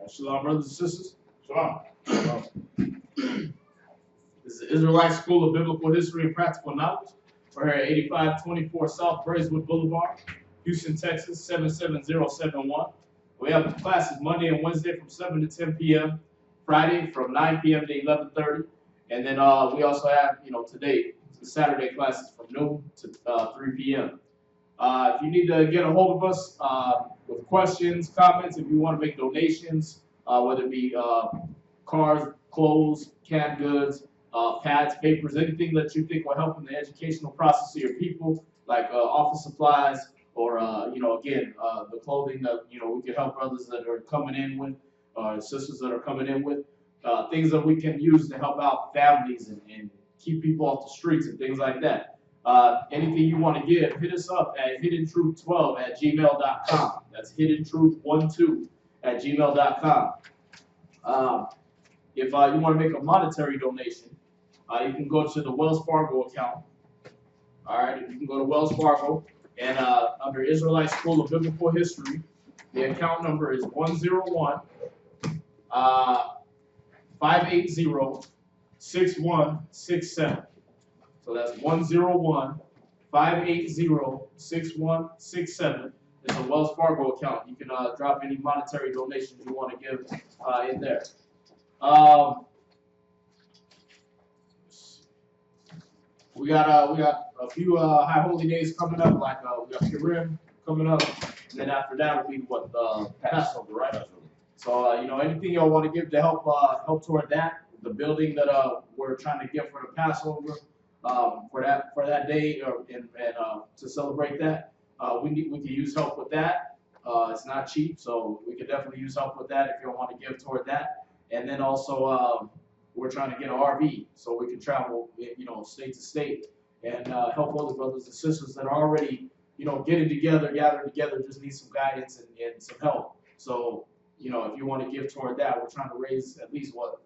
Shalom, brothers and sisters. Shalom. This is the Israelite School of Biblical History and Practical Knowledge. We're here at 8524 South Braeswood Boulevard, Houston, Texas, 77071. We have classes Monday and Wednesday from 7 to 10 p.m., Friday from 9 p.m. to 11:30. And then we also have, today, the Saturday classes from noon to 3 p.m. If you need to get a hold of us with questions, comments, if you want to make donations, whether it be cars, clothes, canned goods, pads, papers, anything that you think will help in the educational process of your people, like office supplies, or the clothing that we can help brothers that are coming in with, sisters that are coming in with, things that we can use to help out families and keep people off the streets and things like that. Anything you want to give, hit us up at hiddentruth12@gmail.com. That's hiddentruth12@gmail.com. If you want to make a monetary donation, you can go to the Wells Fargo account. All right, you can go to Wells Fargo, and under Israelite School of Biblical History, the account number is 101 580-6167. So that's 101-580-6167. It's a Wells Fargo account. You can drop any monetary donations you want to give in there. We got a few high holy days coming up, like we got Purim coming up, and then after that will be Passover, right? So anything y'all want to give to help toward that, the building that we're trying to get for the Passover, for that day, and to celebrate that, we can use help with that. It's not cheap, so we could definitely use help with that if you want to give toward that. And then also we're trying to get an RV so we can travel, state to state, and help other brothers and sisters that are already, gathered together, just need some guidance and some help. So, if you want to give toward that, we're trying to raise at least what,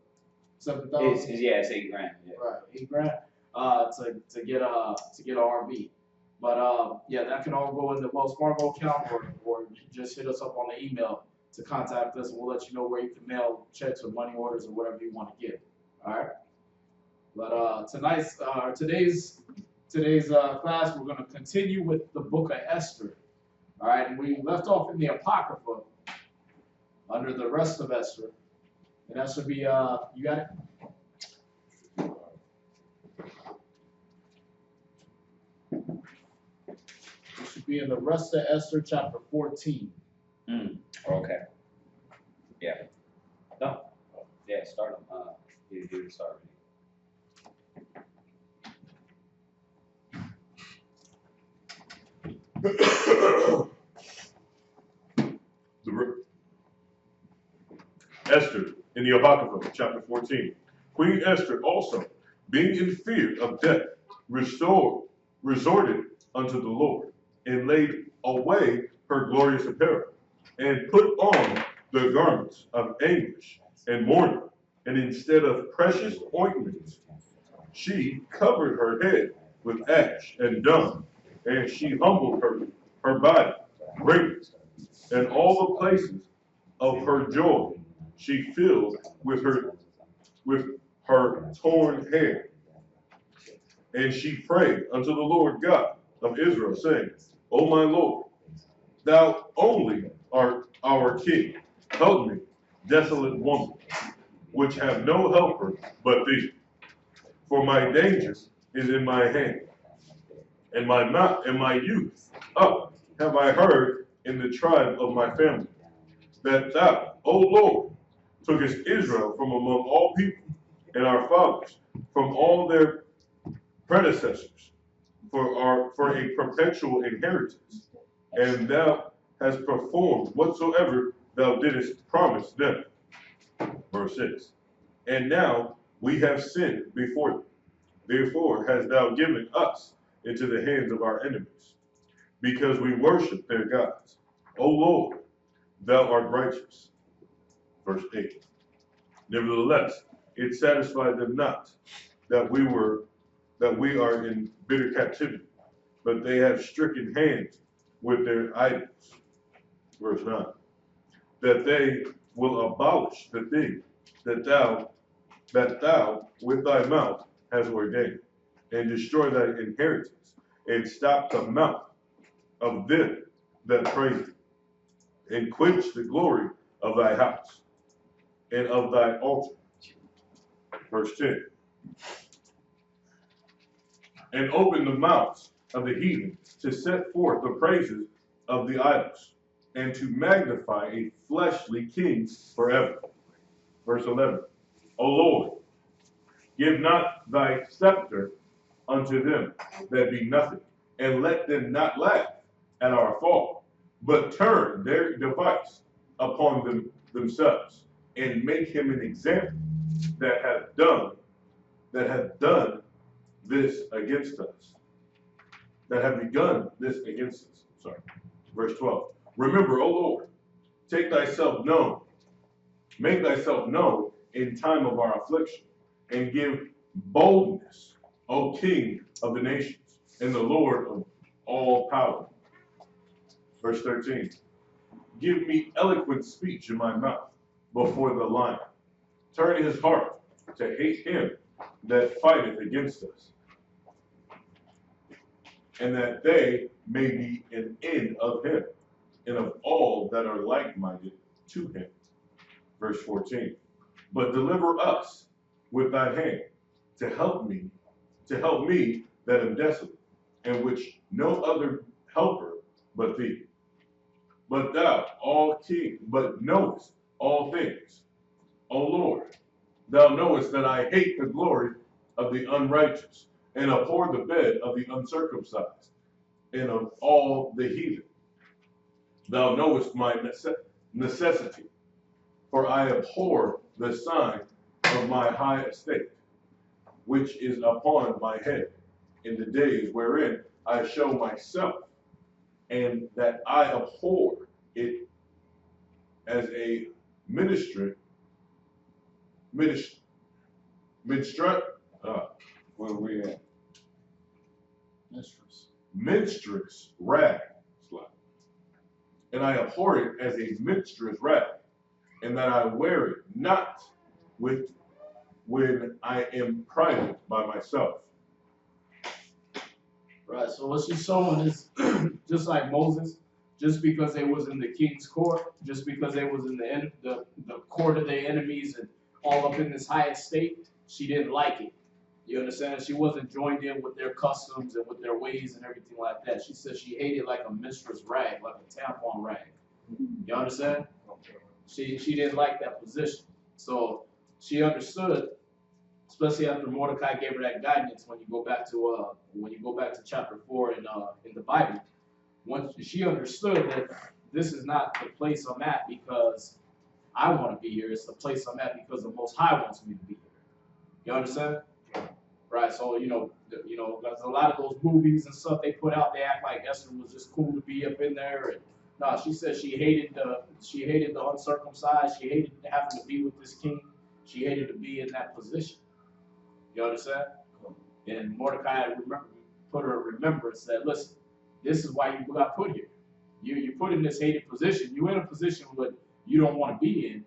7,000? Yeah, it's $8 grand. Yeah. Right, $8 grand to get an RV. But that can all go in the Wells Fargo account, or just hit us up on the email to contact us, and we'll let you know where you can mail checks or money orders or whatever you want to give. All right. But today's class, we're going to continue with the book of Esther. All right, and we left off in the Apocrypha under the rest of Esther, and that should be you got it. It should be in the rest of Esther, chapter 14. Okay. Yeah. No. Yeah, start them. You do start. Esther in the Apocrypha, chapter 14. Queen Esther also, being in fear of death, resorted unto the Lord, and laid away her glorious apparel, and put on the garments of anguish and mourning, and instead of precious ointments, she covered her head with ash and dung, and she humbled her body greatly, and all the places of her joy she filled with her torn hair. And she prayed unto the Lord God of Israel, saying, O my Lord, thou only art our king. Help me, desolate woman, which have no helper but thee. For my danger is in my hand, and my youth up have I heard in the tribe of my family, that thou, O Lord, tookest Israel from among all people, and our fathers from all their predecessors, for a perpetual inheritance, and thou hast performed whatsoever thou didst promise them. Verse 6. And now we have sinned before thee. Therefore hast thou given us into the hands of our enemies, because we worship their gods. O Lord, thou art righteous. Verse 8. Nevertheless, it satisfied them not that we are in bitter captivity, but they have stricken hands with their idols. Verse 9. That they will abolish the thing that thou with thy mouth hast ordained, and destroy thy inheritance, and stop the mouth of them that praise thee, and quench the glory of thy house and of thy altar. Verse 10. And open the mouths of the heathen to set forth the praises of the idols, and to magnify a fleshly king forever. Verse 11. O Lord, give not thy scepter unto them that be nothing, and let them not laugh at our fall, but turn their device upon themselves, and make him an example that hath done this against us, that have begun this against us. Sorry. Verse 12. Remember, O Lord, make thyself known in time of our affliction, and give boldness, O King of the nations, and the Lord of all power. Verse 13. Give me eloquent speech in my mouth before the lion. Turn his heart to hate him that fighteth against us, and that they may be an end of him, and of all that are like-minded to him. Verse 14. But deliver us with thy hand to help me that am desolate, and which no other helper but thee. But thou, but knowest all things. O Lord, thou knowest that I hate the glory of the unrighteous, and abhor the bed of the uncircumcised, and of all the heathen. Thou knowest my necessity, for I abhor the sign of my high estate, which is upon my head, in the days wherein I show myself, and that I abhor it as a minstrel, Where we at? minstrous rag, and I abhor it as a minstrous rag, and that I wear it not when I am private by myself. Right, so what she's showing is just like Moses, just because they was in the king's court, just because they was in the court of their enemies and all up in this high estate, she didn't like it. You understand? She wasn't joined in with their customs and with their ways and everything like that. She said she hated like a minstrel's rag, like a tampon rag. You understand? She didn't like that position. So she understood, especially after Mordecai gave her that guidance. When you go back to chapter 4 in the Bible, once she understood that this is not the place I'm at because I want to be here. It's the place I'm at because the Most High wants me to be here. You understand? Right. So there's a lot of those movies and stuff they put out. They act like Esther was just cool to be up in there. And no, she said she hated the uncircumcised. She hated having to be with this king. She hated to be in that position. You understand? And Mordecai put her in remembrance that, listen, this is why you got put here. You put in this hated position. You're in a position where you don't want to be in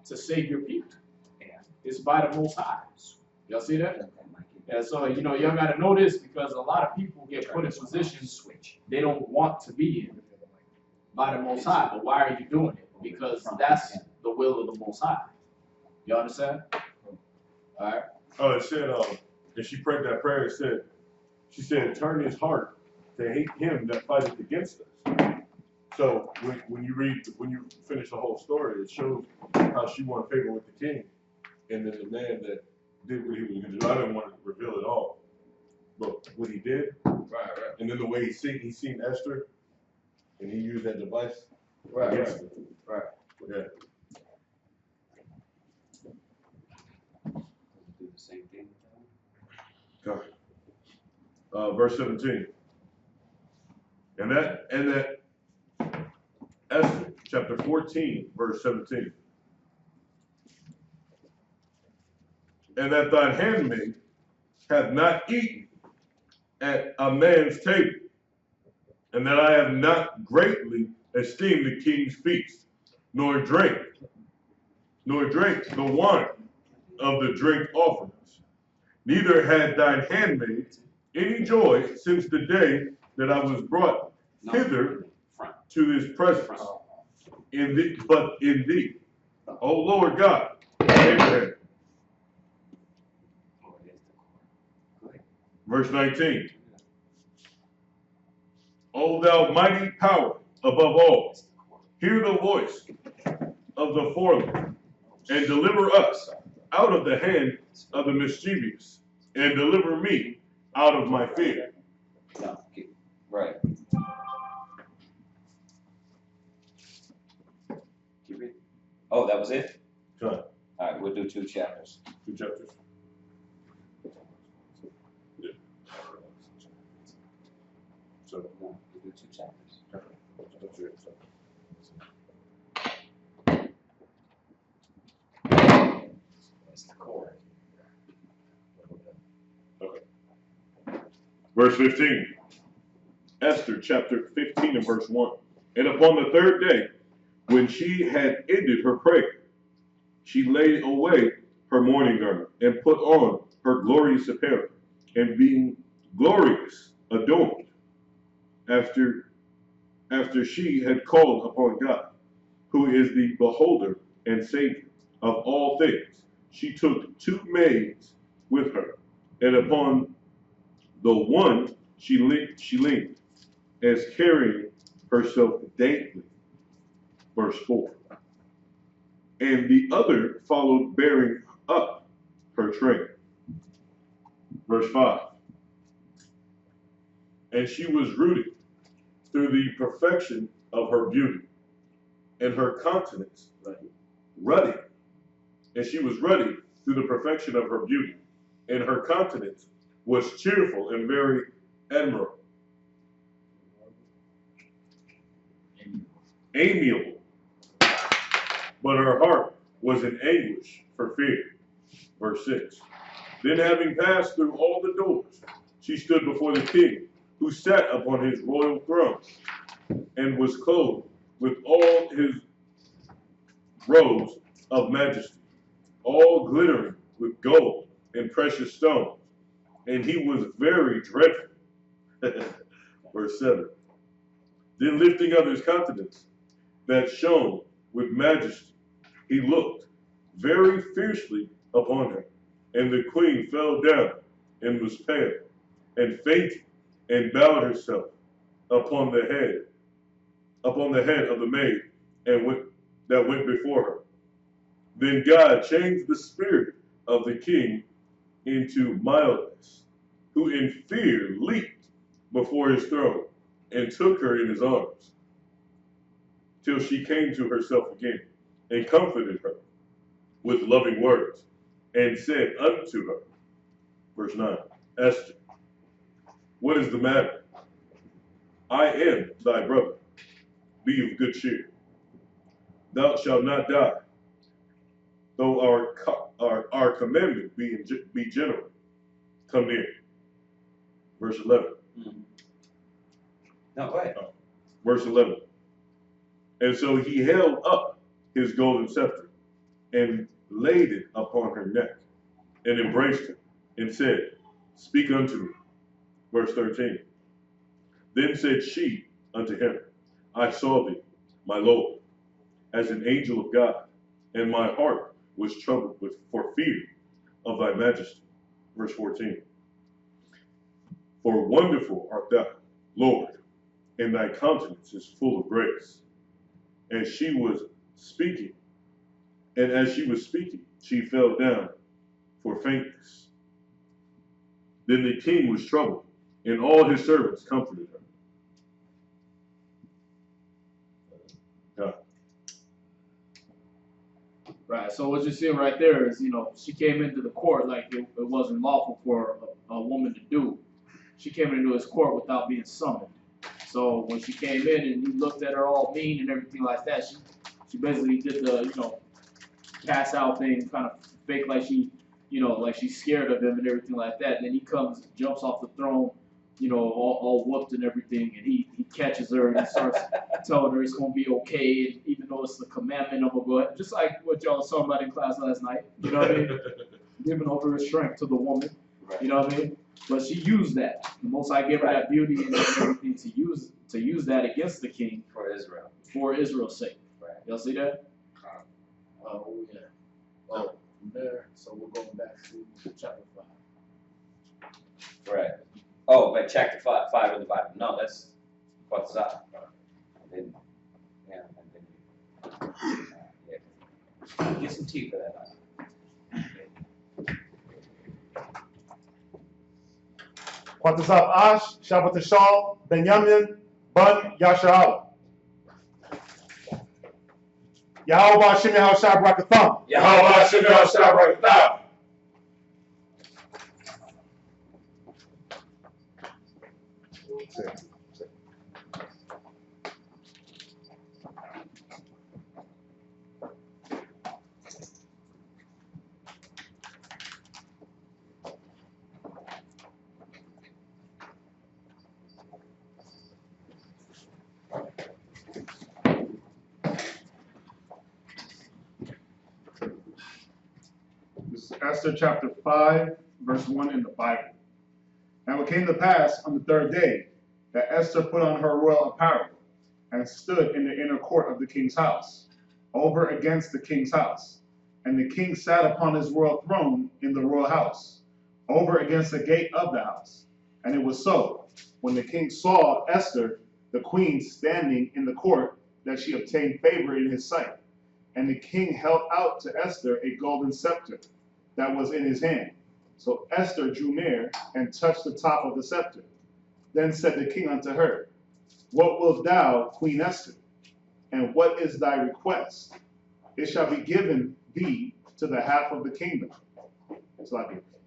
to save your people. It's by the Most High. Y'all see that? And so, y'all got to know this, because a lot of people get put in positions they don't want to be in by the Most High. But why are you doing it? Because that's the will of the Most High. You understand? All right. Oh, it said, and she prayed that prayer. She said, turn his heart to hate him that fighteth against us. So when you finish the whole story, it shows how she won favor with the king, and then the man that did what he was going to do. I didn't want to reveal it all, but what he did, Right. and then the way he seen Esther, and he used that device. Right. Against her. Right. Yeah. Do the same thing. Verse 17. And that Esther, chapter 14, verse 17. And that thine handmaid hath not eaten at a man's table, and that I have not greatly esteemed the king's feast, nor drank nor drank the wine of the drink offerings. Neither had thine handmaid any joy since the day that I was brought hither to this presence. But in thee, O Lord God, Abraham. Verse 19. O thou mighty power above all, hear the voice of the foreigner, and deliver us out of the hand of the mischievous, and deliver me out of my fear. No, right. Keep reading. Oh, that was it? Done. All right, we'll do 2 chapters. 2 chapters. Yeah. So, No, we'll do 2 chapters. That's the core. Okay. Verse 15. Esther chapter 15 and verse 1. And upon the 3rd day, when she had ended her prayer, she laid away her mourning garment and put on her glorious apparel, and being glorious adorned, after she had called upon God, who is the beholder and Savior of all things, she took 2 maids with her, and upon the one she leaned, as carrying herself daintily. Verse 4. And the other followed, bearing up her train. Verse 5. And she was rooted through the perfection of her beauty, and her countenance ruddy. And she was ruddy through the perfection of her beauty, and her countenance was cheerful and very admirable. Amiable. But her heart was in anguish for fear. Verse 6. Then having passed through all the doors, she stood before the king, who sat upon his royal throne, and was clothed with all his robes of majesty, all glittering with gold and precious stones, and he was very dreadful. Verse 7. Then lifting up his countenance, that shone with majesty, he looked very fiercely upon her, and the queen fell down and was pale, and fainted, and bowed herself upon the head of the maid, that went before her. Then God changed the spirit of the king into mildness, who in fear leaped before his throne, and took her in his arms, till she came to herself again, and comforted her with loving words, and said unto her, verse 9, Esther, what is the matter? I am thy brother. Be of good cheer. Thou shalt not die, though our commandment be general. Come near. Verse 11. No, go ahead. Verse 11. And so he held up his golden scepter, and laid it upon her neck, and embraced her, and said, Speak unto me. Verse 13. Then said she unto him, I saw thee, my Lord, as an angel of God, and my heart was troubled for fear of thy majesty. Verse 14. For wonderful art thou, Lord, and thy countenance is full of grace. And as she was speaking, she fell down for faintness. Then the king was troubled, and all his servants comforted her. Right. So what you're seeing right there is, she came into the court like it wasn't lawful for a woman to do. She came into his court without being summoned. So when she came in and he looked at her all mean and everything like that, she basically did the, pass out thing, kind of fake like she, like she's scared of him and everything like that. And then he comes, jumps off the throne, all whooped and everything, and he catches her and he starts telling her it's gonna be okay, and even though it's the commandment, I'm gonna go ahead, just like what y'all was talking about in class last night. You know what I mean? Giving over his strength to the woman. Right. You know what I mean? But she used that. The Most High gave her that beauty and everything to use that against the king For Israel. for Israel's sake. Right. Y'all see that? Oh, yeah. Oh, from there, so we're going back to chapter 5. Right. Oh, but chapter 5 of the Bible. No, that's what's up. And then, yeah, and then yeah. Get some tea for that. Quatazap Ash, Shabbatashal, Benyamin, Bun, Yasha'al. Yahweh Hashem Yahushua Barakatham. Yahweh Hashem Yahushua Barakatah. This is Esther chapter 5, verse 1 in the Bible. Now it came to pass on the third day that Esther put on her royal apparel and stood in the inner court of the king's house, over against the king's house. And the king sat upon his royal throne in the royal house, over against the gate of the house. And it was so, when the king saw Esther, the queen, standing in the court, that she obtained favor in his sight. And the king held out to Esther a golden scepter that was in his hand. So Esther drew near and touched the top of the scepter. Then said the king unto her, What wilt thou, Queen Esther? And what is thy request? It shall be given thee to the half of the kingdom.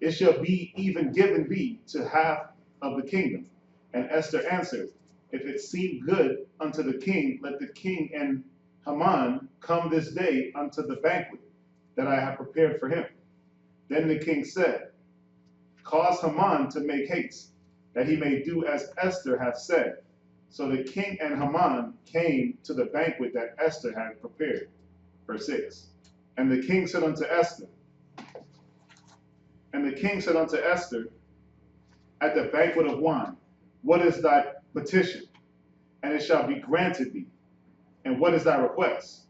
It shall be even given thee to half of the kingdom. And Esther answered, If it seem good unto the king, let the king and Haman come this day unto the banquet that I have prepared for him. Then the king said, Cause Haman to make haste, that he may do as Esther hath said. So the king and Haman came to the banquet that Esther had prepared. Verse 6. And the king said unto Esther, at the banquet of wine, What is thy petition? And it shall be granted thee. And what is thy request?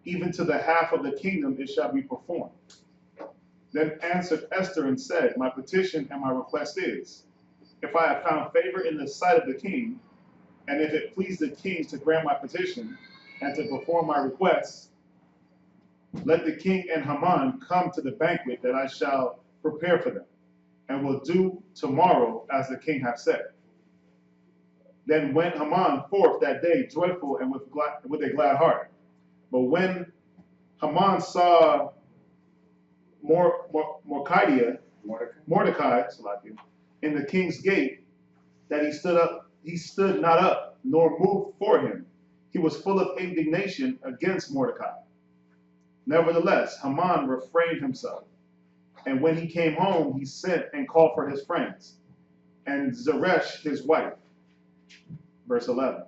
Even to the half of the kingdom it shall be performed. Then answered Esther and said, My petition and my request is, if I have found favor in the sight of the king, and if it please the king to grant my petition and to perform my request, let the king and Haman come to the banquet that I shall prepare for them, and will do tomorrow as the king hath said. Then went Haman forth that day joyful and with a glad heart. But when Haman saw Mordecai in the king's gate, that he stood not up, nor moved for him, he was full of indignation against Mordecai. Nevertheless, Haman refrained himself. And when he came home, he sent and called for his friends, and Zeresh his wife. Verse 11.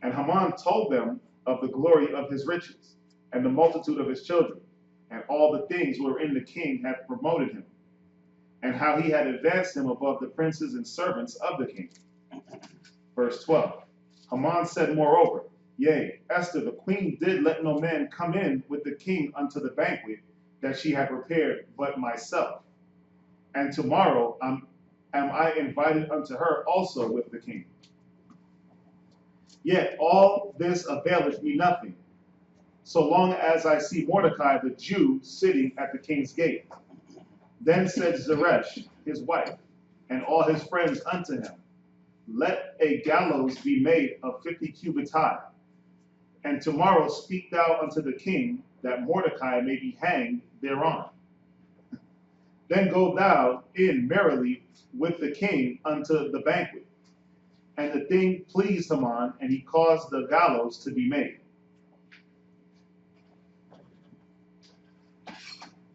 And Haman told them of the glory of his riches, and the multitude of his children, and all the things wherein the king had promoted him, and how he had advanced him above the princes and servants of the king. Verse 12. Haman said moreover, Yea, Esther the queen did let no man come in with the king unto the banquet that she had prepared but myself. And tomorrow am I invited unto her also with the king. Yet all this availeth me nothing, so long as I see Mordecai the Jew sitting at the king's gate. Then said Zeresh his wife and all his friends unto him, Let a gallows be made of 50 cubits high, and tomorrow speak thou unto the king, that Mordecai may be hanged thereon. Then go thou in merrily with the king unto the banquet. And the thing pleased Haman, and he caused the gallows to be made.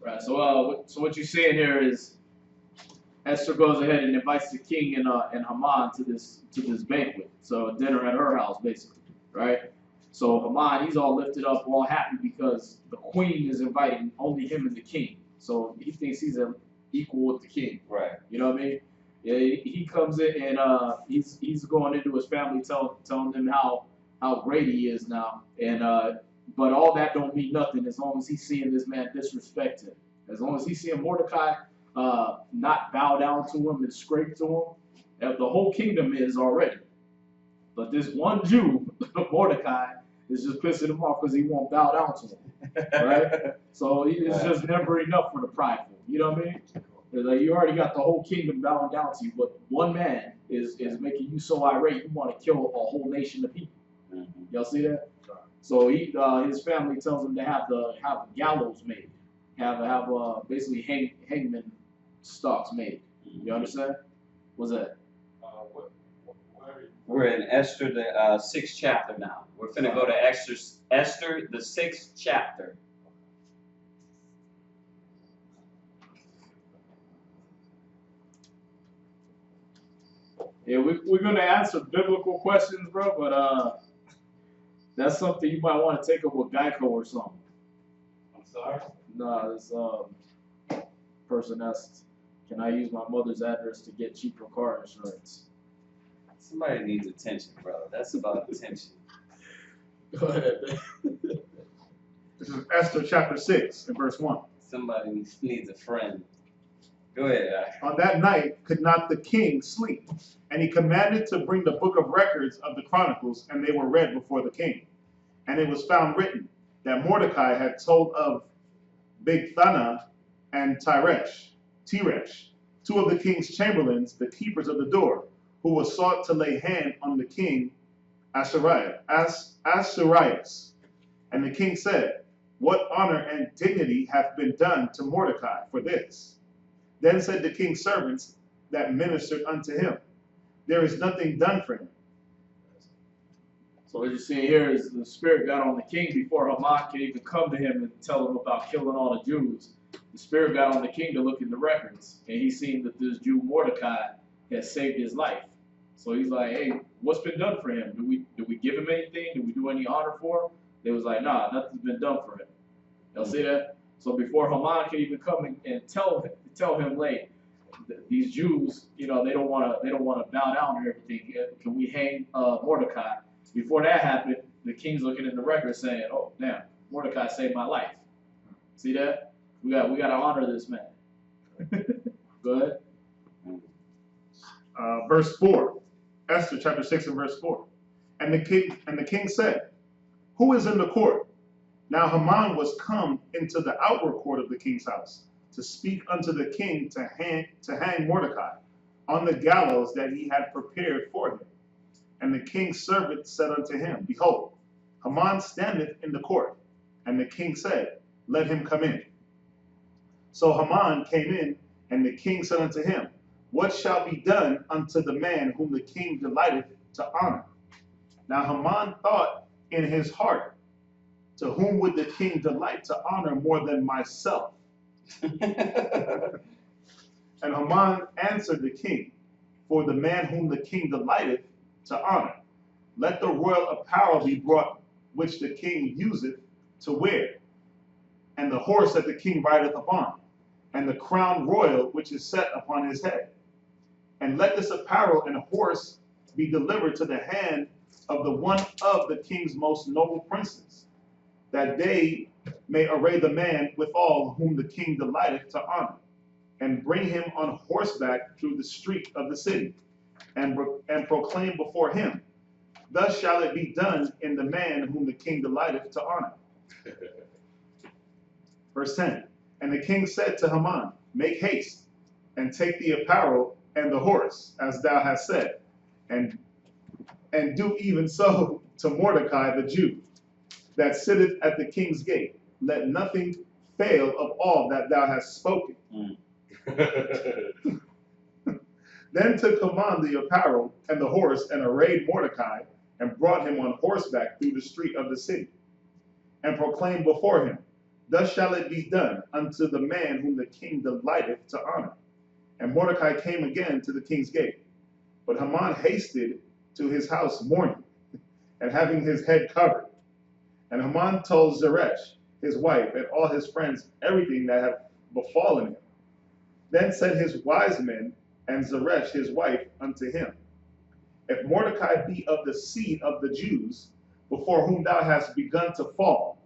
Right. So what you're saying here is Esther goes ahead and invites the king and Haman to this banquet, so a dinner at her house basically, right? So Haman, he's all lifted up, all happy because the queen is inviting only him and the king. So he thinks he's equal with the king. Right. You know what I mean? Yeah, he comes in and he's going into his family, telling them how great he is now, and but all that don't mean nothing as long as he's seeing this man disrespect him. As long as he's seeing Mordecai not bow down to him and scrape to him, the whole kingdom is already. But this one Jew, Mordecai, is just pissing him off because he won't bow down to him, right? So it's just never enough for the prideful. You know what I mean? It's like you already got the whole kingdom bowing down to you, but one man is making you so irate you want to kill a whole nation of people. Y'all see that? So his family tells him to have the gallows made, have basically hangman stocks made. You understand? What's that? We're in Esther, the 6th chapter now. We're finna go to Esther, the 6th chapter. Yeah, we're gonna answer biblical questions, bro, but that's something you might want to take up with Geico or something. I'm sorry? No, this person asked, can I use my mother's address to get cheaper car insurance? Somebody needs attention, brother. That's about attention. Go ahead. This is Esther chapter 6 and verse 1. Somebody needs a friend. Go ahead. On that night could not the king sleep, and he commanded to bring the book of records of the Chronicles, and they were read before the king. And it was found written that Mordecai had told of Bigthana and Teresh, two of the king's chamberlains, the keepers of the door, who was sought to lay hand on the king Ahasuerus. And the king said, what honor and dignity hath been done to Mordecai for this? Then said the king's servants that ministered unto him, there is nothing done for him. So what you're seeing here is the spirit got on the king before Haman could even come to him and tell him about killing all the Jews. The spirit got on the king to look in the records, and he seen that this Jew Mordecai has saved his life. So he's like, hey, what's been done for him? Did we give him anything? Did we do any honor for him? They was like, nah, nothing's been done for him. Y'all see that? So before Haman can even come and tell him, like, these Jews, you know, they don't want to bow down and everything. Can we hang Mordecai? Before that happened, the king's looking in the record saying, oh, damn, Mordecai saved my life. See that? We got to honor this man. Go ahead. Verse 4, Esther chapter 6 and verse 4. And the king said, who is in the court? Now Haman was come into the outward court of the king's house to speak unto the king to hang Mordecai on the gallows that he had prepared for him. And the king's servant said unto him, behold, Haman standeth in the court. And the king said, let him come in. So Haman came in, and the king said unto him, what shall be done unto the man whom the king delighteth to honor? Now Haman thought in his heart, to whom would the king delight to honor more than myself? And Haman answered the king, for the man whom the king delighteth to honor, let the royal apparel be brought which the king useth to wear, and the horse that the king rideth upon, and the crown royal which is set upon his head. And let this apparel and horse be delivered to the hand of the one of the king's most noble princes, that they may array the man withal whom the king delighteth to honor, and bring him on horseback through the street of the city, and proclaim before him, thus shall it be done in the man whom the king delighteth to honor. Verse 10, and the king said to Haman, make haste, and take the apparel and the horse, as thou hast said, and do even so to Mordecai the Jew, that sitteth at the king's gate. Let nothing fail of all that thou hast spoken. Then took Haman the apparel and the horse, and arrayed Mordecai, and brought him on horseback through the street of the city, and proclaimed before him, thus shall it be done unto the man whom the king delighteth to honor. And Mordecai came again to the king's gate. But Haman hasted to his house mourning, and having his head covered. And Haman told Zeresh, his wife, and all his friends everything that had befallen him. Then said his wise men and Zeresh his wife unto him, If Mordecai be of the seed of the Jews, before whom thou hast begun to fall,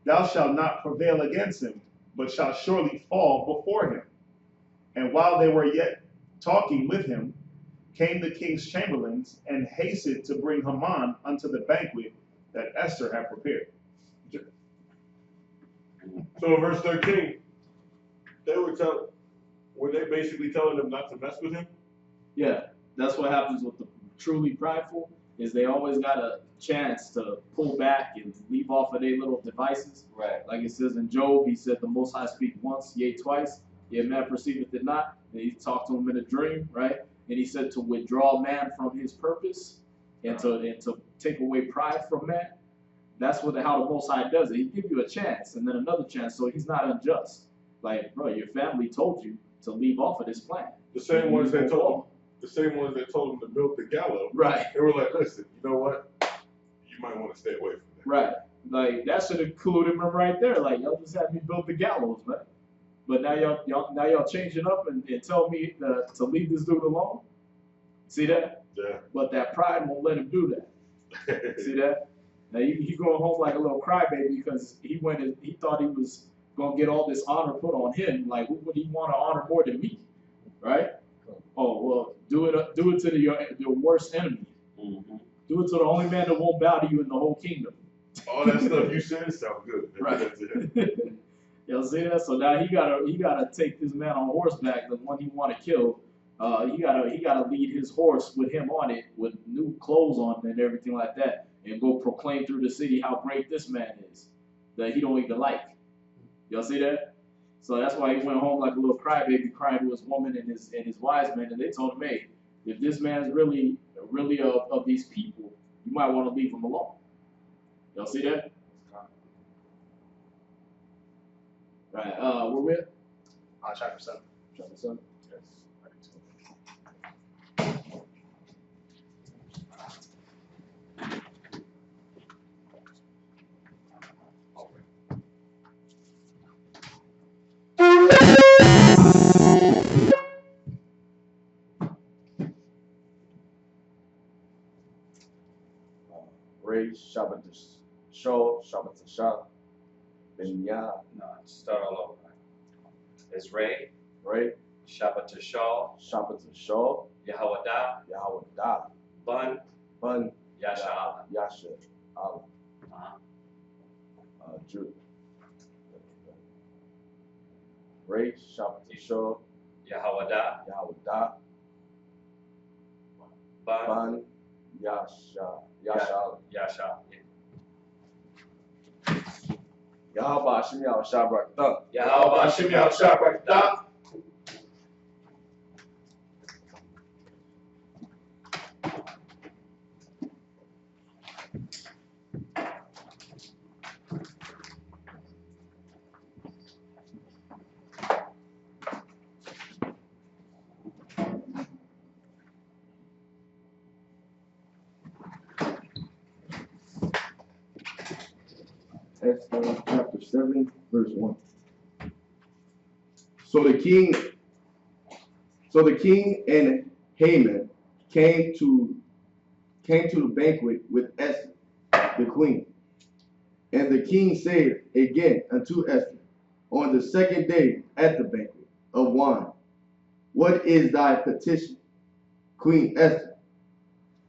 thou shalt not prevail against him, but shalt surely fall before him. And while they were yet talking with him, came the king's chamberlains and hasted to bring Haman unto the banquet that Esther had prepared. So in verse 13, were they basically telling him not to mess with him? Yeah, that's what happens with the truly prideful, is they always got a chance to pull back and leave off of their little devices. Right. Like it says in Job, he said, the Most High speak once, yea, twice, yet man perceiveth it not. And he talked to him in a dream, right? And he said to withdraw man from his purpose and to take away pride from man. That's how the Most High does it. He gives you a chance and then another chance, so he's not unjust. Like, bro, your family told you to leave off of this plan. The same ones that told him to build the gallows. Right. They were like, listen, you know what? You might want to stay away from that. Right. Like, that should have included him right there. Like, y'all just had me build the gallows, man. But now y'all changing up and tell me to leave this dude alone. See that? Yeah. But that pride won't let him do that. See that? Now he going home like a little crybaby because he thought he was gonna get all this honor put on him. Like, who would he want to honor more than me, right? Oh well, do it to your worst enemy. Mm-hmm. Do it to the only man that won't bow to you in the whole kingdom. All that stuff you said sound good. Right. Y'all see that? So now he gotta take this man on horseback, the one he want to kill. He gotta lead his horse with him on it, with new clothes on and everything like that, and go proclaim through the city how great this man is, that he don't even like. Y'all see that? So that's why he went home like a little crybaby, crying to his woman and his wise men, and they told him, hey, if this man's really of these people, you might want to leave him alone. Y'all see that? Right. Where we at? Chapter 7. Chapter 7. Yes, I do too. Ray, Shabbat Shaw, Shabbat Shah, Ben Yah, No, start all over. It's Ray, Ray, Shabbat Shaw, Shabbat Shaw, Yehowadah, Yahweh Da, Bun, Bun, Yasha Allah. Yasha, Allah, Uh-huh. Judah. Ray, Shabbat Shaw, Yehowadah, Yahweh Da, Bun, Bun, Yasha, Allah. Yasha. Yahweh Hashem Yahweh Shabbat Da. Yahweh Hashem Yahweh Shabbat Da. Esther chapter 7, verse 1. So the king and Haman came to the banquet with Esther, the queen. And the king said again unto Esther on the second day at the banquet of wine, What is thy petition, Queen Esther?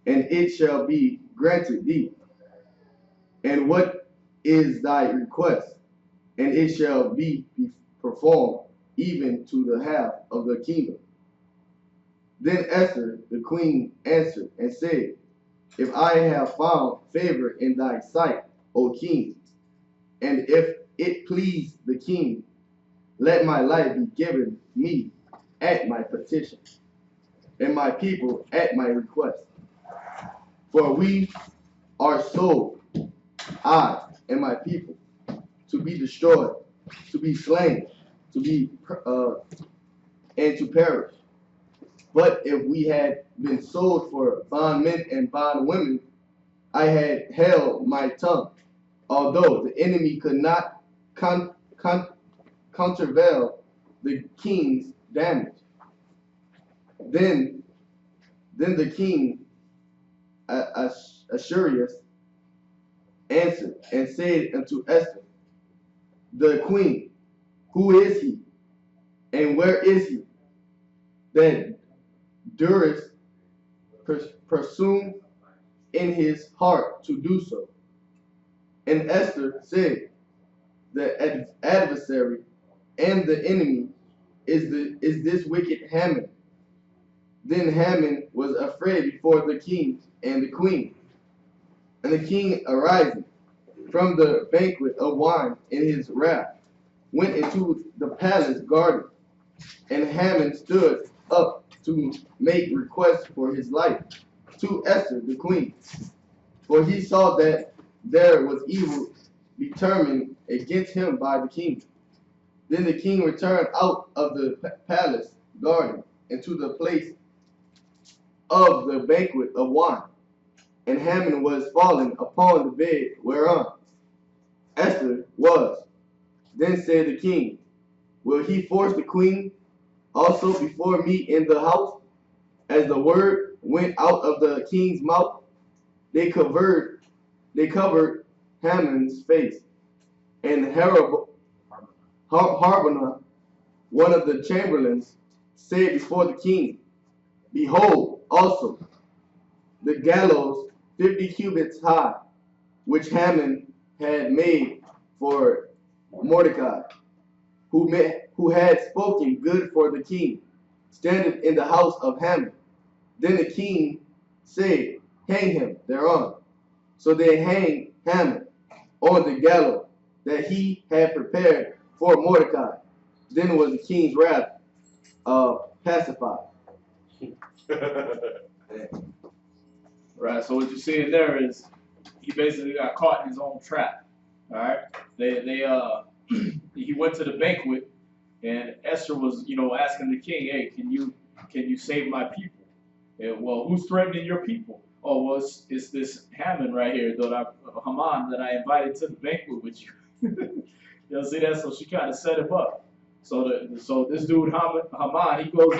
And it shall be granted thee. And what is thy request? And it shall be performed even to the half of the kingdom. Then Esther, the queen, answered and said, If I have found favor in thy sight, O king, and if it please the king, let my life be given me at my petition, and my people at my request. For we are sold, I and my people, to be destroyed, to be slain, to be and to perish. But if we had been sold for bondmen and bondwomen, I had held my tongue, although the enemy could not countervail the king's damage. Then the king Assuerus answered and said unto Esther, the queen, who is he, and where is he, that durst presume in his heart to do so? And Esther said, the adversary and the enemy is this wicked Haman. Then Haman was afraid before the king and the queen. And the king, arising from the banquet of wine in his wrath, went into the palace garden. And Haman stood up to make request for his life to Esther the queen. For he saw that there was evil determined against him by the king. Then the king returned out of the palace garden into the place of the banquet of wine. And Haman was fallen upon the bed whereon Esther was. Then said the king, will he force the queen also before me in the house? As the word went out of the king's mouth, they covered Haman's face. And Harbonah, one of the chamberlains, said before the king, behold also the gallows 50 cubits high, which Haman had made for Mordecai, who had spoken good for the king, standeth in the house of Haman. Then the king said, hang him thereon. So they hanged Haman on the gallows that he had prepared for Mordecai. Then was the king's wrath pacified. Right, so what you're seeing there is he basically got caught in his own trap. All right, he went to the banquet, and Esther was, asking the king, hey, can you save my people? And, well, who's threatening your people? Oh, well, it's this Haman right here, Haman, that I invited to the banquet with you. You see that? So she kind of set him up. So this dude Haman, he goes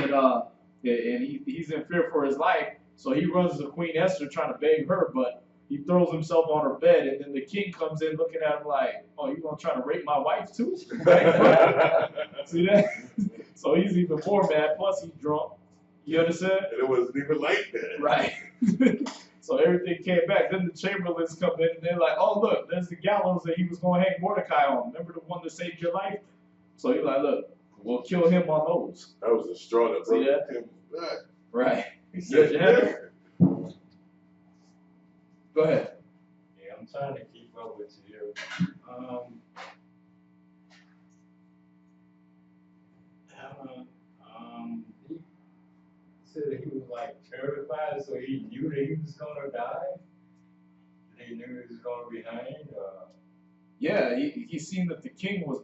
and he's in fear for his life. So he runs to Queen Esther trying to beg her, but he throws himself on her bed, and then the king comes in looking at him like, oh, you gonna try to rape my wife too? See that? So he's even more mad, plus he's drunk. You understand? And it wasn't even like that. Right. So everything came back. Then the chamberlains come in, and they're like, oh, look, there's the gallows that he was going to hang Mordecai on. Remember the one that saved your life? So he's like, look, we'll kill him on those. That was the straw that broke him back. Right. He said, yeah. Go ahead. Yeah, I'm trying to keep up with you. He said he was like terrified, so he knew that he was gonna die. He knew he was gonna be hanged. Yeah, he seen that the king was.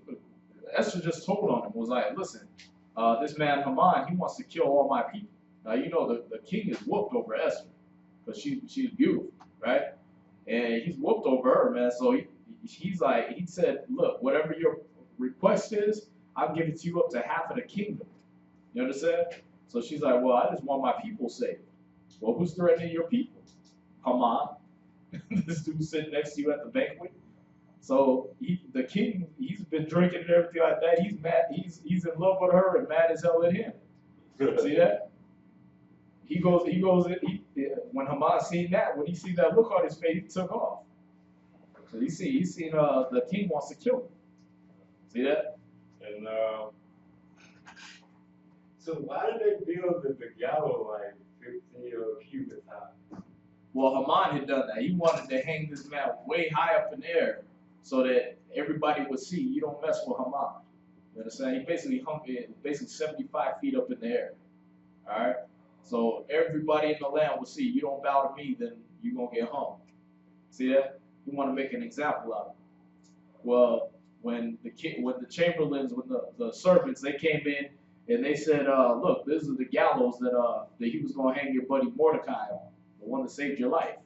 Esther just told on him, was like, listen, this man Haman, he wants to kill all my people. Now the king is whooped over Esther because she's beautiful, right? And he's whooped over her, man. So he said, look, whatever your request is, I'll give it to you up to half of the kingdom. You understand? So she's like, well, I just want my people saved. Well, who's threatening your people? Haman. This dude sitting next to you at the banquet. So the king, he's been drinking and everything like that. He's mad. He's in love with her and mad as hell at him. See that? He goes. When Haman seen that, when he seen that look on his face, he took off. So he's seen the king wants to kill him. See that? And so why did they build the gallows like 50 cubits high? Well, Haman had done that. He wanted to hang this man way high up in the air so that everybody would see you don't mess with Haman. You understand? He basically hung it basically 75 feet up in the air. All right? So everybody in the land will see you don't bow to me, then you're going to get hung. See that? You want to make an example out of it. Well, when the chamberlains, when the servants, they came in And they said, look, this is the gallows that he was going to hang your buddy Mordecai on, the one that saved your life.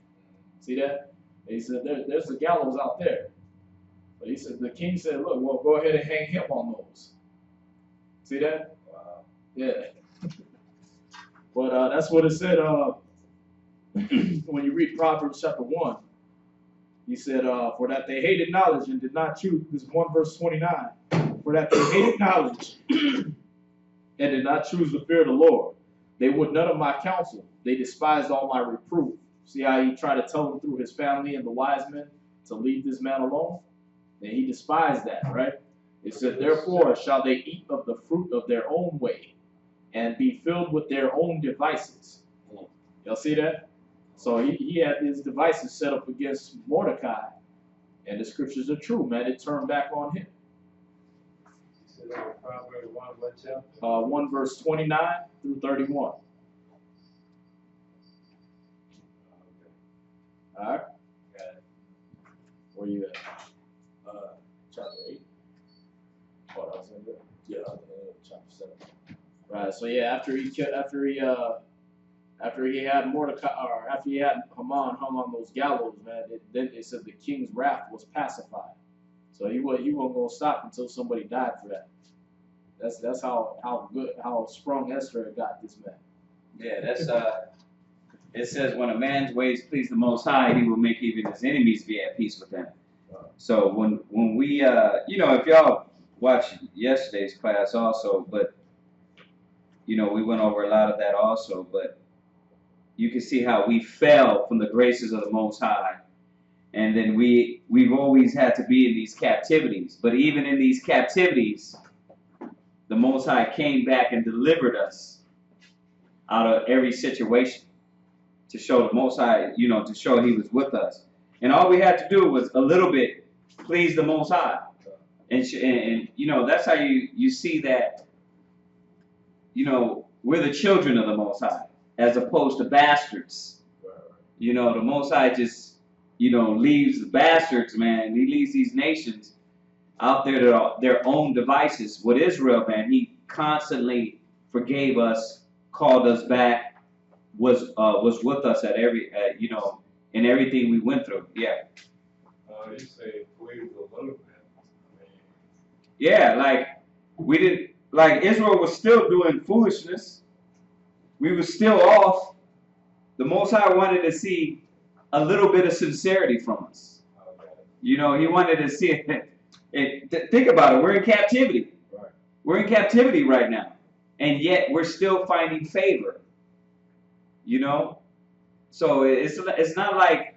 See that? They said, there's the gallows out there. But he said, the king said, look, well, go ahead and hang him on those. See that? Wow. Yeah. But that's what it said when you read Proverbs chapter 1. He said, for that they hated knowledge and did not choose, this is 1 verse 29, for that they hated knowledge and did not choose the fear of the Lord. They would none of my counsel. They despised all my reproof. See how he tried to tell them through his family and the wise men to leave this man alone? And he despised that, right? It said, therefore shall they eat of the fruit of their own way and be filled with their own devices. Y'all see that? So he had his devices set up against Mordecai, and the scriptures are true, man. It turned back on him. You said that was Proverbs 1, what chapter? 1 verse 29 through 31. All right? Got it. Where you at? Chapter 8. Oh, that was in there? Yeah, chapter 7. Right. So yeah, after he had Mordecai, or after he had Haman hung on those gallows, man, then it said the king's wrath was pacified. So he wasn't gonna stop until somebody died for that. That's how sprung Esther had got this man. Yeah, that's it says when a man's ways please the Most High, he will make even his enemies be at peace with him. So when we if y'all watched yesterday's class also, but we went over a lot of that also, but you can see how we fell from the graces of the Most High, and then we've always had to be in these captivities. But even in these captivities, the Most High came back and delivered us out of every situation to show the Most High, to show He was with us. And all we had to do was a little bit please the Most High, and that's how you see that. We're the children of the Most High, as opposed to bastards. The Most High just, leaves the bastards, man. He leaves these nations out there to their own devices. With Israel, man, He constantly forgave us, called us back, was with us at in everything we went through. Yeah. You say please a little bit. Yeah, like Israel was still doing foolishness. We were still off. The Most High wanted to see a little bit of sincerity from us. He wanted to see it. Think about it. We're in captivity. Right. We're in captivity right now. And yet we're still finding favor. So it's not like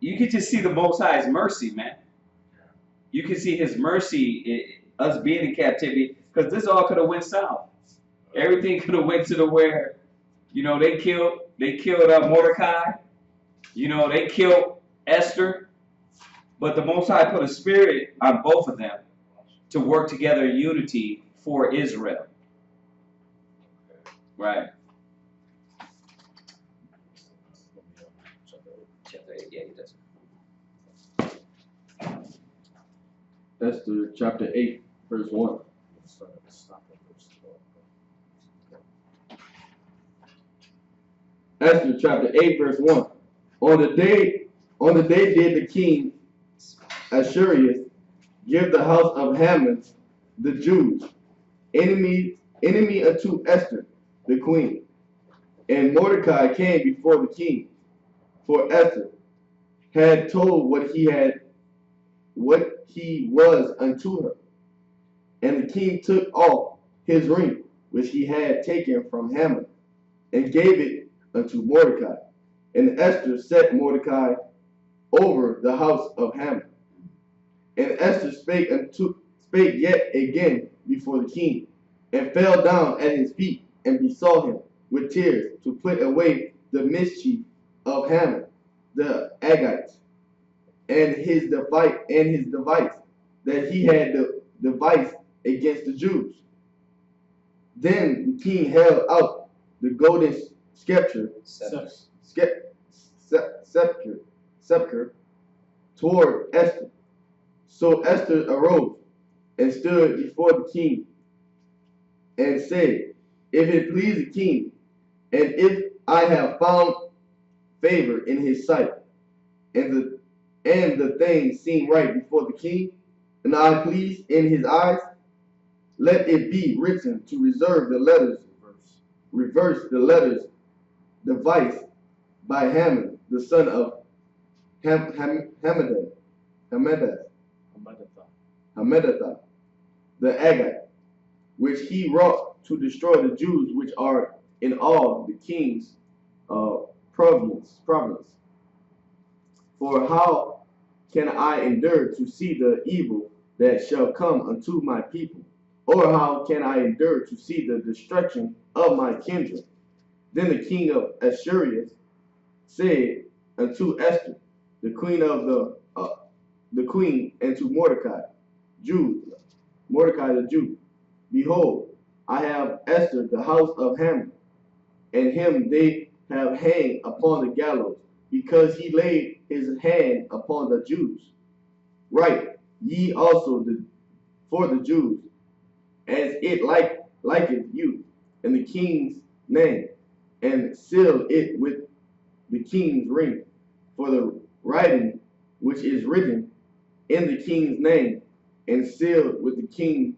you can just see the Most High's mercy, man. You can see His mercy, us being in captivity, because this all could have went south. Everything could have went to the where, they killed Mordecai. They killed Esther. But the Most High put a spirit on both of them to work together in unity for Israel. Right. Chapter 8, yeah, he does. Esther chapter 8, verse 1. Esther chapter 8, verse 1. On the day did the king Assuerus give the house of Haman the Jews, enemy unto Esther, the queen. And Mordecai came before the king, for Esther had told what he was unto her. And the king took off his ring, which he had taken from Haman, and gave it unto Mordecai. And Esther set Mordecai over the house of Haman. And Esther spake yet again before the king, and fell down at his feet, and besought him with tears to put away the mischief of Haman the Agagite, and his device that he had devised against the Jews. Then the king held out the golden scepter toward Esther. So Esther arose and stood before the king and said, If it please the king, and if I have found favor in his sight, and the thing seem right before the king, and I please in his eyes, let it be written to reverse the letters devised by Haman, the son of Hammedatha, the Agagite, which he wrought to destroy the Jews which are in all the king's province. For how can I endure to see the evil that shall come unto my people? Or how can I endure to see the destruction of my kindred? Then the king of Assyria said unto Esther, the queen of the queen, and to Mordecai the Jew, Behold, I have Esther, the house of Haman, and him they have hanged upon the gallows, because he laid his hand upon the Jews. Write ye also for the Jews, as it liketh you, in the king's name, and seal it with the king's ring. For the writing which is written in the king's name, and sealed with the king's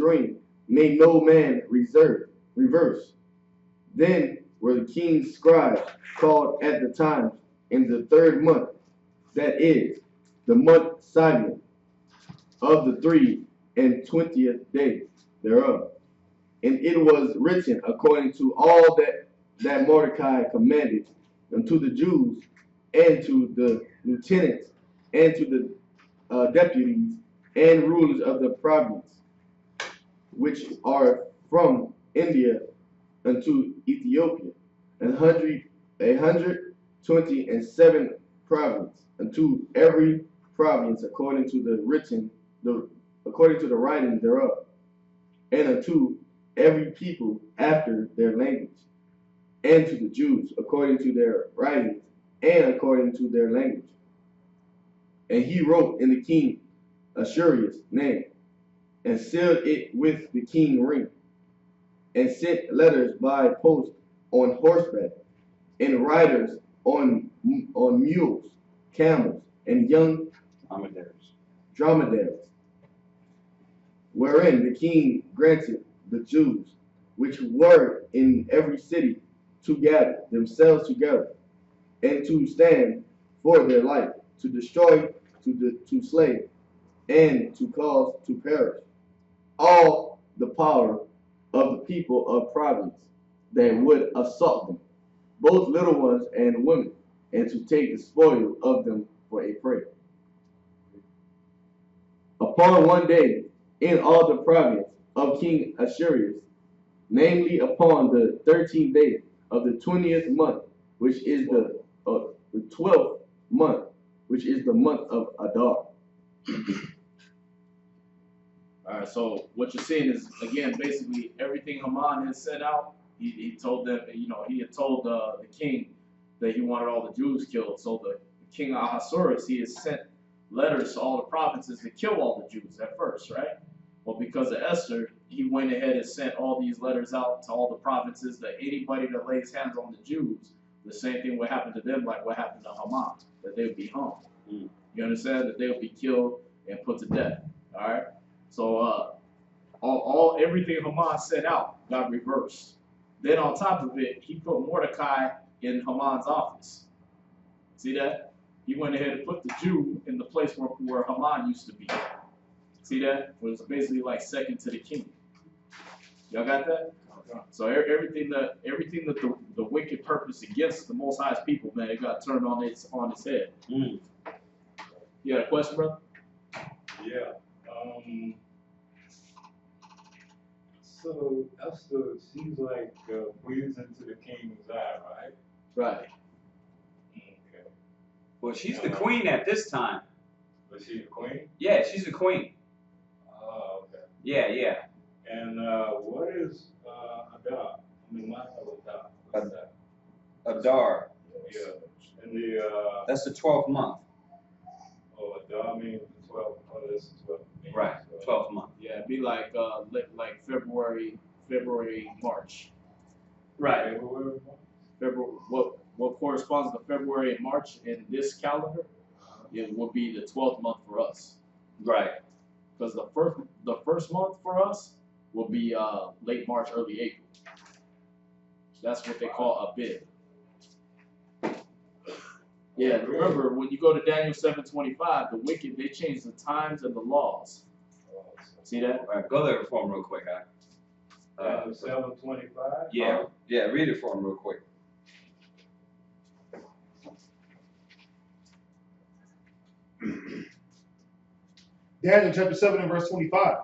ring, may no man reverse. Then were the king's scribes called at the time in the 3rd month, that is, the month Sabbath, of the 23rd day thereof. And it was written according to all that Mordecai commanded unto the Jews, and to the lieutenants, and to the deputies, and rulers of the province, which are from India unto Ethiopia, 127 provinces, unto every province according to the writing thereof, and unto every people after their language, and to the Jews according to their writings, and according to their language. And he wrote in the king Assyria's name, and sealed it with the king's ring, and sent letters by post on horseback, and riders on mules, camels, and young dromedaries, wherein the king granted the Jews which were in every city to gather themselves together, and to stand for their life, to destroy, to slay, and to cause to perish all the power of the people of province that would assault them, both little ones and women, and to take the spoil of them for a prey. Upon one day in all the province of King Assyrius, namely upon the 13th day of the 20th month, which is the 12th month, which is the month of Adar. All right, so what you're seeing is, again, basically everything Haman had set out. He told them, he had told the king that he wanted all the Jews killed. So the king Ahasuerus, he has sent letters to all the provinces to kill all the Jews at first, right? Well, because of Esther, he went ahead and sent all these letters out to all the provinces that anybody that lays hands on the Jews, the same thing would happen to them like what happened to Haman, that they would be hung. You understand? That they would be killed and put to death. All right? So everything Haman sent out got reversed. Then on top of it, he put Mordecai in Haman's office. See that? He went ahead and put the Jew in the place where Haman used to be. See that? It was basically like second to the king. Y'all got that? So everything that the wicked purpose against the Most High's people, man, it got turned on its head. You got a question, brother? Yeah. So Esther seems like pleasing to the king's eye, right? Right. Okay. Well, she's the queen at this time. Was she the queen? Yeah, she's the queen. Oh, okay. Yeah. And what is Adar? I mean, my Adar. What's that? Adar. Yeah. And the That's the 12th month. Adar means the 12th. Oh, that's the 12th. Right, 12th month. Yeah, it'd be like February, March. Right. February, what corresponds to February and March in this calendar, it will be the 12th month for us. Right. Because the first month for us will be late March, early April. That's what they call a bid. Yeah, remember when you go to Daniel 7:25, the wicked, they change the times and the laws. See that? All right, go there for him real quick, huh? 7:25? Yeah, read it for him real quick. Daniel chapter 7 and verse 25.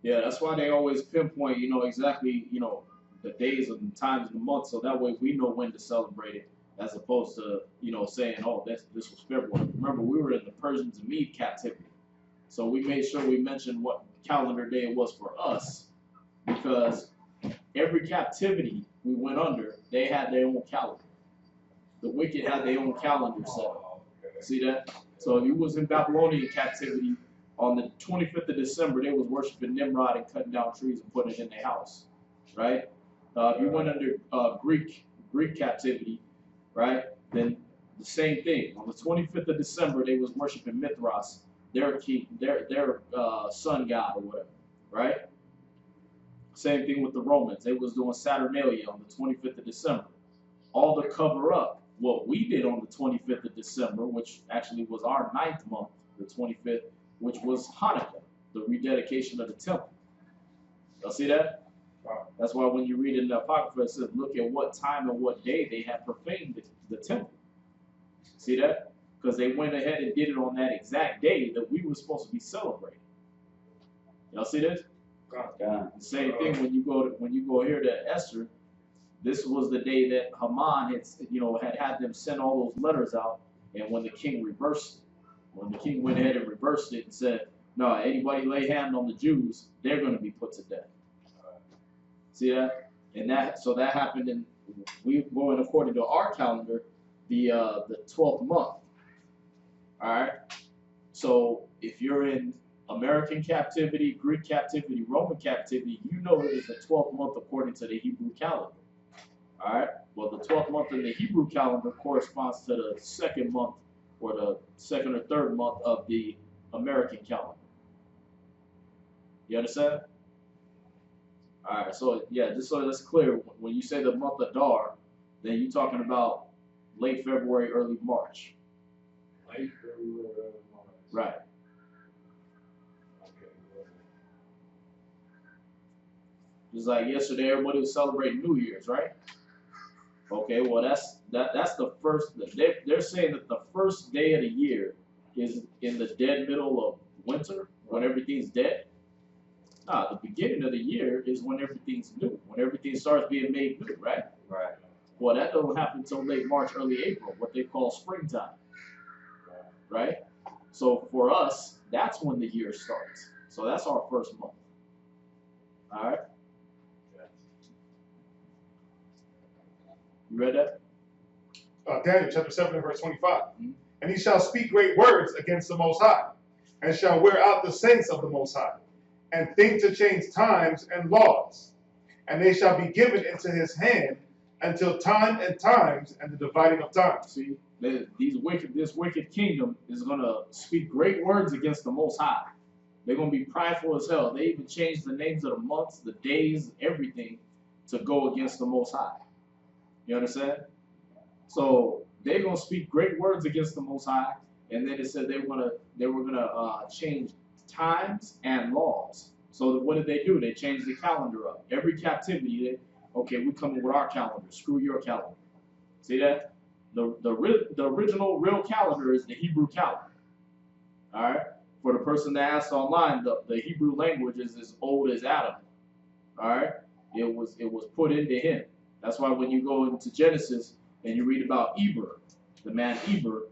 Yeah, that's why they always pinpoint, exactly, the days and times of the month, so that way we know when to celebrate it, as opposed to, saying, oh, this was February. Remember, we were in the Persians and Mede captivity, so we made sure we mentioned what calendar day it was for us, because every captivity we went under, they had their own calendar. The wicked had their own calendar set. See that? So if you was in Babylonian captivity, on the 25th of December, they was worshiping Nimrod and cutting down trees and putting it in their house, right? If you went under Greek captivity, right, then the same thing. On the 25th of December, they was worshiping Mithras, their king, their sun god or whatever, right? Same thing with the Romans. They was doing Saturnalia on the 25th of December. All to cover up what we did on the 25th of December, which actually was our 9th month, the 25th, which was Hanukkah, the rededication of the temple. Y'all see that? That's why when you read in the Apocrypha, it says, look at what time and what day they had profaned the temple. See that? Because they went ahead and did it on that exact day that we were supposed to be celebrating. Y'all see this? The same thing when you go here to Esther. This was the day that Haman had them send all those letters out, and when the king reversed it. When the king went ahead and reversed it and said, no, anybody lay hand on the Jews, they're going to be put to death. See that? So that happened, and we going according to our calendar, the 12th month. All right. So if you're in American captivity, Greek captivity, Roman captivity, you know it is the 12th month according to the Hebrew calendar. All right. Well, the 12th month in the Hebrew calendar corresponds to the second month, or the second or third month of the American calendar. You understand? All right, so yeah, just so that's clear, when you say the month of Dar, then you're talking about late February, early March. Late February, early March. Right. Okay. Just like yesterday, everybody was celebrating New Year's, right? Okay, well that's the first. They're saying that the first day of the year is in the dead middle of winter, when everything's dead. Nah, the beginning of the year is when everything's new, when everything starts being made new, right? Right. Well, that doesn't happen until late March, early April, what they call springtime, right? So for us, that's when the year starts. So that's our first month. All right. You read that? Daniel chapter 7 and verse 25. And he shall speak great words against the Most High, and shall wear out the saints of the Most High, and think to change times and laws. And they shall be given into his hand until time and times and the dividing of time. See, this wicked kingdom is going to speak great words against the Most High. They're going to be prideful as hell. They even changed the names of the months, the days, everything to go against the Most High. You understand? So they're going to speak great words against the Most High, and then it said they were gonna change times and laws. So what did they do? They changed the calendar up. Every captivity, we coming with our calendar. Screw your calendar. See that? The original real calendar is the Hebrew calendar. All right. For the person that asked online, the Hebrew language is as old as Adam. All right. It was put into him. That's why when you go into Genesis and you read about Eber, the man Eber,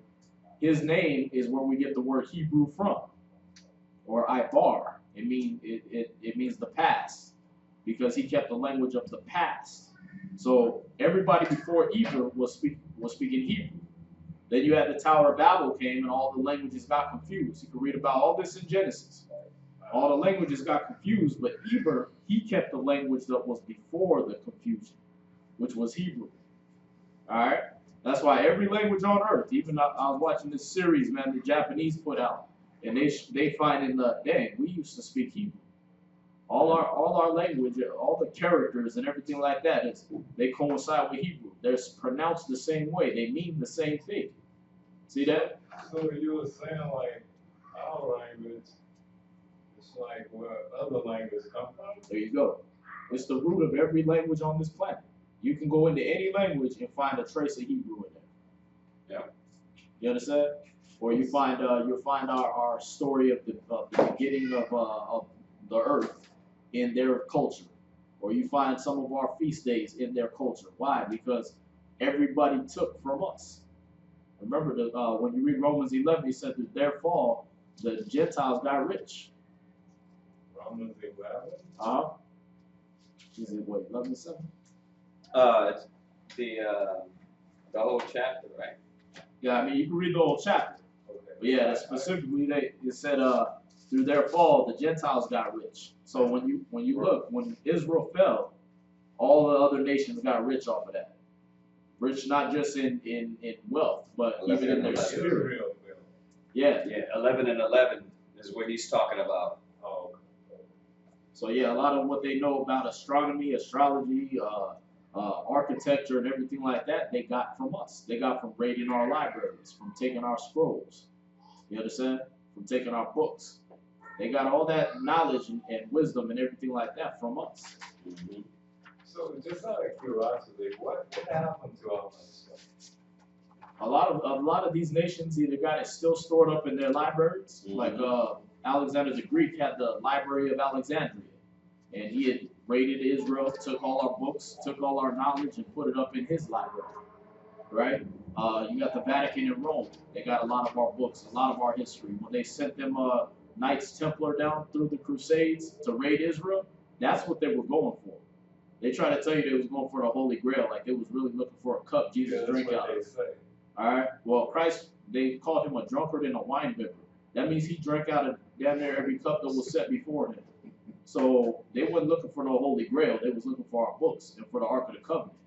his name is where we get the word Hebrew from, or Ibar. It means the past. because he kept the language of the past. So everybody before Eber was speaking Hebrew. Then you had the Tower of Babel came and all the languages got confused. You can read about all this in Genesis. All the languages got confused, but Eber, he kept the language that was before the confusion, which was Hebrew. All right? That's why every language on earth, even I was watching this series, man, the Japanese put out, and they find in the, dang, we used to speak Hebrew. All our language, all the characters and everything like that, they coincide with Hebrew. They're pronounced the same way. They mean the same thing. See that? So you were saying like our language, it's like where other languages come from? There you go. It's the root of every language on this planet. You can go into any language and find a trace of Hebrew in there. Yeah. You understand? Or you find you'll find our story of the beginning of the earth in their culture. Or you find some of our feast days in their culture. Why? Because everybody took from us. Remember, when you read Romans 11, he said that their fall, the Gentiles got rich. Romans 11? Is it what, 11:7? It's the whole chapter, right? Yeah, I mean, you can read the whole chapter. Okay. But yeah, specifically, it said through their fall, the Gentiles got rich. So when you look, when Israel fell, all the other nations got rich off of that. Rich not just in wealth, but even in their spirit. Yeah. Yeah, 11 and 11 is what he's talking about. Oh, So yeah, a lot of what they know about astronomy, astrology, architecture, and everything like that, they got from us. They got from raiding our libraries, from taking our scrolls. You understand? From taking our books. They got all that knowledge and wisdom and everything like that from us. Mm-hmm. so just out of curiosity, what happened to all that stuff? A lot of these nations either got it still stored up in their libraries, like Alexander the Greek had the Library of Alexandria, and he had raided Israel, took all our books, took all our knowledge, and put it up in his library, right? You got the Vatican in Rome. They got a lot of our books, a lot of our history. When they sent them Knights Templar down through the Crusades to raid Israel, that's what they were going for. They tried to tell you they was going for the Holy Grail, like they was really looking for a cup Jesus drank out of. All right. Well, Christ, they called him a drunkard and a wine bibber. That means he drank out of damn near every cup that was set before him. So they wasn't looking for no Holy Grail. They was looking for our books and for the Ark of the Covenant.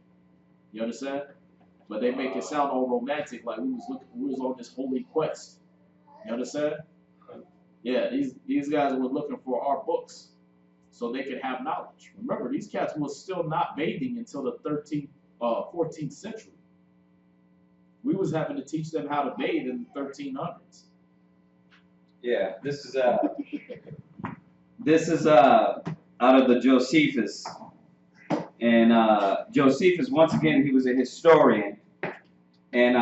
You understand? But they make it sound all romantic, like we was on this holy quest. You understand? Yeah, these guys were looking for our books so they could have knowledge. Remember, these cats was still not bathing until the 14th century. We was having to teach them how to bathe in the 1300s. Yeah, this is out of the Josephus. And Josephus, once again, he was a historian and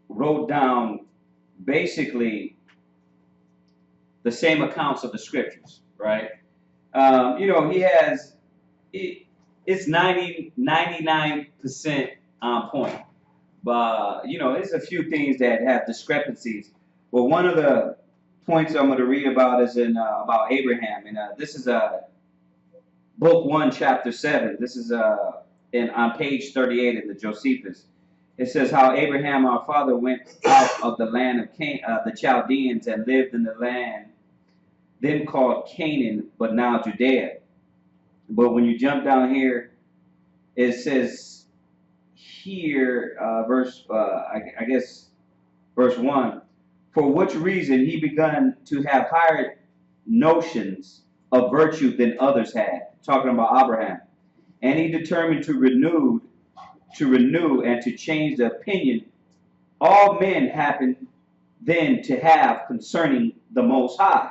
wrote down basically the same accounts of the scriptures, right? It's 99% on point. But, there's a few things that have discrepancies. But one of the points I'm going to read about is about Abraham. And this is Book 1, Chapter 7. This is on page 38 in the Josephus. It says how Abraham, our father, went out of the land of the Chaldeans and lived in the land then called Canaan, but now Judea. But when you jump down here, it says here, verse 1, for which reason he begun to have higher notions of virtue than others had, talking about Abraham. And he determined to renew and to change the opinion all men happen then to have concerning the Most High.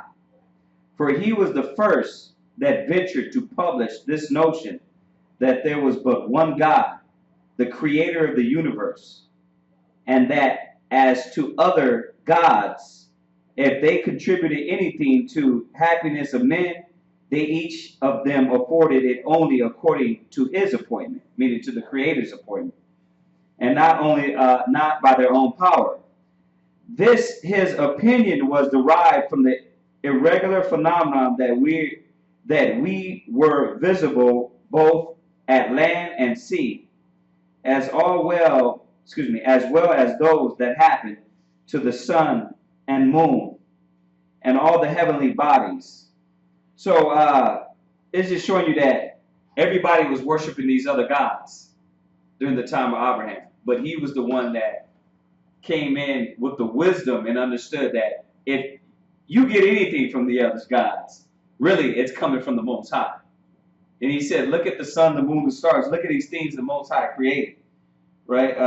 For he was the first that ventured to publish this notion that there was but one God, the creator of the universe, and that as to other gods, if they contributed anything to happiness of men, they each of them afforded it only according to his appointment, meaning to the creator's appointment, and not by their own power. This his opinion was derived from the irregular phenomenon that that we were visible both at land and sea, as well as those that happen to the sun and moon and all the heavenly bodies. So it's just showing you that everybody was worshiping these other gods during the time of Abraham, but he was the one that came in with the wisdom and understood that if you get anything from the other gods, really it's coming from the Most High. And he said, look at the sun, the moon, the stars. Look at these things the Most High created. Right?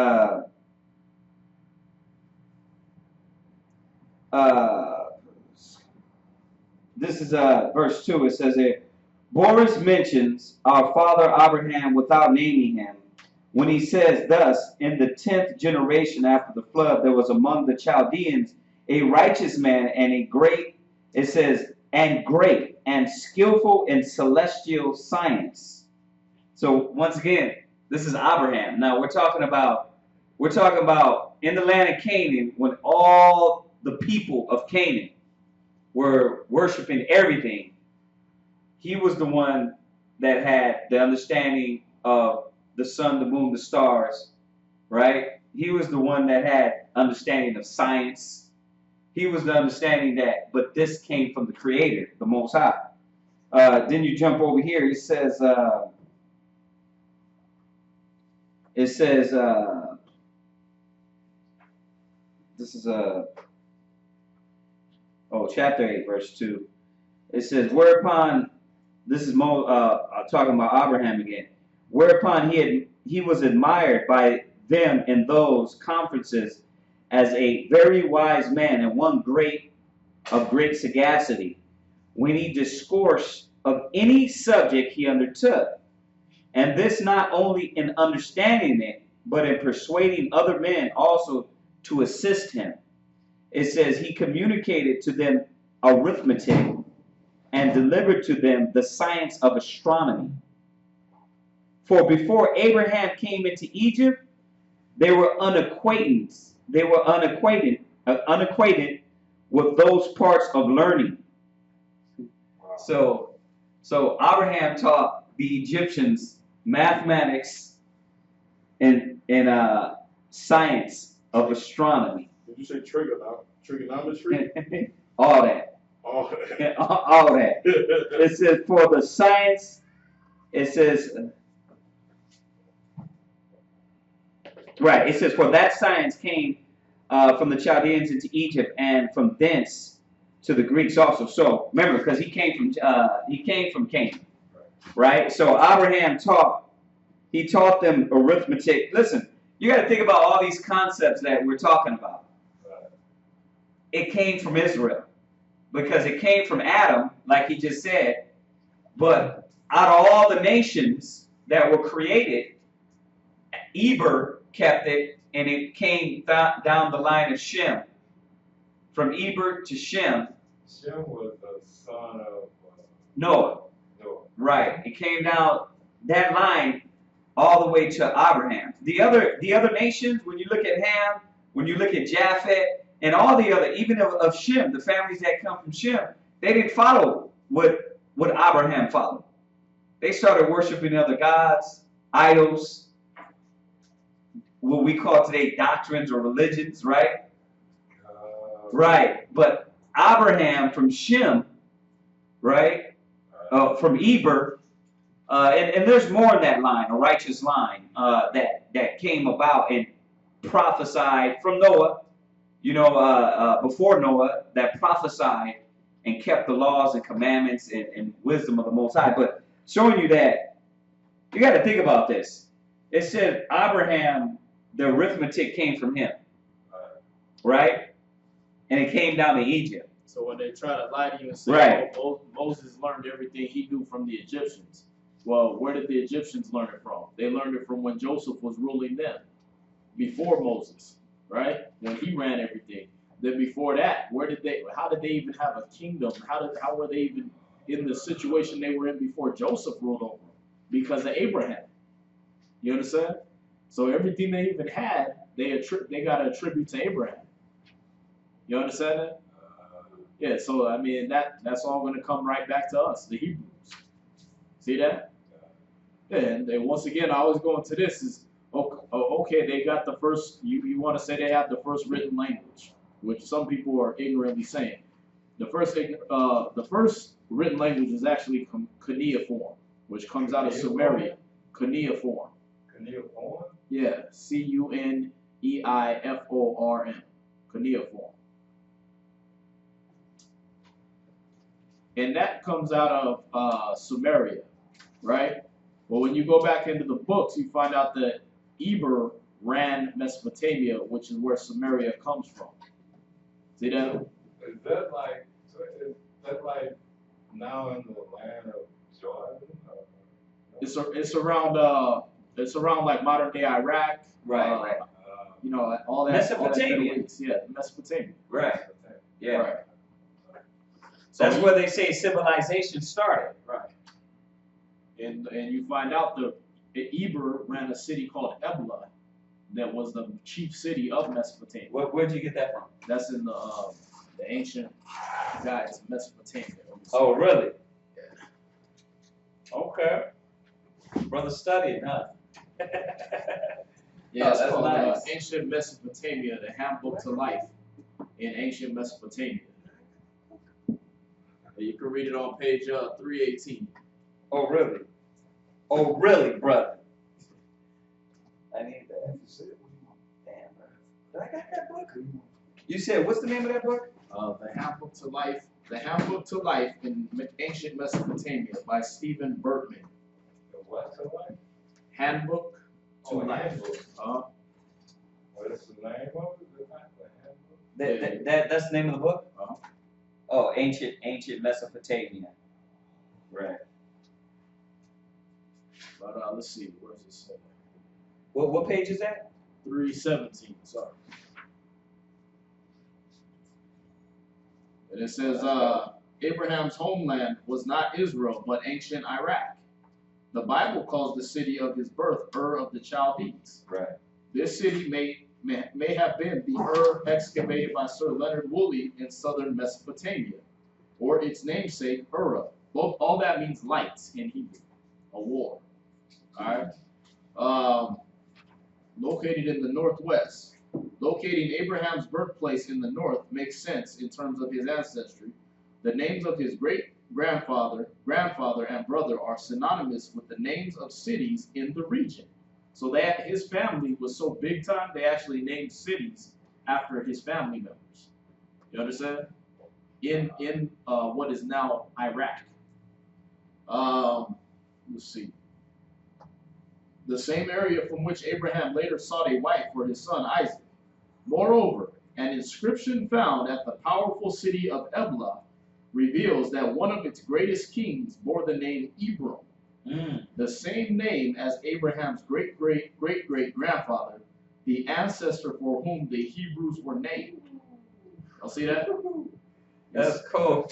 This is verse 2. It says here, Boris mentions our father Abraham without naming him when he says thus, in the 10th generation after the flood, there was among the Chaldeans a righteous man and a great, it says, and great and skillful in celestial science. So once again, this is Abraham. Now we're talking about in the land of Canaan, when all the people of Canaan were worshiping everything. He was the one that had the understanding of the sun, the moon, the stars, right? He was the one that had understanding of science. He was the understanding that, but this came from the Creator, the Most High. Then you jump over here. It says, this is chapter 8, verse 2. It says, whereupon, this is talking about Abraham again. Whereupon he was admired by them in those conferences as a very wise man and one of great sagacity, when he discoursed of any subject he undertook, and this not only in understanding it, but in persuading other men also to assist him. It says he communicated to them arithmetic and delivered to them the science of astronomy. For before Abraham came into Egypt, they were unacquainted with those parts of learning. So Abraham taught the Egyptians mathematics and science of astronomy. Did you say trigonometry? All that. All that. All that. It says for the science, it says, right, it says for that science came from the Chaldeans into Egypt, and from thence to the Greeks also. So remember, because he came from Canaan, right? So Abraham taught them arithmetic. Listen, you got to think about all these concepts that we're talking about. It came from Israel, because it came from Adam, like he just said. But out of all the nations that were created, Eber kept it, and it came down the line of Shem. From Eber to Shem. Shem was the son of Noah. Noah. Right. It came down that line all the way to Abraham. The other nations, when you look at Ham, when you look at Japheth, and all the other, even of Shem, the families that come from Shem, they didn't follow what Abraham followed. They started worshiping other gods, idols, what we call today doctrines or religions, right? Right. But Abraham from Shem, right? From Eber, and there's more in that line, a righteous line that came about and prophesied from Noah, before Noah, that prophesied and kept the laws and commandments and wisdom of the Most High. But showing you that, you got to think about this. It said Abraham, the arithmetic came from him, right? And it came down to Egypt. So when they try to lie to you and say, right, oh, Moses learned everything he knew from the Egyptians. Well, where did the Egyptians learn it from? They learned it from when Joseph was ruling them, before Moses, right? When he ran everything. Then before that, how did they even have a kingdom? How were they even in the situation they were in before Joseph ruled over them? Because of Abraham. You understand? So everything they even had, they got to attribute to Abraham. You understand that? Yeah, so I mean that's all going to come right back to us, the Hebrews. See that? And then once again, I always go into this is, okay, they got the first, you want to say they have the first written language, which some people are ignorantly saying. The first written language is actually cuneiform, which comes out of Sumerian. Cuneiform. Cuneiform? Yeah, Cuneiform. Cuneiform. And that comes out of Sumeria, right? Well, when you go back into the books, you find out that Eber ran Mesopotamia, which is where Sumeria comes from. See that? Is that like now in the land of Jordan? It's around like modern day Iraq. Right. You know, all that. Mesopotamia. All that yeah, Mesopotamia. Right. Yeah. Right. That's where they say civilization started. Right. And you find out that Eber ran a city called Ebla, that was the chief city of Mesopotamia. Where'd you get that from? That's in the ancient guides of Mesopotamia. Oh, really? Yeah. Okay. Brother studying, huh? Yeah, it's that's called nice. Ancient Mesopotamia, the Handbook to Life in Ancient Mesopotamia. You can read it on page 318. Oh, really? Oh, really, brother? I need that. Damn, brother. Did I got that book? You said, what's the name of that book? The Handbook to Life in Ancient Mesopotamia by Stephen Bertman. The what to life? Handbook to Life. Handbook. What's the name of it? The handbook? That's the name of the book? Uh-huh. Oh, ancient Mesopotamia. Right. But let's see, where's it say? What page is that? 317, sorry. And it says, Abraham's homeland was not Israel, but ancient Iraq. The Bible calls the city of his birth Ur of the Chaldees. Right. This city may have been the Ur excavated by Sir Leonard Woolley in southern Mesopotamia, or its namesake Ura. All that means lights in Hebrew, a war. All right. Located in the northwest. Locating Abraham's birthplace in the north makes sense in terms of his ancestry. The names of his great-grandfather, grandfather, and brother are synonymous with the names of cities in the region. So that his family was so big time, they actually named cities after his family members. You understand? In what is now Iraq. Let's see. The same area from which Abraham later sought a wife for his son Isaac. Moreover, an inscription found at the powerful city of Ebla reveals that one of its greatest kings bore the name Ebron, the same name as Abraham's great-great-great-great-grandfather, the ancestor for whom the Hebrews were named. Y'all see that? That's cool.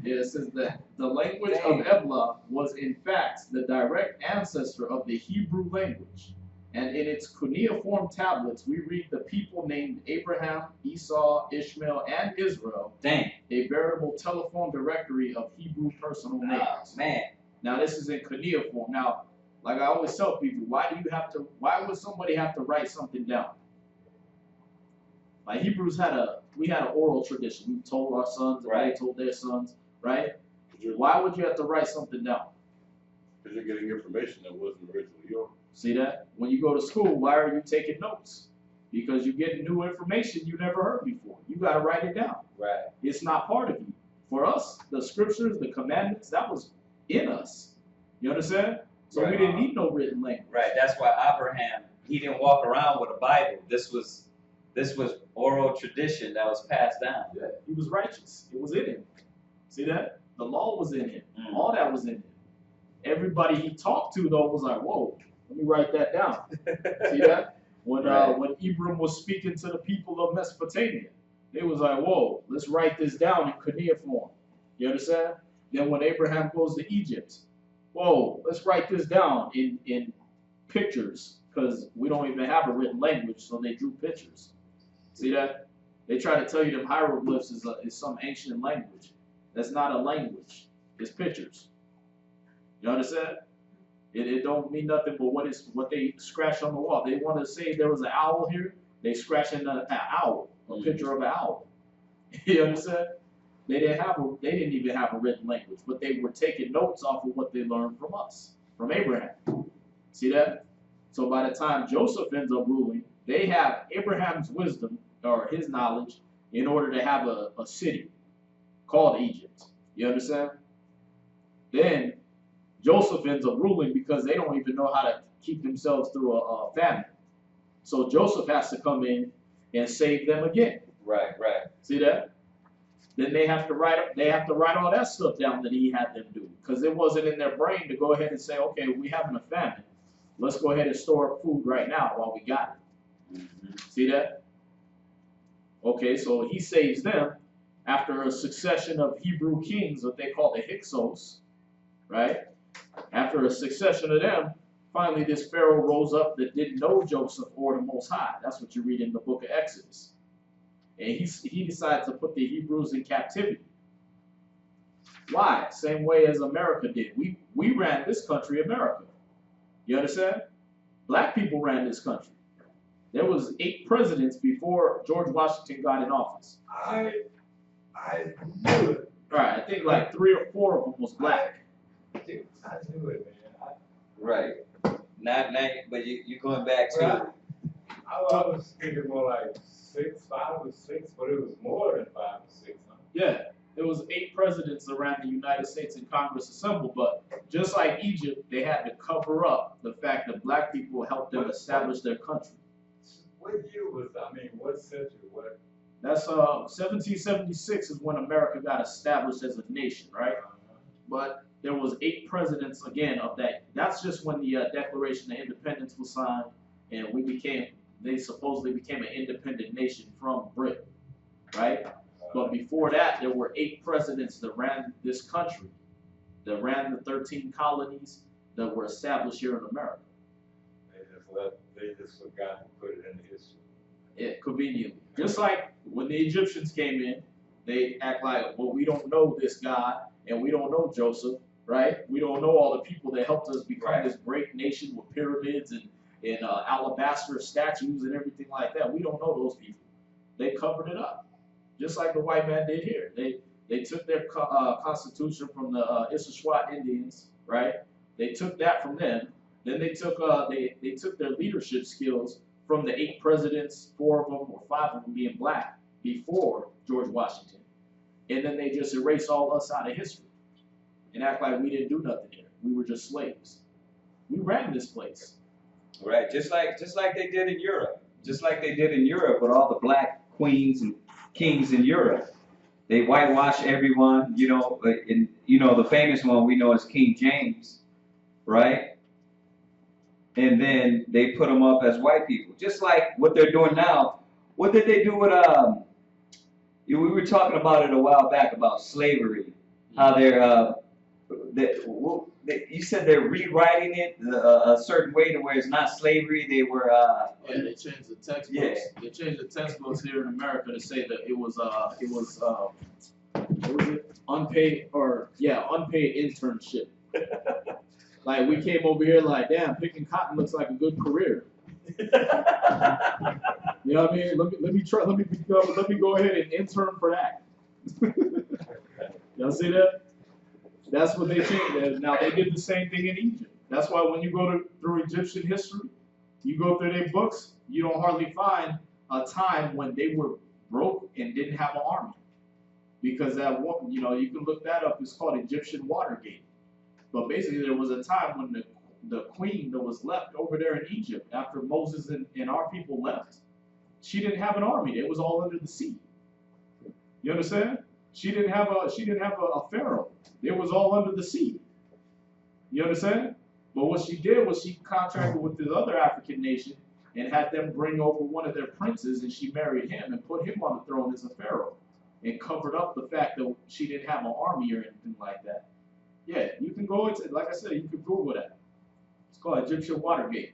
Yeah, it says that the language of Ebla was in fact the direct ancestor of the Hebrew language. And in its cuneiform tablets, we read the people named Abraham, Esau, Ishmael, and Israel. Dang. A veritable telephone directory of Hebrew personal names. Oh, man. Now this is in cuneiform. Now, like I always tell people, why would somebody have to write something down? Like Hebrews we had an oral tradition. We told our sons and they told their sons, right? Why would you have to write something down? Because you're getting information that wasn't originally yours. See that? When you go to school, why are you taking notes? Because you're getting new information you never heard before. You got to write it down. Right. It's not part of you. For us, the scriptures, the commandments, that was in us. You understand? So we didn't need no written language. Right. That's why Abraham, he didn't walk around with a Bible. This was oral tradition that was passed down. Yeah, he was righteous. It was in him. See that? The law was in him. Mm. All that was in him. Everybody he talked to, though, was like, whoa, let me write that down. See that? When Abram was speaking to the people of Mesopotamia, they was like, whoa, let's write this down in cuneiform. You understand? Then when Abraham goes to Egypt, whoa, let's write this down in pictures, because we don't even have a written language, so they drew pictures. See that? They try to tell you them hieroglyphs is some ancient language. That's not a language. It's pictures. You understand? It don't mean nothing but what they scratched on the wall. They want to say there was an owl here. They scratched in an owl, a picture of an owl. You understand? They didn't even have a written language, but they were taking notes off of what they learned from us, from Abraham. See that? So by the time Joseph ends up ruling, they have Abraham's wisdom or his knowledge in order to have a city called Egypt. You understand? Then Joseph ends up ruling because they don't even know how to keep themselves through a famine. So Joseph has to come in and save them again. Right. See that? Then they have to write all that stuff down that he had them do, because it wasn't in their brain to go ahead and say, okay, we're having a famine. Let's go ahead and store up food right now while we got it. See that? Okay, so he saves them after a succession of Hebrew kings, what they call the Hyksos, right? After a succession of them, finally this Pharaoh rose up that didn't know Joseph or the Most High. That's what you read in the book of Exodus. And he decides to put the Hebrews in captivity. Why? Same way as America did. We ran this country, America. You understand? Black people ran this country. There was 8 presidents before George Washington got in office. I knew it. All right, I think like 3 or 4 of them was black. I knew it, man. Right. Not, but you going back to. Right. I was thinking more like 5 or 6, but it was more than 5 or 6. Huh? Yeah, there was 8 presidents around the United States in Congress assembled, but just like Egypt, they had to cover up the fact that black people helped them establish their country. What year was, what century, what? That's 1776 is when America got established as a nation, right? But there was 8 presidents again of that. That's just when the Declaration of Independence was signed, and they supposedly became an independent nation from Britain, right? But before that, there were 8 presidents that ran this country, that ran the 13 colonies that were established here in America. They just forgot to put it in the history. Yeah, conveniently. Just like when the Egyptians came in, they act like, well, we don't know this God, and we don't know Joseph, right? We don't know all the people that helped us become this great nation with pyramids and alabaster statues and everything like that. We don't know those people. They covered it up, just like the white man did here. They took their constitution from the S.O.W Indians, right? They took that from them. Then they took they took their leadership skills from the 8 presidents, 4 of them or 5 of them being black before George Washington, and then they just erase all us out of history and act like we didn't do nothing here. We were just slaves. We ran this place. Right, just like they did in Europe. Just like they did in Europe with all the black queens and kings in Europe. They whitewash everyone, and the famous one we know is King James, right? And then they put them up as white people. Just like what they're doing now. What did they do with we were talking about it a while back about slavery. How you said they're rewriting it a certain way to where it's not slavery. They were they changed the textbooks. Yeah. They changed the textbooks here in America to say that it was what was it? Unpaid internship. Like we came over here like, damn, picking cotton looks like a good career. You know what I mean? Let me go ahead and intern for that. Y'all see that? That's what they changed. Now they did the same thing in Egypt. That's why when you go through Egyptian history, you go through their books, you don't hardly find a time when they were broke and didn't have an army. Because that one, you can look that up. It's called Egyptian Watergate. But basically, there was a time when the queen that was left over there in Egypt after Moses and our people left, she didn't have an army. It was all under the sea. You understand? She didn't have a pharaoh. It was all under the sea. You understand? But what she did was she contracted with this other African nation and had them bring over one of their princes, and she married him and put him on the throne as a pharaoh and covered up the fact that she didn't have an army or anything like that. Yeah, you can go into, like I said, you can Google that. It's called Egyptian Watergate.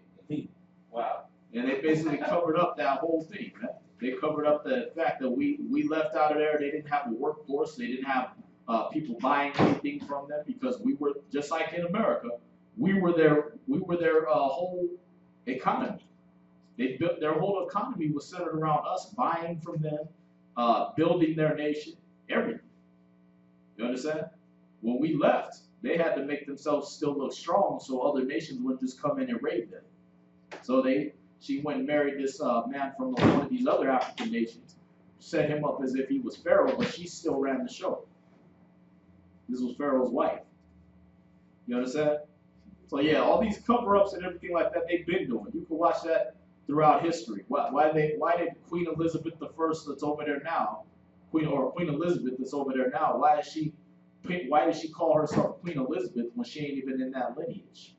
wow. And they basically covered up that whole thing, man. They covered up the fact that we left out of there. They didn't have a workforce. They didn't have people buying anything from them, because we were just like in America, we were their whole economy. They built their whole economy was centered around us buying from them, building their nation, everything. You understand? When we left, they had to make themselves still look strong so other nations wouldn't just come in and raid them. So she went and married this man from one of these other African nations, set him up as if he was Pharaoh, but she still ran the show. This was Pharaoh's wife. You understand? So yeah, all these cover-ups and everything like that they've been doing. You can watch that throughout history. Why did Queen Elizabeth I that's over there now, Queen Elizabeth that's over there now, why does she call herself Queen Elizabeth when she ain't even in that lineage?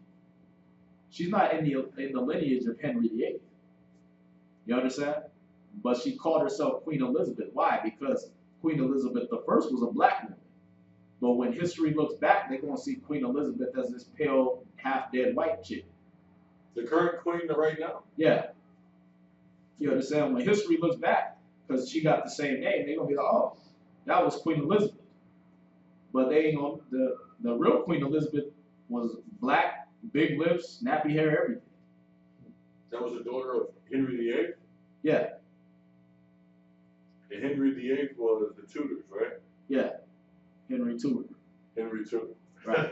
She's not in the lineage of Henry VIII. You understand? But she called herself Queen Elizabeth. Why? Because Queen Elizabeth I was a black woman. But when history looks back, they're going to see Queen Elizabeth as this pale, half-dead white chick. The current queen right now? Yeah. You understand? When history looks back, because she got the same name, they're going to be like, oh, that was Queen Elizabeth. But they ain't going to, the real Queen Elizabeth was black, big lips, nappy hair, everything. That was the daughter of Henry VIII? Yeah. And Henry VIII was the Tudors, right? Yeah. Henry Tudor. Henry Tudor. Right.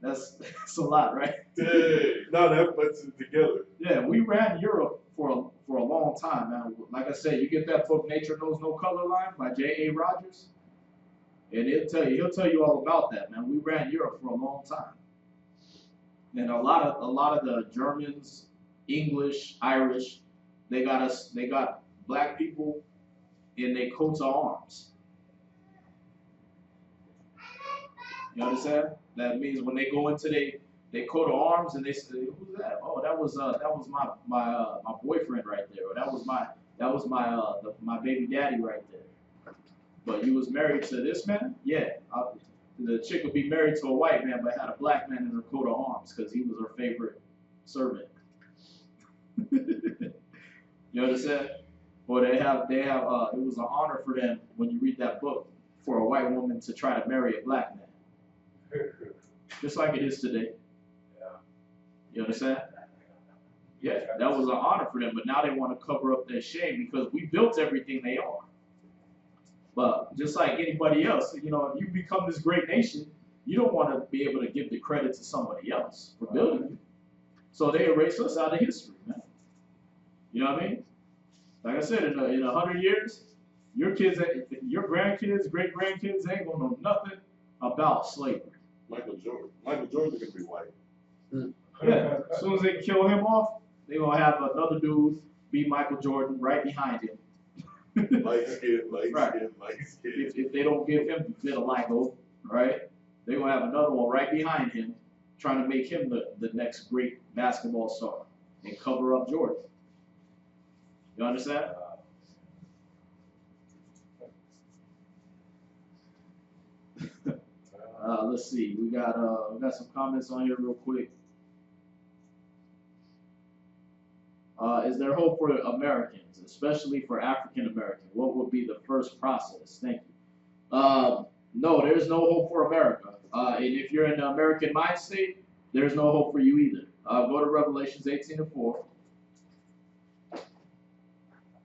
That's a lot, right? Dang. No, that puts it together. Yeah, we ran Europe for a long time, man. Like I said, you get that book Nature Knows No Color Line by J.A. Rogers, and he'll tell you all about that, man. We ran Europe for a long time. And a lot of the Germans, English, Irish, they got black people in their coats of arms. You understand? That means when they go into they coat of arms and they say, "Who's that?" Oh, that was my boyfriend right there. Or that was my baby daddy right there. But you was married to this man? Yeah. The chick would be married to a white man, but had a black man in her coat of arms because he was her favorite servant. You understand? Or they have it was an honor for them when you read that book for a white woman to try to marry a black man. Just like it is today. Yeah. You understand? Yeah, that was an honor for them, but now they want to cover up their shame because we built everything they are. But just like anybody else, you know, if you become this great nation, you don't want to be able to give the credit to somebody else for building you. So they erase us out of history, man. You know what I mean? Like I said, in 100 years, your kids, your grandkids, great grandkids, they ain't gonna know nothing about slavery. Michael Jordan's gonna be white. Yeah. As soon as they kill him off, they're gonna have another dude be Michael Jordan right behind him. Light skin. If they don't give him vitiligo, right? They're gonna have another one right behind him, trying to make him the next great basketball star and cover up Jordan. You understand? Let's see. We got some comments on here real quick. Is there hope for Americans, especially for African Americans? What would be the first process? Thank you. No, there's no hope for America. And if you're in the American mind state, there's no hope for you either. Go to Revelations 18:4.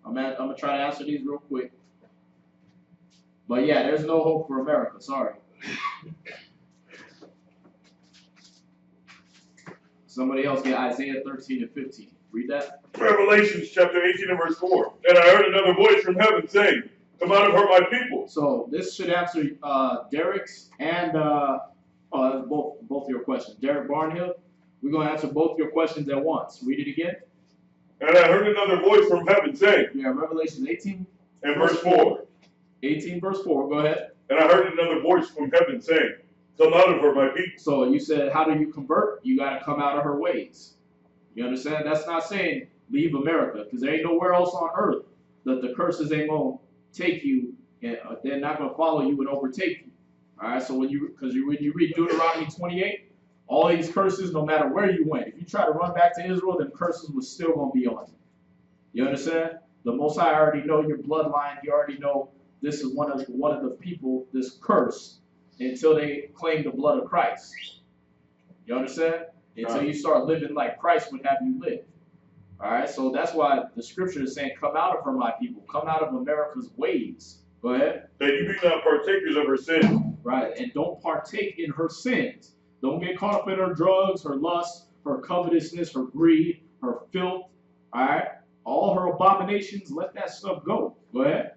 I'm gonna try to answer these real quick. But yeah, there's no hope for America. Sorry. Somebody else get Isaiah 13:15. Read that. Revelation chapter 18 and verse 4. And I heard another voice from heaven saying, "Come out of her, my people." So this should answer Derek's and both your questions. Derek Barnhill, we're gonna answer both your questions at once. Read it again. And I heard another voice from heaven saying, Yeah, Revelation 18 and verse 4. 18 verse 4. Go ahead. And I heard another voice from heaven saying, "Come out of her, my people." So you said, how do you convert? You got to come out of her ways. You understand? That's not saying leave America, because there ain't nowhere else on earth that the curses ain't going to take you, and they're not going to follow you and overtake you. All right, so when you read Deuteronomy 28, all these curses, no matter where you went, if you try to run back to Israel, then curses was still going to be on you. You understand? The Most High already know your bloodline. He already know this is one of the people, this curse, until they claim the blood of Christ. You understand? Until you start living like Christ would have you live. All right, so that's why the scripture is saying, come out of her, my people. Come out of America's ways. Go ahead. That you be not partakers of her sins. Right, and don't partake in her sins. Don't get caught up in her drugs, her lust, her covetousness, her greed, her filth. All right, all her abominations, let that stuff go. Go ahead.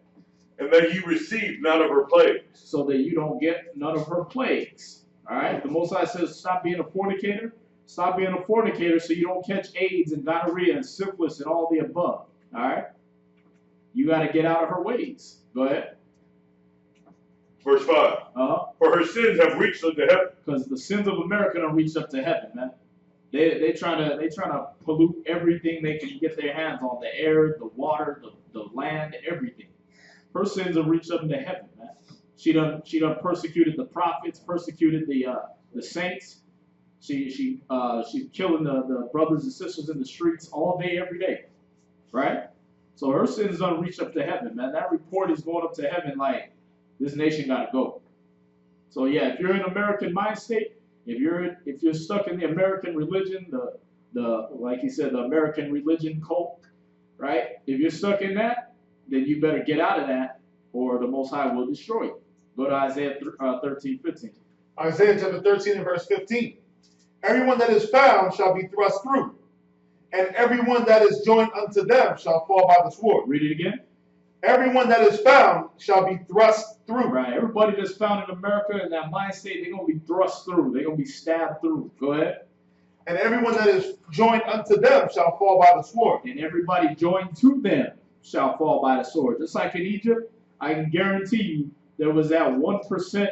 And that you receive none of her plagues. So that you don't get none of her plagues. All right, the Most High says, stop being a fornicator. Stop being a fornicator so you don't catch AIDS and gonorrhea and syphilis and all the above. All right? You got to get out of her ways. Go ahead. Verse 5. For her sins have reached unto heaven. Because the sins of America don't reach up to heaven, man. They trying to pollute everything they can get their hands on, the air, the water, the land, everything. Her sins have reached up into heaven, man. She done persecuted the prophets, persecuted the saints. She's killing the brothers and sisters in the streets all day, every day, right? So her sins don't reach up to heaven, man. That report is going up to heaven like this nation got to go. So yeah, if you're in American mind state, if you're stuck in the American religion, the like he said, the American religion cult, right? If you're stuck in that, then you better get out of that, or the Most High will destroy you. Go to Isaiah 13:15. Isaiah chapter 13 and verse 15. Everyone that is found shall be thrust through, and everyone that is joined unto them shall fall by the sword. Read it again. Everyone that is found shall be thrust through. Right. Everybody that's found in America in that mind state, they're going to be thrust through. They're going to be stabbed through. Go ahead. And everyone that is joined unto them shall fall by the sword. And everybody joined to them shall fall by the sword. Just like in Egypt, I can guarantee you there was that 1%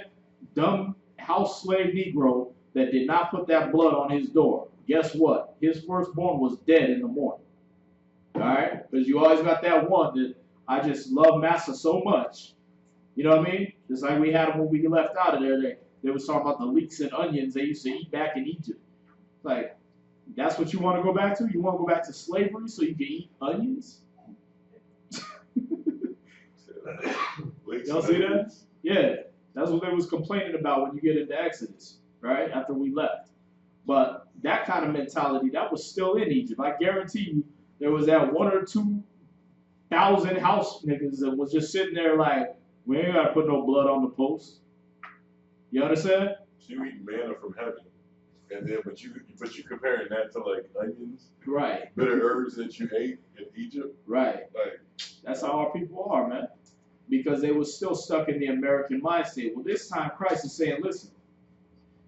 dumb house slave Negro that did not put that blood on his door. Guess what? His firstborn was dead in the morning. All right? Because you always got that one that I just love massa so much. You know what I mean? Just like we had them when we left out of there. They was talking about the leeks and onions they used to eat back in Egypt. Like, that's what you want to go back to? You want to go back to slavery so you can eat onions? Y'all see that? Yeah. That's what they was complaining about when you get into Exodus, right? After we left. But that kind of mentality, that was still in Egypt. I guarantee you there was that 1,000 or 2,000 house niggas that was just sitting there like, we ain't got to put no blood on the post. You understand? So you eat manna from heaven. And then, but you comparing that to like onions, right? Bitter herbs that you ate in Egypt, right? Like that's how our people are, man. Because they were still stuck in the American mind state. Well, this time Christ is saying, listen,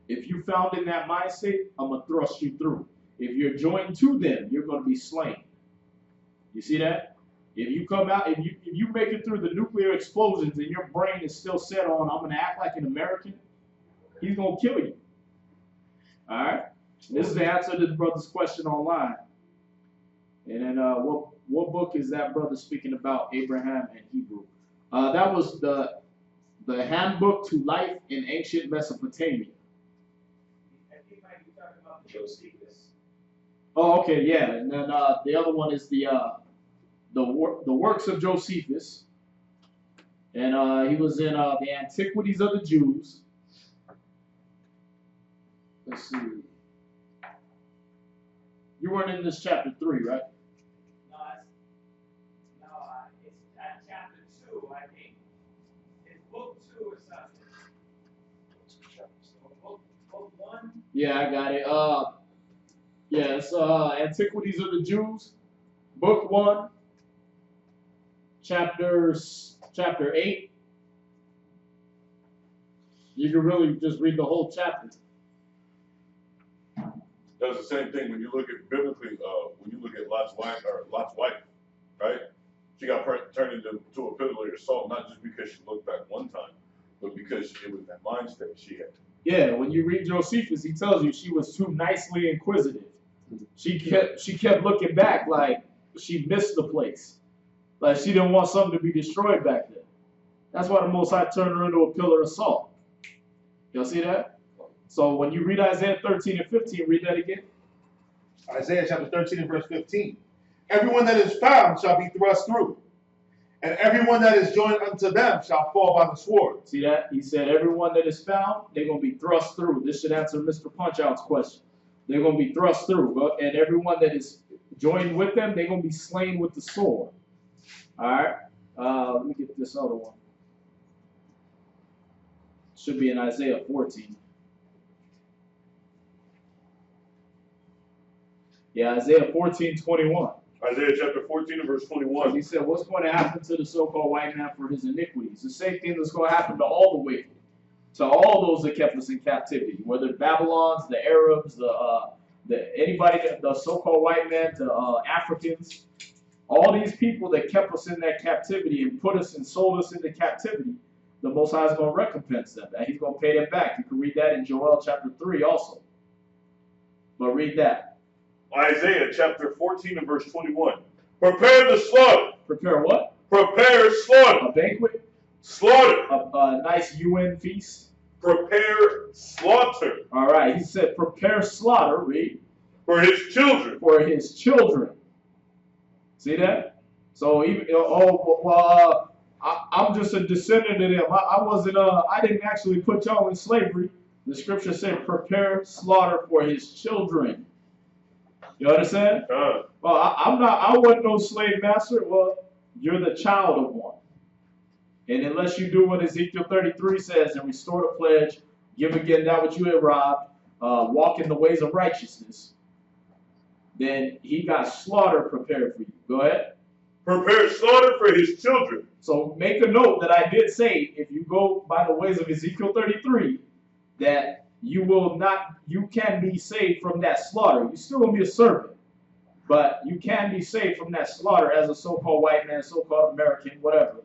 if you found in that mind state, I'm gonna thrust you through. If you're joined to them, you're gonna be slain. You see that? If you come out, if you make it through the nuclear explosions and your brain is still set on, I'm gonna act like an American, he's gonna kill you. All right. This is the answer to the brother's question online. And then what book is that brother speaking about? Abraham and Hebrew. That was the Handbook to Life in Ancient Mesopotamia. I think might be talking about Josephus. Oh, okay, yeah. And then the other one is the Works of Josephus. And he was in the Antiquities of the Jews. Let's see. You weren't in this chapter 3, right? No, it's at chapter 2, I think. It's book 2 or something. Book 1? Yeah, I got it. Yeah, it's Antiquities of the Jews, book 1, chapter 8. You can really just read the whole chapter. That's the same thing when you look at biblically. When you look at Lot's wife, right? She got turned into a pillar of salt, not just because she looked back one time, but because it was that mind state she had. Yeah, when you read Josephus, he tells you she was too nicely inquisitive. She kept looking back like she missed the place, like she didn't want something to be destroyed back there. That's why the Most High turned her into a pillar of salt. Y'all see that? So when you read Isaiah 13 and 15, read that again. Isaiah chapter 13 and verse 15. Everyone that is found shall be thrust through, and everyone that is joined unto them shall fall by the sword. See that? He said everyone that is found, they're going to be thrust through. This should answer Mr. Punch-Out's question. They're going to be thrust through. And everyone that is joined with them, they're going to be slain with the sword. All right? Let me get this other one. Should be in Isaiah 14. Yeah, Isaiah 14:21. Isaiah chapter 14 and verse 21. He said, what's going to happen to the so-called white man for his iniquities? The same thing that's going to happen to all the wicked, to all those that kept us in captivity, whether the Babylons, the Arabs, anybody, the so-called white man, the Africans, all these people that kept us in that captivity and put us and sold us into captivity, the Most High is going to recompense them, and He's going to pay them back. You can read that in Joel chapter 3 also. But read that. Isaiah chapter 14 and verse 21. Prepare the slaughter. Prepare what? Prepare slaughter. A banquet? Slaughter. A nice UN feast? Prepare slaughter. All right. He said, prepare slaughter, read. For his children. For his children. See that? So, even, I'm just a descendant of them. I didn't actually put y'all in slavery. The scripture said, prepare slaughter for his children. You understand? Well, I wasn't no slave master. Well, you're the child of one. And unless you do what Ezekiel 33 says and restore the pledge, give again that which you have robbed, walk in the ways of righteousness, then he got slaughter prepared for you. Go ahead. Prepare slaughter for his children. So make a note that I did say, if you go by the ways of Ezekiel 33, that you can be saved from that slaughter. You're still going to be a servant, but you can be saved from that slaughter as a so-called white man, so-called American, whatever.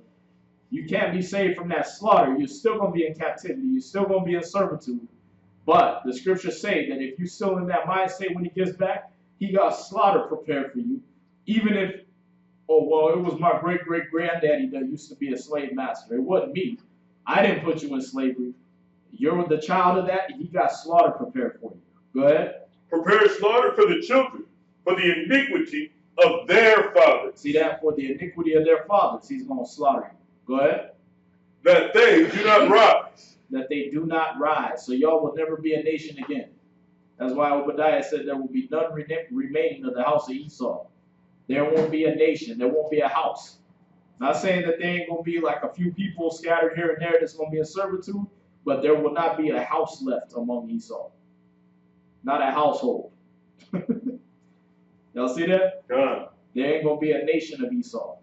You can't be saved from that slaughter. You're still going to be in captivity. You're still going to be in servitude. But the scriptures say that if you're still in that mindset when he gets back, he got slaughter prepared for you. Even if, oh, well, it was my great-great-granddaddy that used to be a slave master. It wasn't me. I didn't put you in slavery. You're the child of that. He got slaughter prepared for you. Go ahead. Prepare slaughter for the children, for the iniquity of their fathers. See that? For the iniquity of their fathers, he's going to slaughter you. Go ahead. That they do not rise. That they do not rise. So y'all will never be a nation again. That's why Obadiah said there will be none remaining of the house of Esau. There won't be a nation. There won't be a house. Not saying that there ain't going to be like a few people scattered here and there that's going to be in servitude, but there will not be a house left among Esau. Not a household. Y'all see that? God. There ain't going to be a nation of Esau.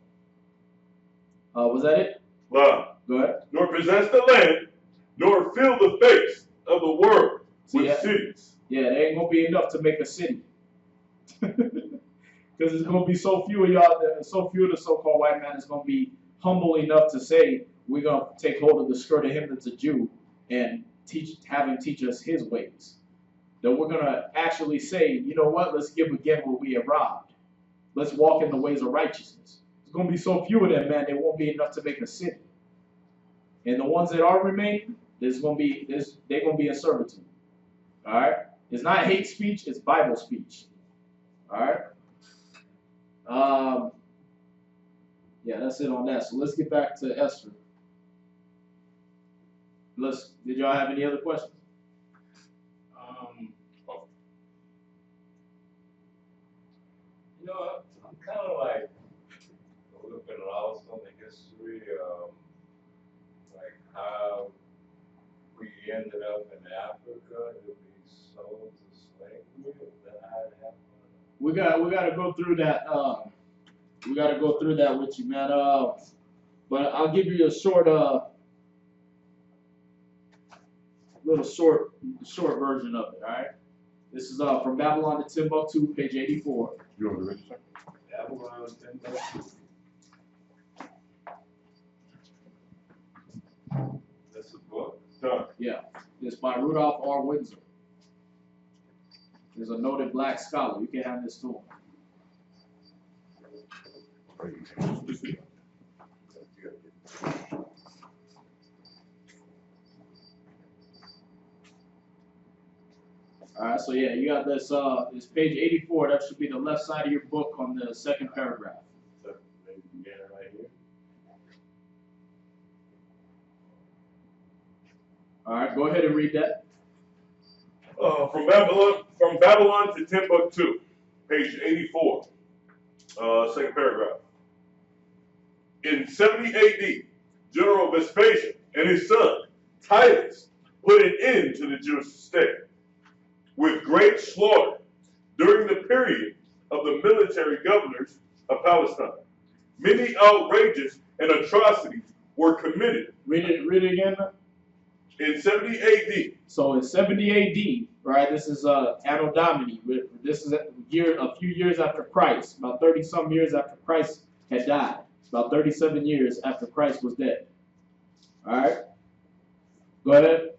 Was that it? Wow. Go ahead. Nor possess the land, nor fill the face of the world with cities. Yeah, there ain't going to be enough to make a city. Because there's going to be so few of y'all, so few of the so-called white man is going to be humble enough to say, we're going to take hold of the skirt of him that's a Jew and have him teach us his ways. That we're going to actually say, you know what, let's give again what we have robbed. Let's walk in the ways of righteousness. There's going to be so few of them, man, there won't be enough to make a city. And the ones that are remaining, they're going to be in servitude. All right? It's not hate speech, it's Bible speech. All right? Yeah, that's it on that. So let's get back to Esther. Did y'all have any other questions? You know, I'm kind of like a little bit lost on the history of like how we ended up in Africa to be sold to slavery. Is that how it happened? We got to go through that. We got to go through that with you, man. But I'll give you a short, short version of it. All right. This is from Babylon to Timbuktu, page 84. You want to read it? Babylon to Timbuktu. That's a book. Yeah, it's by Rudolph R. Windsor. He's a noted black scholar. You can have this too. All right, so yeah, you got this. This page 84. That should be the left side of your book on the second paragraph. So maybe begin right here. All right, go ahead and read that. From Babylon to Timbuktu, page 84, second paragraph. In 70 AD, General Vespasian and his son Titus put an end to the Jewish state with great slaughter during the period of the military governors of Palestine. Many outrages and atrocities were committed. Read it again. In 70 AD. So in 70 AD, right? This is Anno Domini. This is a few years after Christ, about 30-some years after Christ had died, about 37 years after Christ was dead. All right, go ahead.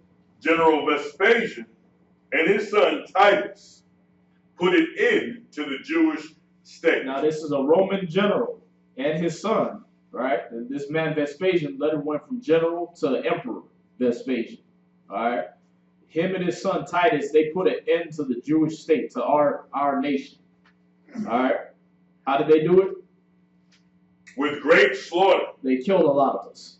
General Vespasian and his son Titus put an end to the Jewish state. Now this is a Roman general and his son, right? And this man Vespasian later went from general to emperor Vespasian. All right, him and his son Titus, they put an end to the Jewish state, to our nation. All right, how did they do it? With great slaughter. They killed a lot of us.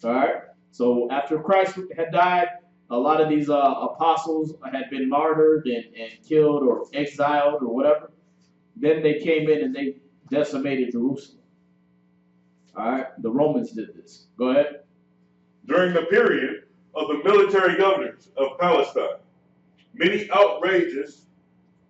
All right, so after Christ had died, a lot of these apostles had been martyred and killed or exiled or whatever. Then they came in and they decimated Jerusalem. All right, the Romans did this. Go ahead. During the period of the military governors of Palestine, many outrages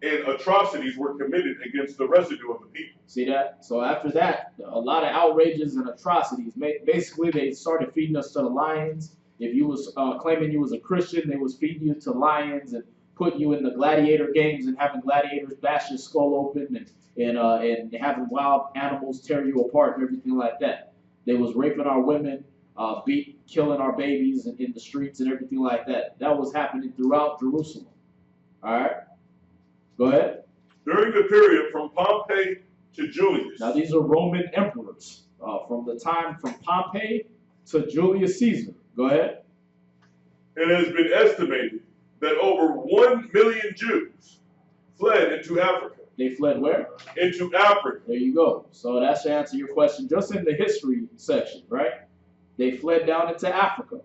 and atrocities were committed against the residue of the people. See that? So after that, a lot of outrages and atrocities. Basically, they started feeding us to the lions. If you was claiming you was a Christian, they was feeding you to lions and putting you in the gladiator games and having gladiators bash your skull open and having wild animals tear you apart and everything like that. They was raping our women, killing our babies in the streets and everything like that. That was happening throughout Jerusalem. All right, go ahead. During the period from Pompey to Julius. Now these are Roman emperors from the time from Pompey to Julius Caesar. Go ahead. It has been estimated that over 1 million Jews fled into Africa. They fled where? Into Africa. There you go. So that should answer your question just in the history section, right? They fled down into Africa.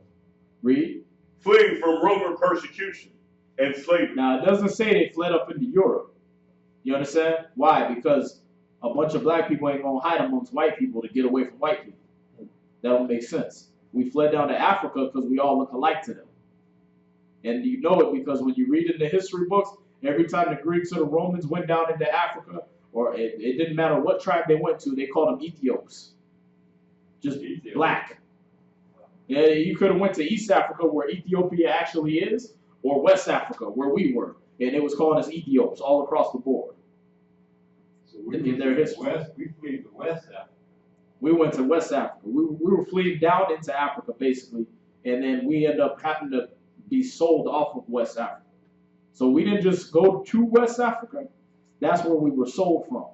Read. Fleeing from Roman persecution and slavery. Now it doesn't say they fled up into Europe. You understand? Why? Because a bunch of black people ain't gonna hide amongst white people to get away from white people. That don't make sense. We fled down to Africa because we all look alike to them. And you know it because when you read in the history books, every time the Greeks or the Romans went down into Africa, or it didn't matter what tribe they went to, they called them Ethiops. Just black. Yeah, you could have went to East Africa where Ethiopia actually is, or West Africa where we were, and it was calling us Ethiops all across the board. So we In their history. we flee to West Africa. We went to West Africa. We were fleeing down into Africa, basically, and then we ended up having to be sold off of West Africa. So we didn't just go to West Africa. That's where we were sold from.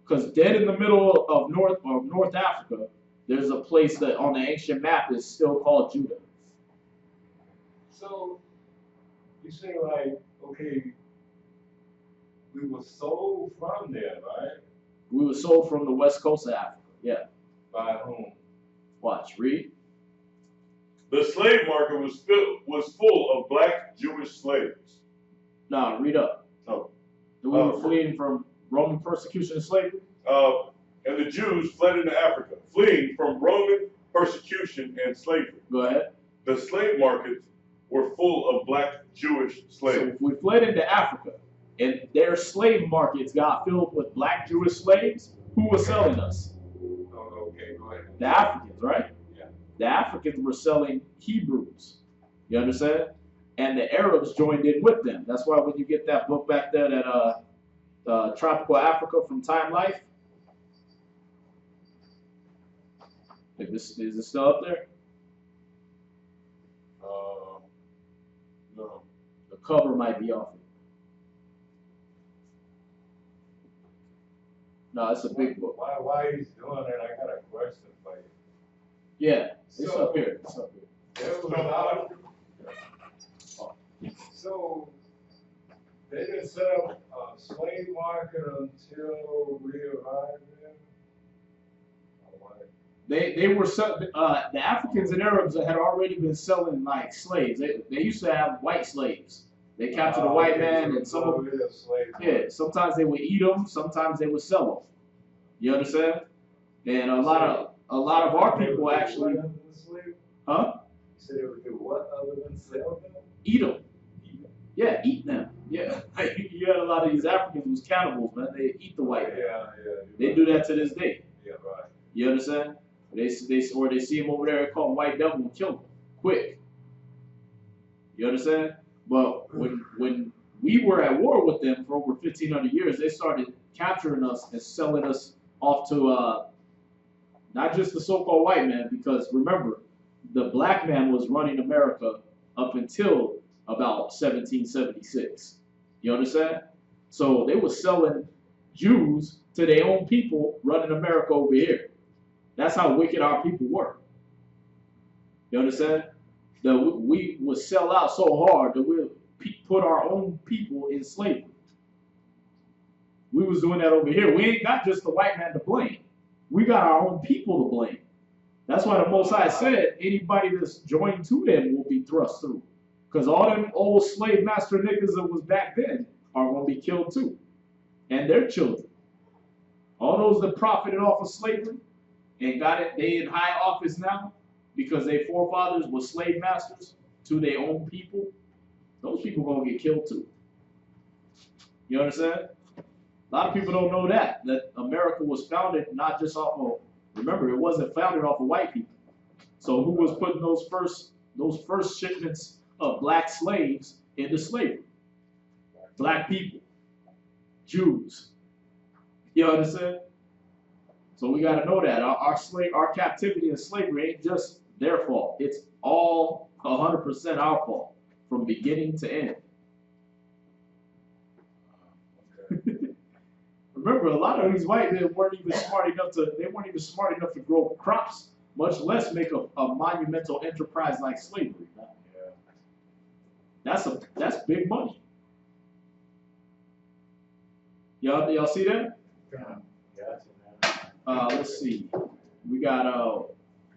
Because dead in the middle of North Africa, there's a place that on the ancient map is still called Judah. So you say like, okay, we were sold from there, right? We were sold from the west coast of Africa. Yeah. By whom? Watch, read. The slave market was full of black Jewish slaves. No, read up. Oh. We were fleeing from Roman persecution and slavery. And the Jews fled into Africa, fleeing from Roman persecution and slavery. Go ahead. The slave markets were full of black Jewish slaves. So if we fled into Africa and their slave markets got filled with black Jewish slaves, who was selling us? Oh, okay, go ahead. The Africans, right? Yeah. The Africans were selling Hebrews. You understand? And the Arabs joined in with them. That's why when you get that book back there, that Tropical Africa from Time Life, is it still up there? No. The cover might be off it. No, it's a big book. Why he's doing it, I got a question for you. Yeah, it's up here. It's up here. There was a lot so they didn't set up a slave market until we arrived there? They were the Africans and Arabs had already been selling like slaves. They used to have white slaves. They captured a white man, and some of sometimes they would eat them, sometimes they would sell them. You understand? And a lot of our people actually, huh? You said they would do what other than sell them? Eat them. Yeah, eat them. Yeah, you had a lot of these Africans who was cannibals, man. They eat the white man. Yeah. They do that to this day. Yeah, right. You understand? They see him over there, call him white devil, and kill him quick. You understand? But when we were at war with them for over 1,500 years, they started capturing us and selling us off to not just the so-called white man, because remember, the black man was running America up until about 1776. You understand? So they were selling Jews to their own people running America over here. That's how wicked our people were. You understand? That we would sell out so hard that we put our own people in slavery. We was doing that over here. We ain't got just the white man to blame. We got our own people to blame. That's why the Most High said anybody that's joined to them will be thrust through. Because all them old slave master niggas that was back then are going to be killed too. And their children. All those that profited off of slavery and got it, they in high office now because their forefathers were slave masters to their own people. Those people going to get killed too. You understand? A lot of people don't know that America was founded not just off of, remember, it wasn't founded off of white people. So who was putting those first shipments of black slaves into slavery? Black people, Jews. You understand? So we got to know that our captivity and slavery ain't just their fault. It's all 100% our fault from beginning to end. Remember, a lot of these white men weren't even smart enough to grow crops, much less make a monumental enterprise like slavery. Yeah. That's big money. Y'all see that? Let's see. We got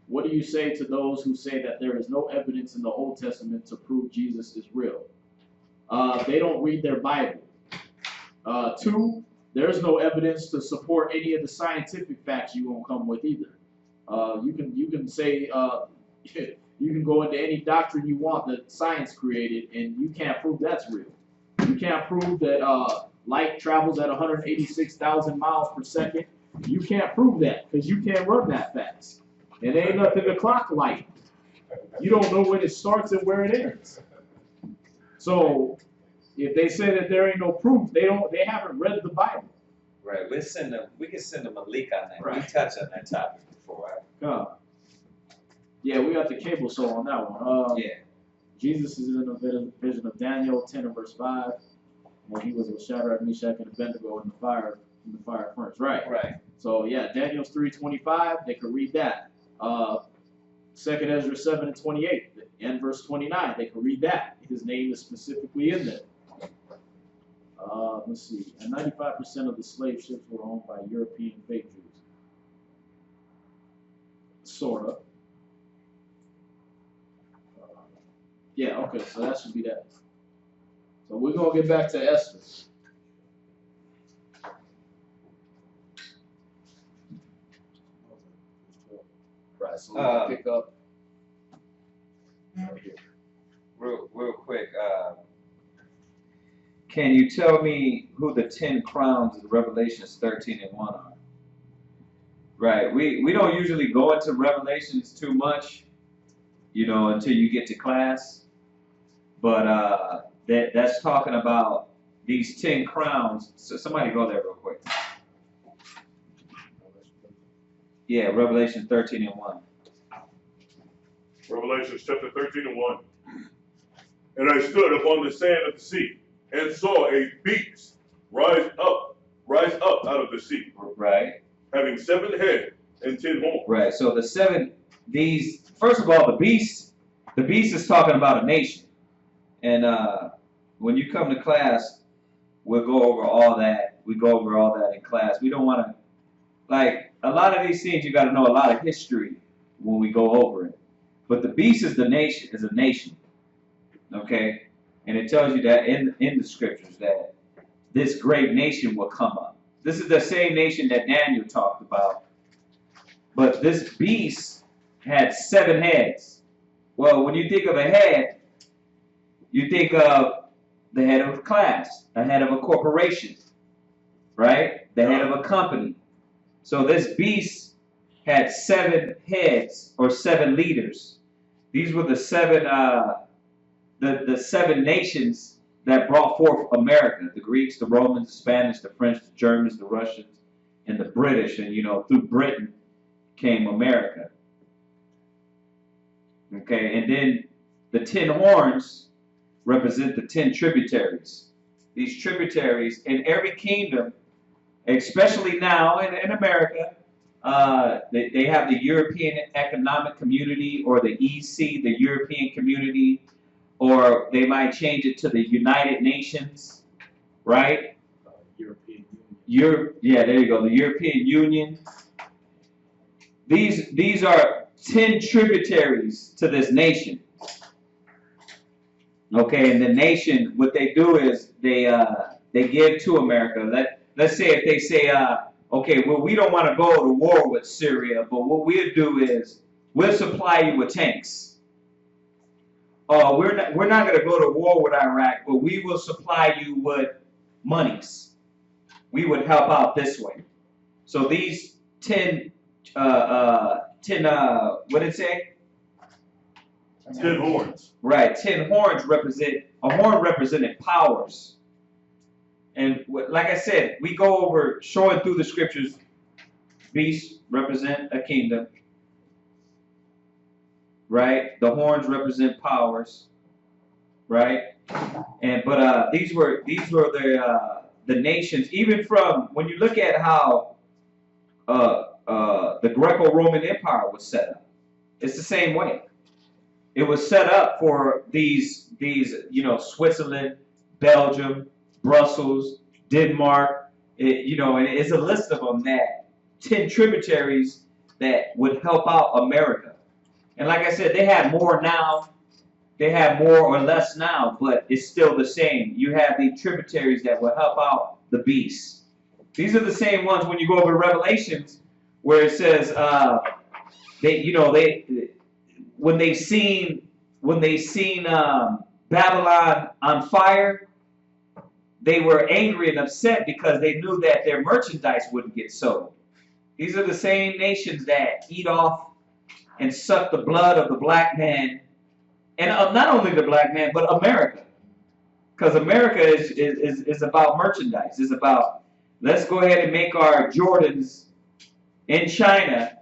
what do you say to those who say that there is no evidence in the Old Testament to prove Jesus is real? They don't read their Bible. 2, there's no evidence to support any of the scientific facts you won't come with either. You can say you can go into any doctrine you want that science created, and you can't prove that's real. You can't prove that light travels at 186,000 miles per second. You can't prove that because you can't run that fast. It ain't nothing to clock light. You don't know when it starts and where it ends. So if they say that there ain't no proof, they haven't read the Bible. Right. We can send them a link on that. Right. We touched on that topic before. Right? Yeah, we got the cable show on that one. Yeah. Jesus is in the vision of Daniel 10 and verse 5, when he was with Shadrach, Meshach, and Abednego in the fire furnace. Right. Right. So yeah, Daniel's 3:25. They could read that. 2nd Ezra 7 and 28 and verse 29. They could read that. His name is specifically in there. Let's see. And 95% of the slave ships were owned by European fake Jews. Sort of. Yeah, okay, so that should be that. So we're going to get back to Esther. Right, so we'll pick up right here. Real quick. Can you tell me who the 10 crowns of Revelations 13 and 1 are? Right. We don't usually go into Revelations too much, until you get to class. But that's talking about these 10 crowns. So somebody go there real quick. Yeah, Revelation 13 and 1. Revelation chapter 13 and 1. And I stood upon the sand of the sea, and saw a beast rise up out of the sea. Right. Having 7 heads and 10 horns. Right. So first of all, the beast is talking about a nation. And when you come to class, we'll go over all that. We go over all that in class. We don't want to, a lot of these things you got to know a lot of history when we go over it. But the beast is a nation, okay? And it tells you that in the scriptures that this great nation will come up. This is the same nation that Daniel talked about. But this beast had 7 heads. Well, when you think of a head, you think of the head of a class, the head of a corporation, right? The head of a company. So this beast had 7 heads or 7 leaders. These were the 7 the 7 nations that brought forth America: the Greeks, the Romans, the Spanish, the French, the Germans, the Russians, and the British. And through Britain came America. Okay, and then the 10 horns represent the 10 tributaries. These tributaries in every kingdom, especially now in America, they have the European Economic Community, or the EC, the European Community, or they might change it to the United Nations, right? European Union. Yeah, there you go, the European Union. These are 10 tributaries to this nation. Okay, and the nation, what they do is they give to America. Let's say if they say, okay, well, we don't want to go to war with Syria, but what we'll do is we'll supply you with tanks. We're not going to go to war with Iraq, but we will supply you with monies. We would help out this way. So these 10 what did it say? 10 horns. Right, 10 horns a horn represented powers. And like I said, we go over showing through the scriptures, beasts represent a kingdom. Right? The horns represent powers. Right? But these were the nations, even from when you look at how the Greco-Roman Empire was set up. It's the same way. It was set up for these Switzerland, Belgium, Brussels, Denmark, and it's a list of them, that 10 tributaries that would help out America. And like I said, they have more now, they have more or less now, but it's still the same. You have the tributaries that will help out the beast. These are the same ones when you go over Revelations, where it says when they seen Babylon on fire, they were angry and upset because they knew that their merchandise wouldn't get sold. These are the same nations that eat off and suck the blood of the black man, and not only the black man, but America, because America is about merchandise. It's about, let's go ahead and make our Jordans in China,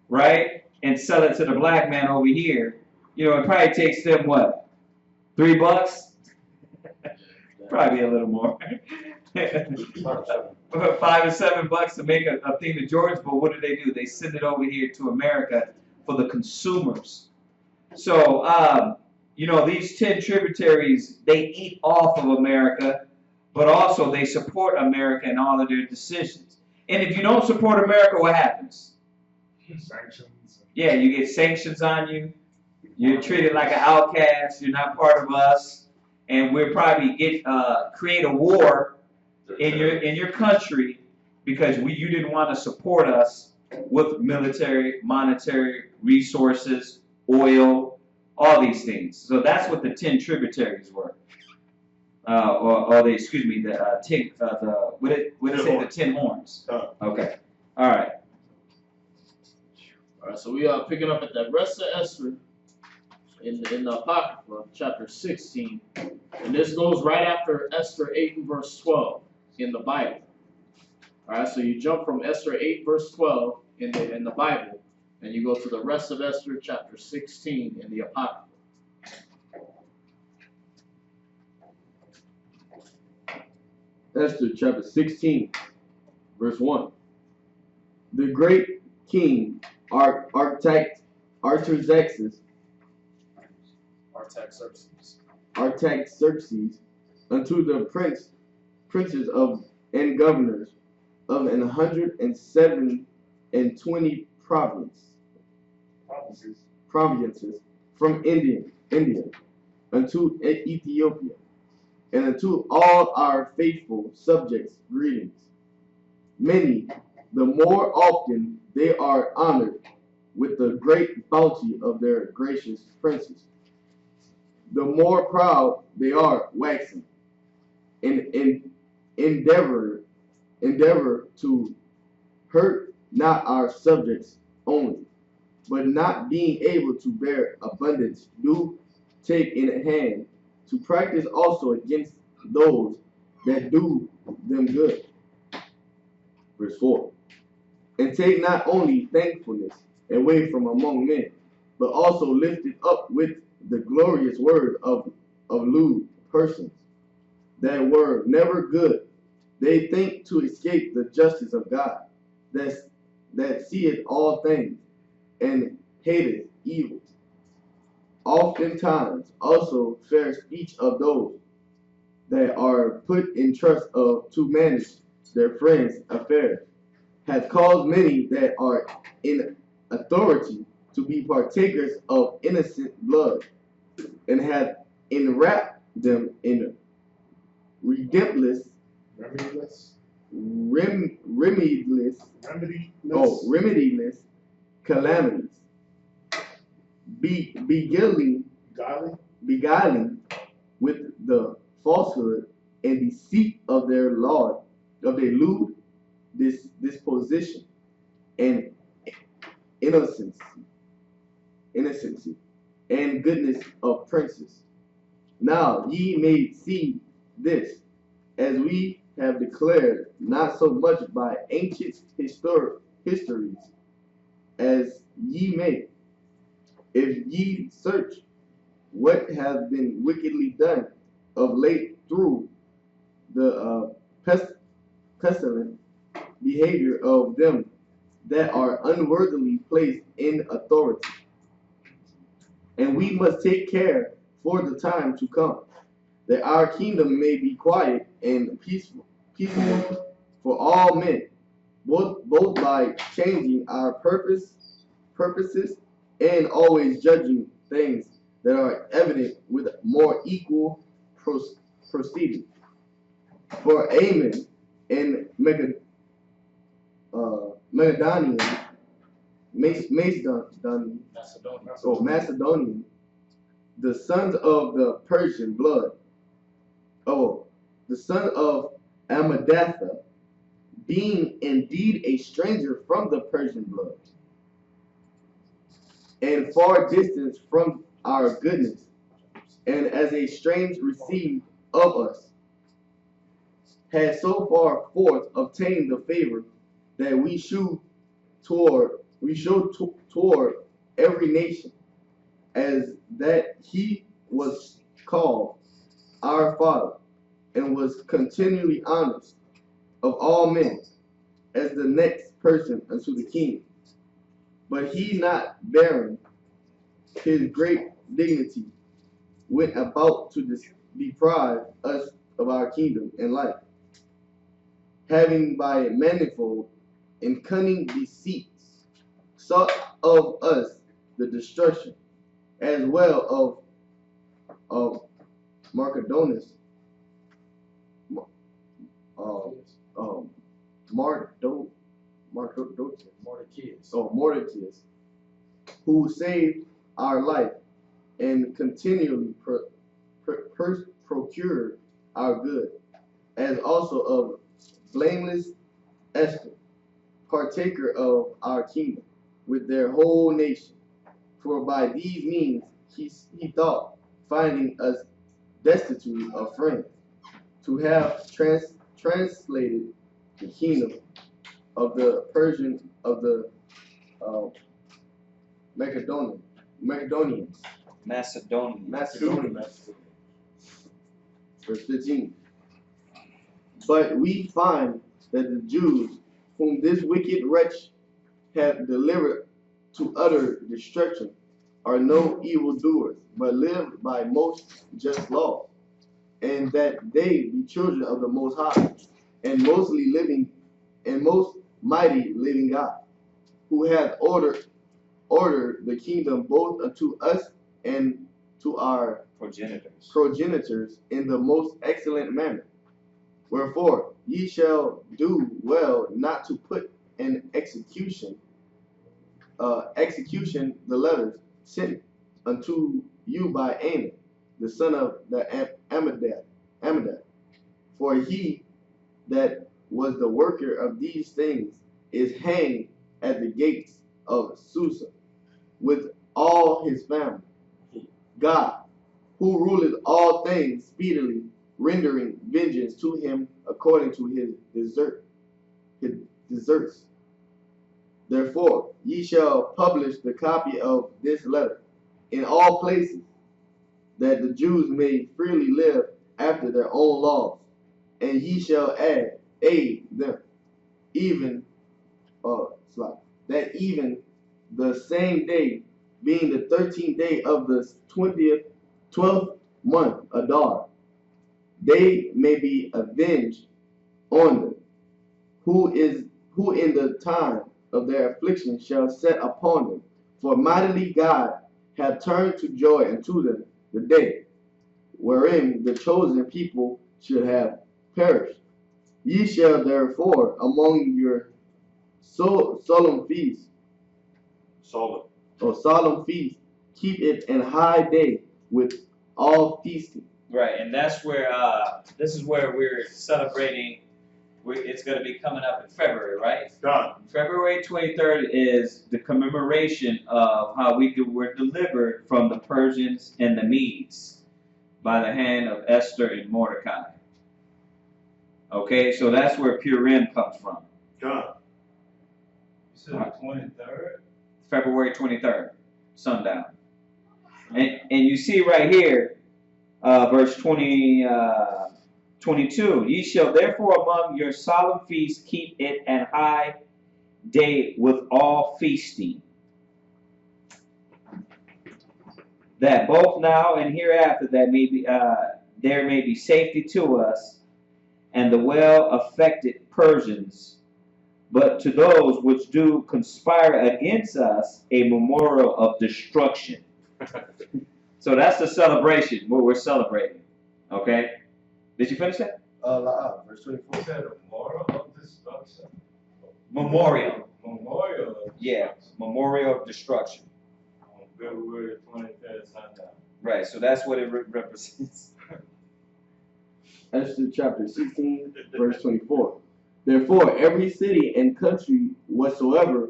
right, and sell it to the black man over here. It probably takes them what, $3? Probably a little more. $5 or $7 to make a thing of Jordans, but what do? They send it over here to America for the consumers. So, these 10 tributaries, they eat off of America, but also they support America in all of their decisions. And if you don't support America, what happens? Sanctions. Yeah, you get sanctions on you. You're treated like an outcast. You're not part of us. And we'll probably create a war in your country because you didn't want to support us with military, monetary resources, oil, all these things. So that's what the 10 tributaries were. What did it say? The 10 horns. Okay. All right. All right, so we are picking up at the rest of Esther in the Apocrypha, chapter 16. And this goes right after Esther 8 and verse 12 in the Bible. All right, so you jump from Esther 8 verse 12 in the Bible, and you go to the rest of Esther chapter 16 in the Apocrypha. Esther chapter 16, verse 1. The great king Artaxerxes unto the princes of and governors of 170 and 20 provinces from India unto Ethiopia, and unto all our faithful subjects greetings. Many, the more often they are honored with the great bounty of their gracious princes, the more proud they are waxing, in endeavor to hurt not our subjects only, but not being able to bear abundance, do take in hand to practice also against those that do them good. Verse 4. And take not only thankfulness away from among men, but also lift it up with the glorious word of lewd persons that were never good. They think to escape the justice of God, that seeth all things, and hateth evil. Oftentimes also fair speech of those that are put in trust of to manage their friends' affairs hath caused many that are in authority to be partakers of innocent blood, and hath enwrapped them in remediless calamities, beguiling with the falsehood and deceit of their lewd disposition and innocency and goodness of princes. Now ye may see this, as we have declared, not so much by ancient histories, as ye may, if ye search what has been wickedly done of late through the pestilent behavior of them that are unworthily placed in authority. And we must take care for the time to come, that our kingdom may be quiet and peaceful for all men, both by changing our purposes and always judging things that are evident with more equal proceeding. For Ammon and Macedonian, the sons of the Persian blood, the son of Amadatha, being indeed a stranger from the Persian blood, and far distant from our goodness, and as a strange received of us, had so far forth obtained the favor that we show toward every nation, as that he was called our father, and was continually honored of all men, as the next person unto the king. But he, not bearing his great dignity, went about to deprive us of our kingdom and life, having by manifold and cunning deceits sought of us the destruction, as well of Marcodonus, Mordecai, who saved our life and continually procured our good, as also of blameless Esther, partaker of our kingdom, with their whole nation. For by these means he thought, finding us destitute of friends, to have translated the kingdom of the Persian of the Macedonians. Verse 15. But we find that the Jews, whom this wicked wretch hath delivered to utter destruction, are no evildoers, but live by most just law, and that they be children of the Most High, and most mighty living God. who hath ordered the kingdom both unto us and to our progenitors in the most excellent manner. Wherefore ye shall do well not to put in execution the letters sent unto you by Amos, the son of the Amminadab. For he that was the worker of these things is hanged at the gates of Susa with all his family. God, who ruleth all things speedily, rendering vengeance to him according to his deserts. Therefore ye shall publish the copy of this letter in all places, that the Jews may freely live after their own laws, and ye shall aid them, even that even the same day, being the 13th day of the 12th month, Adar, they may be avenged on them, who in the time of their affliction shall set upon them. For mightily God hath turned to joy unto them the day, wherein the chosen people should have perished. Ye shall therefore among your solemn feasts, solemn feast, keep it in high day with all feasting. Right, and that's where this is where we're celebrating. It's going to be coming up in February, right? God. February 23rd is the commemoration of how were delivered from the Persians and the Medes by the hand of Esther and Mordecai. Okay, so that's where Purim comes from. God. You said the 23rd? February 23rd, sundown. And you see right here, verse 22, ye shall therefore among your solemn feasts keep it an high day with all feasting, that both now and hereafter that may be there may be safety to us and the well affected Persians, but to those which do conspire against us a memorial of destruction. So that's the celebration, what we're celebrating. Okay? Did you finish that? Verse 24 said a memorial of destruction. Memorial. Memorial of destruction. Yeah, memorial of destruction. On February 23rd, sundown. Right, so that's what it represents. Esther chapter 16, verse 24. Therefore, every city and country whatsoever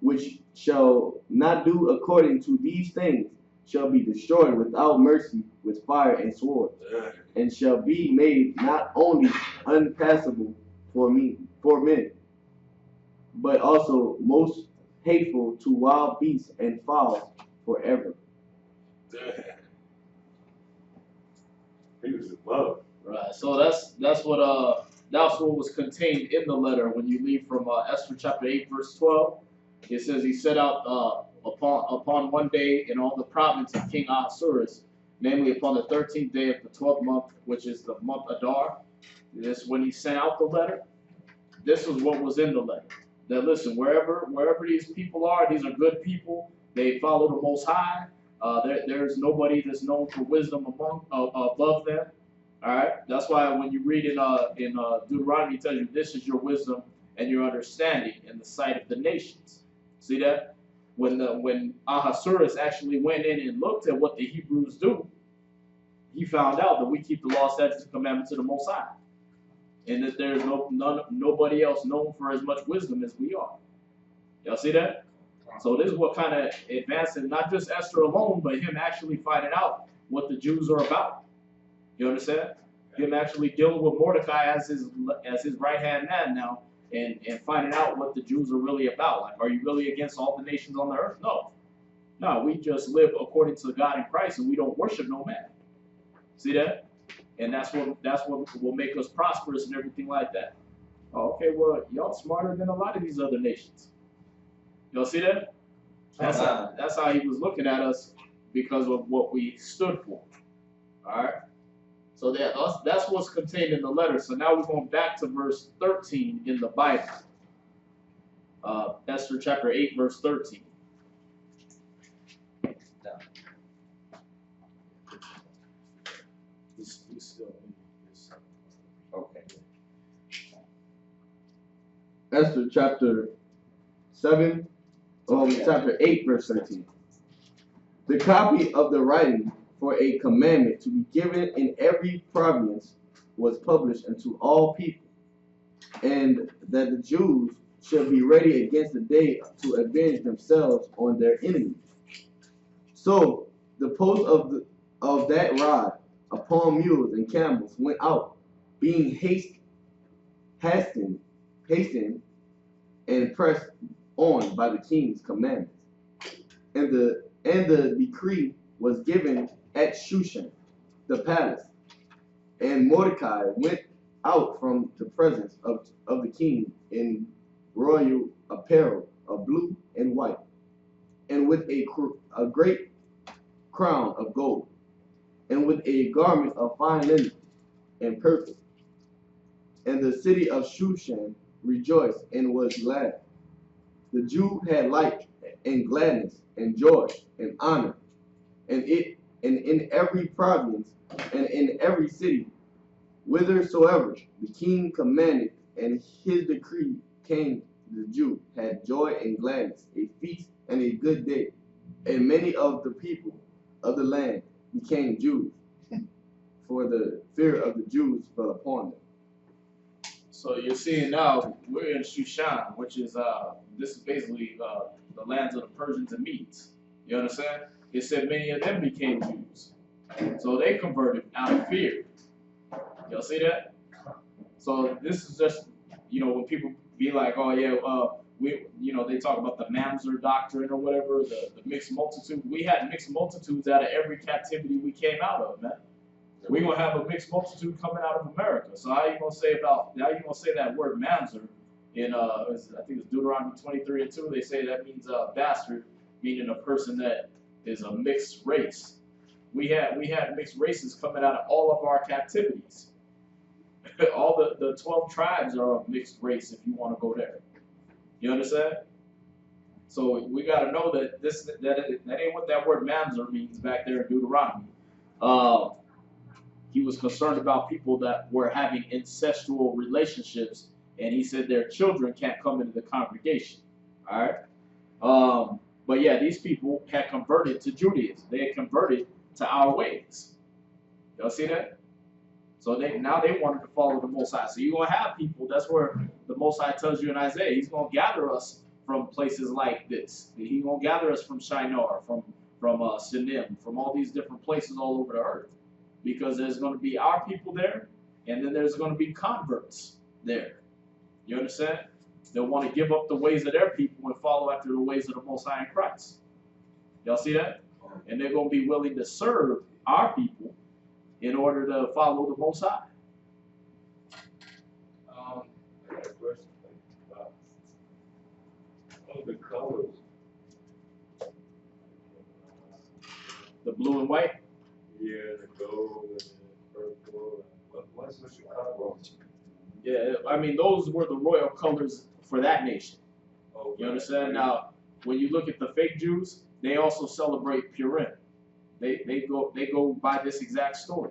which shall not do according to these things shall be destroyed without mercy with fire and sword, and shall be made not only unpassable for men, but also most hateful to wild beasts and fowls forever. He was in love. Right. So that's what was contained in the letter. When you read from Esther chapter 8 verse 12, it says he set out upon one day in all the province of King Ahasuerus, namely upon the 13th day of the 12th month, which is the month Adar. This when he sent out the letter. This is what was in the letter. That listen, wherever these people are, these are good people. They follow the Most High. There's nobody that's known for wisdom above them. All right. That's why when you read in Deuteronomy, it tells you this is your wisdom and your understanding in the sight of the nations. See that? When Ahasuerus actually went in and looked at what the Hebrews do, he found out that we keep the law, statutes, and commandments of the Most High, and that there's nobody else known for as much wisdom as we are. Y'all see that? So this is what kind of advancing not just Esther alone, but him actually finding out what the Jews are about. You understand? Him actually dealing with Mordecai as his right hand man now, and finding out what the Jews are really about. Like, are you really against all the nations on the earth? No, we just live according to God in Christ, and we don't worship no man. See that? And that's what will make us prosperous and everything like that. Oh, okay, well, y'all smarter than a lot of these other nations. Y'all see that? That's how he was looking at us because of what we stood for. All right. So that's what's contained in the letter. So now we're going back to verse 13 in the Bible. Esther chapter 8, verse 13. He's still in this. Okay. Esther chapter 7, chapter 8, verse 13. The copy of the writing for a commandment to be given in every province was published unto all people, and that the Jews should be ready against the day to avenge themselves on their enemies. So the post of that rod upon mules and camels went out, being hastened and pressed on by the king's commandments. And the decree was given at Shushan, the palace. And Mordecai went out from the presence of the king in royal apparel of blue and white, and with a great crown of gold, and with a garment of fine linen and purple. And the city of Shushan rejoiced and was glad. The Jew had light and gladness and joy and honor, and in every province and in every city, whithersoever the king commanded, and his decree came, the Jew had joy and gladness, a feast and a good day. And many of the people of the land became Jews, for the fear of the Jews fell upon them. So you're seeing now we're in Shushan, which is this is basically the lands of the Persians and Medes. You understand? It said many of them became Jews, so they converted out of fear. Y'all see that? So this is just, when people be like, oh yeah, they talk about the Mamzer doctrine or whatever, the mixed multitude. We had mixed multitudes out of every captivity we came out of, man. We're gonna have a mixed multitude coming out of America. So how you gonna say that word Mamzer in I think it's Deuteronomy 23:2, they say that means bastard, meaning a person that is a mixed race. We had mixed races coming out of all of our captivities. All the 12 tribes are a mixed race if you want to go there. You understand? So we got to know that that ain't what that word Mamzer means back there in Deuteronomy. He was concerned about people that were having incestual relationships, and he said their children can't come into the congregation. All right? But yeah, these people had converted to Judaism. They had converted to our ways. Y'all see that? So now they wanted to follow the Most High. So you're going to have people, that's where the Most High tells you in Isaiah, he's going to gather us from places like this. He's going to gather us from Shinar, from Sinim, from all these different places all over the earth. Because there's going to be our people there, and then there's going to be converts there. You understand? They'll want to give up the ways of their people and follow after the ways of the Most High in Christ. Y'all see that? And they're going to be willing to serve our people in order to follow the Most High. I got a question about one of the colors. The blue and white. Yeah, the gold and the purple. What's the color? Yeah, I mean, those were the royal colors for that nation. Oh, You understand? Now, when you look at the fake Jews, they also celebrate Purim. They go by this exact story.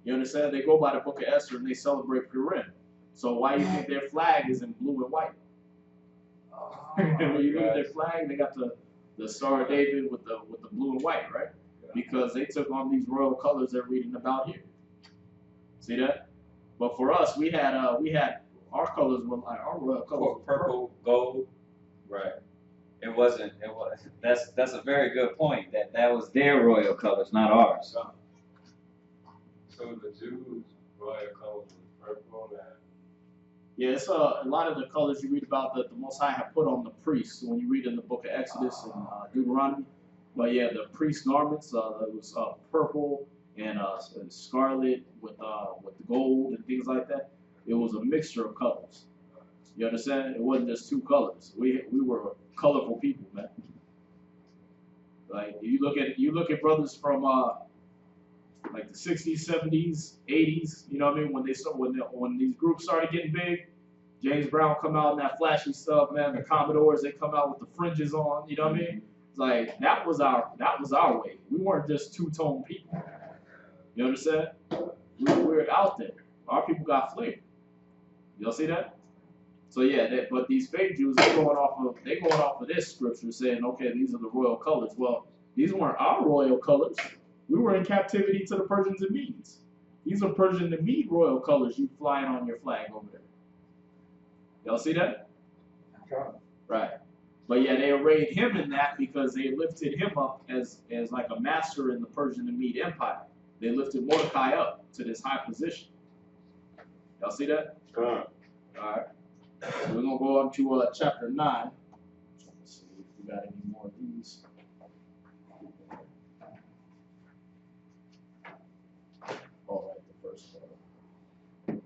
You understand? They go by the book of Esther and they celebrate Purim. So why do you think their flag is in blue and white? When you look at their flag, they got the Star of David with the blue and white, right? Because they took on these royal colors they're reading about here. See that? But for us, we had our colors were like our royal colors. Purple, gold. Right. It wasn't. That's a very good point. That was their royal colors, not ours. So the Jews' royal color was purple and. Yeah, it's a lot of the colors you read about that the Most High had put on the priests when you read in the book of Exodus and Deuteronomy. But yeah, the priest garments, it was purple and scarlet with gold and things like that. It was a mixture of colors. You understand? It wasn't just two colors. We were colorful people, man. Like you look at brothers from like the 60s, 70s, 80s. You know what I mean? When these groups started getting big, James Brown come out in that flashy stuff, man. The Commodores, they come out with the fringes on. You know what I mean? It's like that was our way. We weren't just two-tone people. You understand? We were out there. Our people got flavor. Y'all see that? So yeah, but these fake Jews, they going off of this scripture saying, okay, these are the royal colors. Well, these weren't our royal colors. We were in captivity to the Persians and Medes. These are Persian and Mede royal colors you flying on your flag over there. Y'all see that? Right. But yeah, they arrayed him in that because they lifted him up as like a master in the Persian and Mede Empire. They lifted Mordecai up to this high position. Y'all see that? All right. So we're gonna go on to chapter 9. Let's see if we got any more of these. All right, the first one.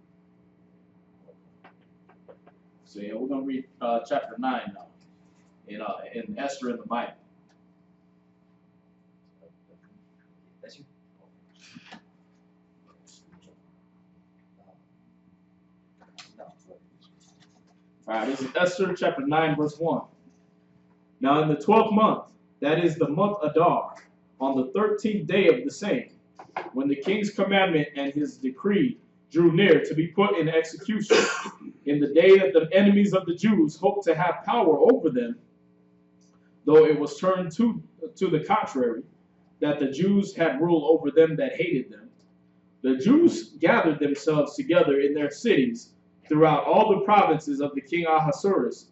So yeah, we're gonna read chapter 9 now in Esther in the Bible. All right, this is Esther chapter 9, verse 1. Now in the 12th month, that is the month Adar, on the 13th day of the same, when the king's commandment and his decree drew near to be put in execution, in the day that the enemies of the Jews hoped to have power over them, though it was turned to the contrary, that the Jews had rule over them that hated them, the Jews gathered themselves together in their cities throughout all the provinces of the king Ahasuerus,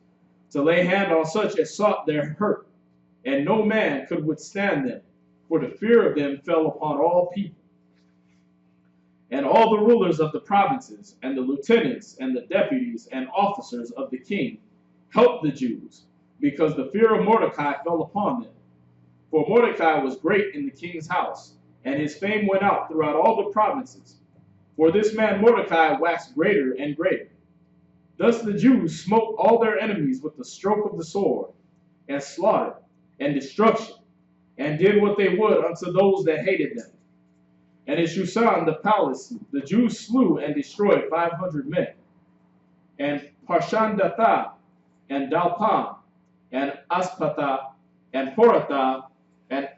to lay hand on such as sought their hurt, and no man could withstand them, for the fear of them fell upon all people. And all the rulers of the provinces, and the lieutenants, and the deputies, and officers of the king helped the Jews, because the fear of Mordecai fell upon them. For Mordecai was great in the king's house, and his fame went out throughout all the provinces. For this man Mordecai waxed greater and greater. Thus the Jews smote all their enemies with the stroke of the sword, and slaughter, and destruction, and did what they would unto those that hated them. And in Shushan the palace, the Jews slew and destroyed 500 men. And Parshandatha, and Dalpan, and Aspatha, and Horatha, and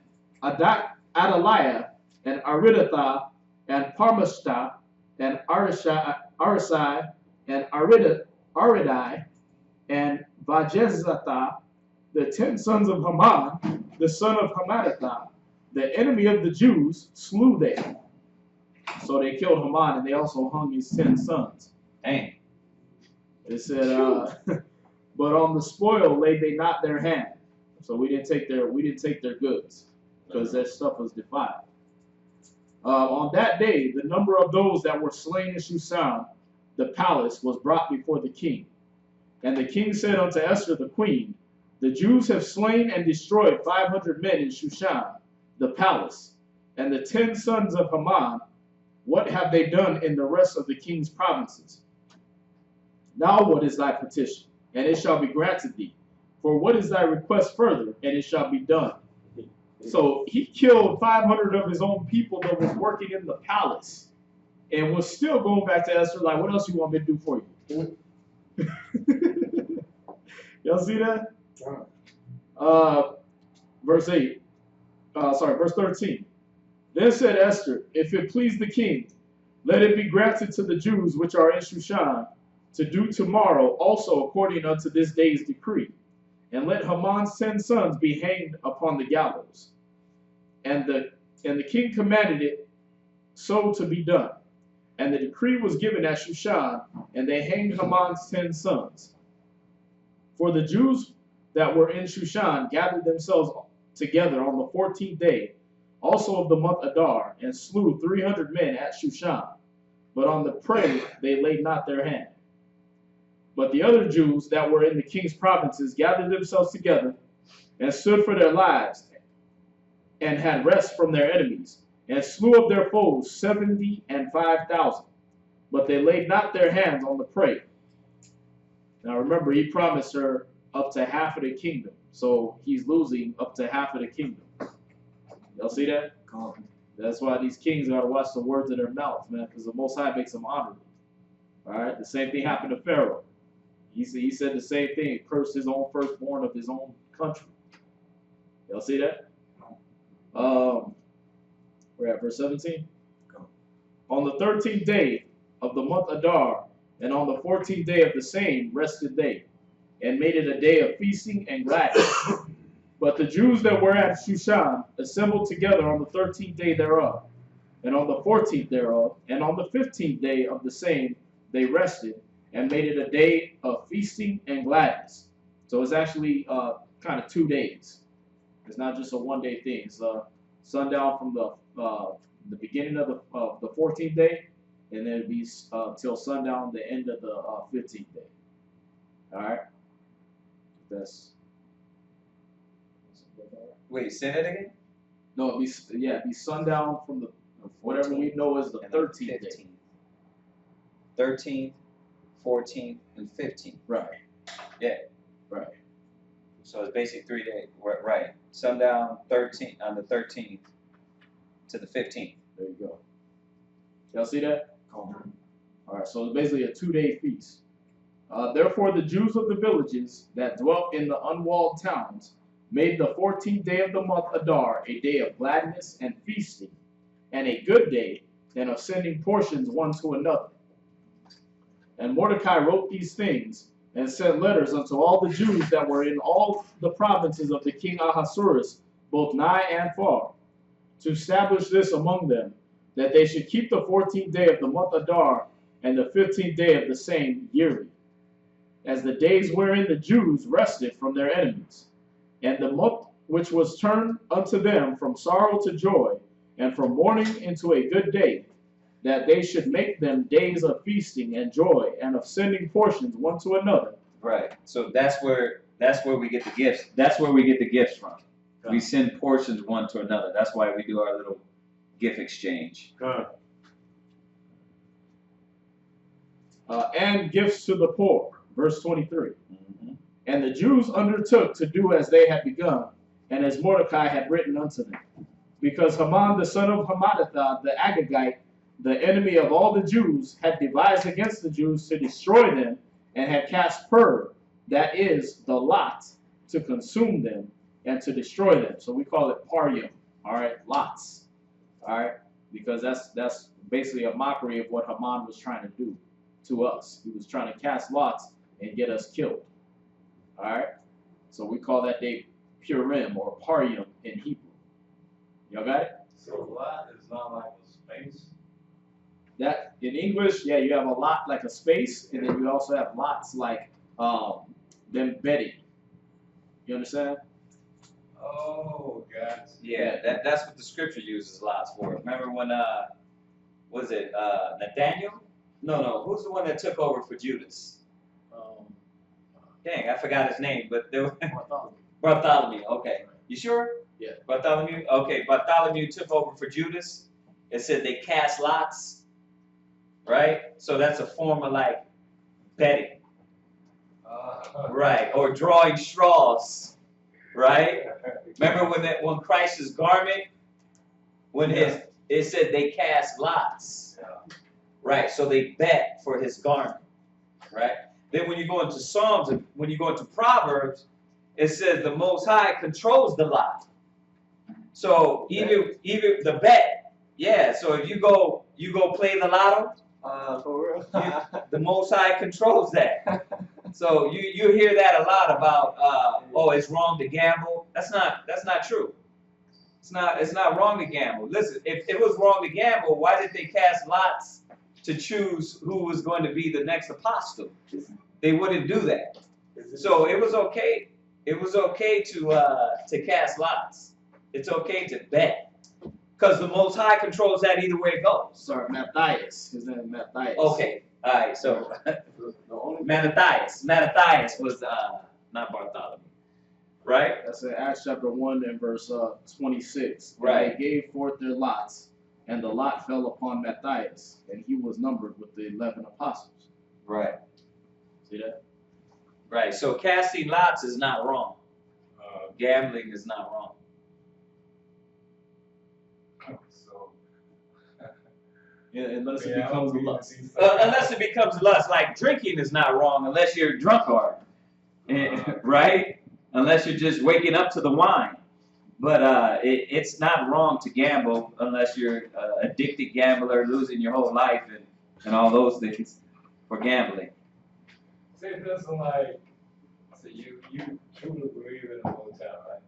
Adaliah, and Aridatha, and Parmashta, and Arisai, and Aridai, and Vajezatha, the 10 sons of Haman, the son of Hammedatha, the enemy of the Jews, slew they. So they killed Haman, and they also hung his 10 sons. Dang. It said, but on the spoil laid they not their hand. So we didn't take their goods, because their stuff was defiled. On that day, the number of those that were slain in Shushan, the palace, was brought before the king. And the king said unto Esther the queen, the Jews have slain and destroyed 500 men in Shushan, the palace, and the 10 sons of Haman. What have they done in the rest of the king's provinces? Now what is thy petition? And it shall be granted thee. For what is thy request further? And it shall be done. So he killed 500 of his own people that was working in the palace, and was still going back to Esther like, what else you want me to do for you? Y'all see that? Verse 13. Then said Esther, if it please the king, let it be granted to the Jews which are in Shushan to do tomorrow also according unto this day's decree. And let Haman's 10 sons be hanged upon the gallows. And the king commanded it so to be done. And the decree was given at Shushan, and they hanged Haman's 10 sons. For the Jews that were in Shushan gathered themselves together on the 14th day, also of the month Adar, and slew 300 men at Shushan. But on the prey they laid not their hand. But the other Jews that were in the king's provinces gathered themselves together, and stood for their lives, and had rest from their enemies, and slew of their foes 75,000. But they laid not their hands on the prey. Now remember, he promised her up to half of the kingdom. So he's losing up to half of the kingdom. Y'all see that? That's why these kings got to watch the words of their mouth, man, because the Most High makes them honorable. All right? The same thing happened to Pharaoh. He said the same thing. He cursed his own firstborn of his own country. Y'all see that? We're at verse 17. On the 13th day of the month Adar, and on the 14th day of the same, rested they, and made it a day of feasting and gladness. But the Jews that were at Shushan assembled together on the 13th day thereof, and on the 14th thereof, and on the 15th day of the same, they rested, and made it a day of feasting and gladness. So it's actually kind of 2 days. It's not just a one-day thing. It's sundown from the beginning of the 14th day, and then it'll be till sundown the end of the 15th day. All right. Wait, say that again? No, it'd be sundown from the whatever we know as the 13th day. 13th, 14th, and 15th. Right. Yeah. Right. So it's basically 3 days. Right. Sundown on the 13th to the 15th. There you go. Y'all see that? All right. So it's basically a 2-day feast. Therefore, the Jews of the villages that dwelt in the unwalled towns made the 14th day of the month Adar a day of gladness and feasting, and a good day, and of sending portions one to another. And Mordecai wrote these things, and sent letters unto all the Jews that were in all the provinces of the king Ahasuerus, both nigh and far, to establish this among them, that they should keep the 14th day of the month Adar, and the 15th day of the same yearly, as the days wherein the Jews rested from their enemies, and the month which was turned unto them from sorrow to joy, and from mourning into a good day, that they should make them days of feasting and joy, and of sending portions one to another. Right. So that's where we get the gifts. That's where we get the gifts from. We send portions one to another. That's why we do our little gift exchange. And gifts to the poor. Verse 23. And the Jews undertook to do as they had begun, and as Mordecai had written unto them. Because Haman the son of Hammedatha the Agagite, the enemy of all the Jews, had devised against the Jews to destroy them, and had cast pur, that is, the lot, to consume them and to destroy them. So we call it parium, all right, lots, all right, because that's basically a mockery of what Haman was trying to do to us. He was trying to cast lots and get us killed, all right. So we call that day Purim or parium in Hebrew. Y'all got it? So lot is not like a space? That in English, yeah, you have a lot like a space, and then you also have lots like them bedding. You understand? Oh, gotcha. Yeah, that's what the scripture uses lots for. Remember when was it Nathaniel? No, who's the one that took over for Judas? Dang, I forgot his name, but there was Bartholomew. Okay, you sure? Yeah. Bartholomew. Okay, Bartholomew took over for Judas. It said they cast lots, right? So that's a form of like betting, right? Or drawing straws, right? Remember when Christ's garment, it said they cast lots, right? So they bet for his garment, right? Then when you go into Psalms, when you go into Proverbs, it says the Most High controls the lot. So even the bet, yeah. So if you go play the lotto, For real? the Most High controls that. So you hear that a lot about oh, it's wrong to gamble. That's not true. It's not wrong to gamble. Listen, if it was wrong to gamble, why did they cast lots to choose who was going to be the next apostle? They wouldn't do that. So it was okay. It was okay to cast lots. It's okay to bet, because the Most High controls that either way it goes. Sorry, Matthias. His name is Matthias. Okay, all right. So Matthias was not Bartholomew, right? That's in Acts chapter 1 and verse 26. Right. And they gave forth their lots, and the lot fell upon Matthias, and he was numbered with the 11 apostles. Right. See that? Right. So casting lots is not wrong. Gambling is not wrong. So unless it Yeah, I becomes a don't need to lust. see stuff. Unless it becomes lust, like drinking is not wrong unless you're a drunkard, right? Unless you're just waking up to the wine. But it's not wrong to gamble unless you're an addicted gambler, losing your whole life and all those things for gambling. Say it doesn't like, so you truly believe in the motel, right?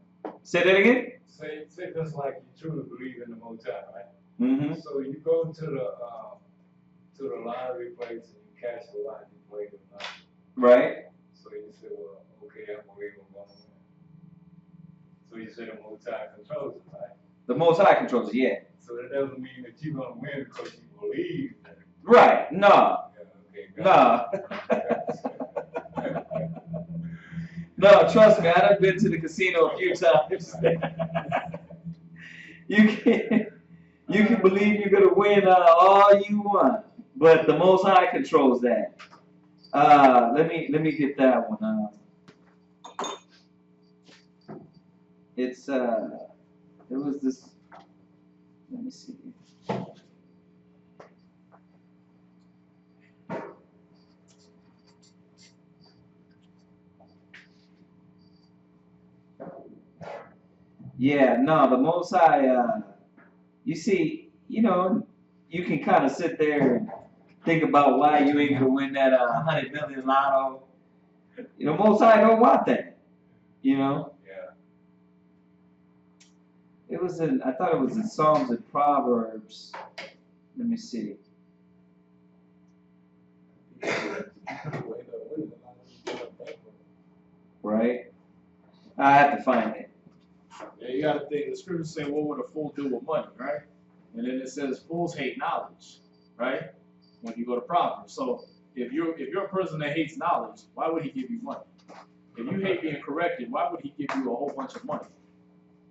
Say that again? Say it doesn't like you truly believe in the motel, right? Mm-hmm. So you go to the lottery place and you catch the lot, you play the lottery. Right? So you say, well, okay, I believe I'm gonna win. So you say the motel controls it, right? The Most High controls it, yeah. So that doesn't mean that you're gonna win because you believe that. Right? No. Yeah, okay, No. No, trust me, I've been to the casino a few times. You can believe you're gonna win all you want, but the Most High controls that. Let me get that one. It was this. Let me see. Yeah, no, the Most High. You see, you know, you can kind of sit there and think about why you ain't gonna win that 100 million lotto. You know, Most High don't want that. You know. Yeah. It was in. I thought it was in Psalms and Proverbs. Let me see. Right. I have to find it. Yeah, you gotta think, the scriptures say, what would a fool do with money, right? And then it says, fools hate knowledge, right? When you go to Proverbs. So if you're a person that hates knowledge, why would he give you money? If you hate being corrected, why would he give you a whole bunch of money?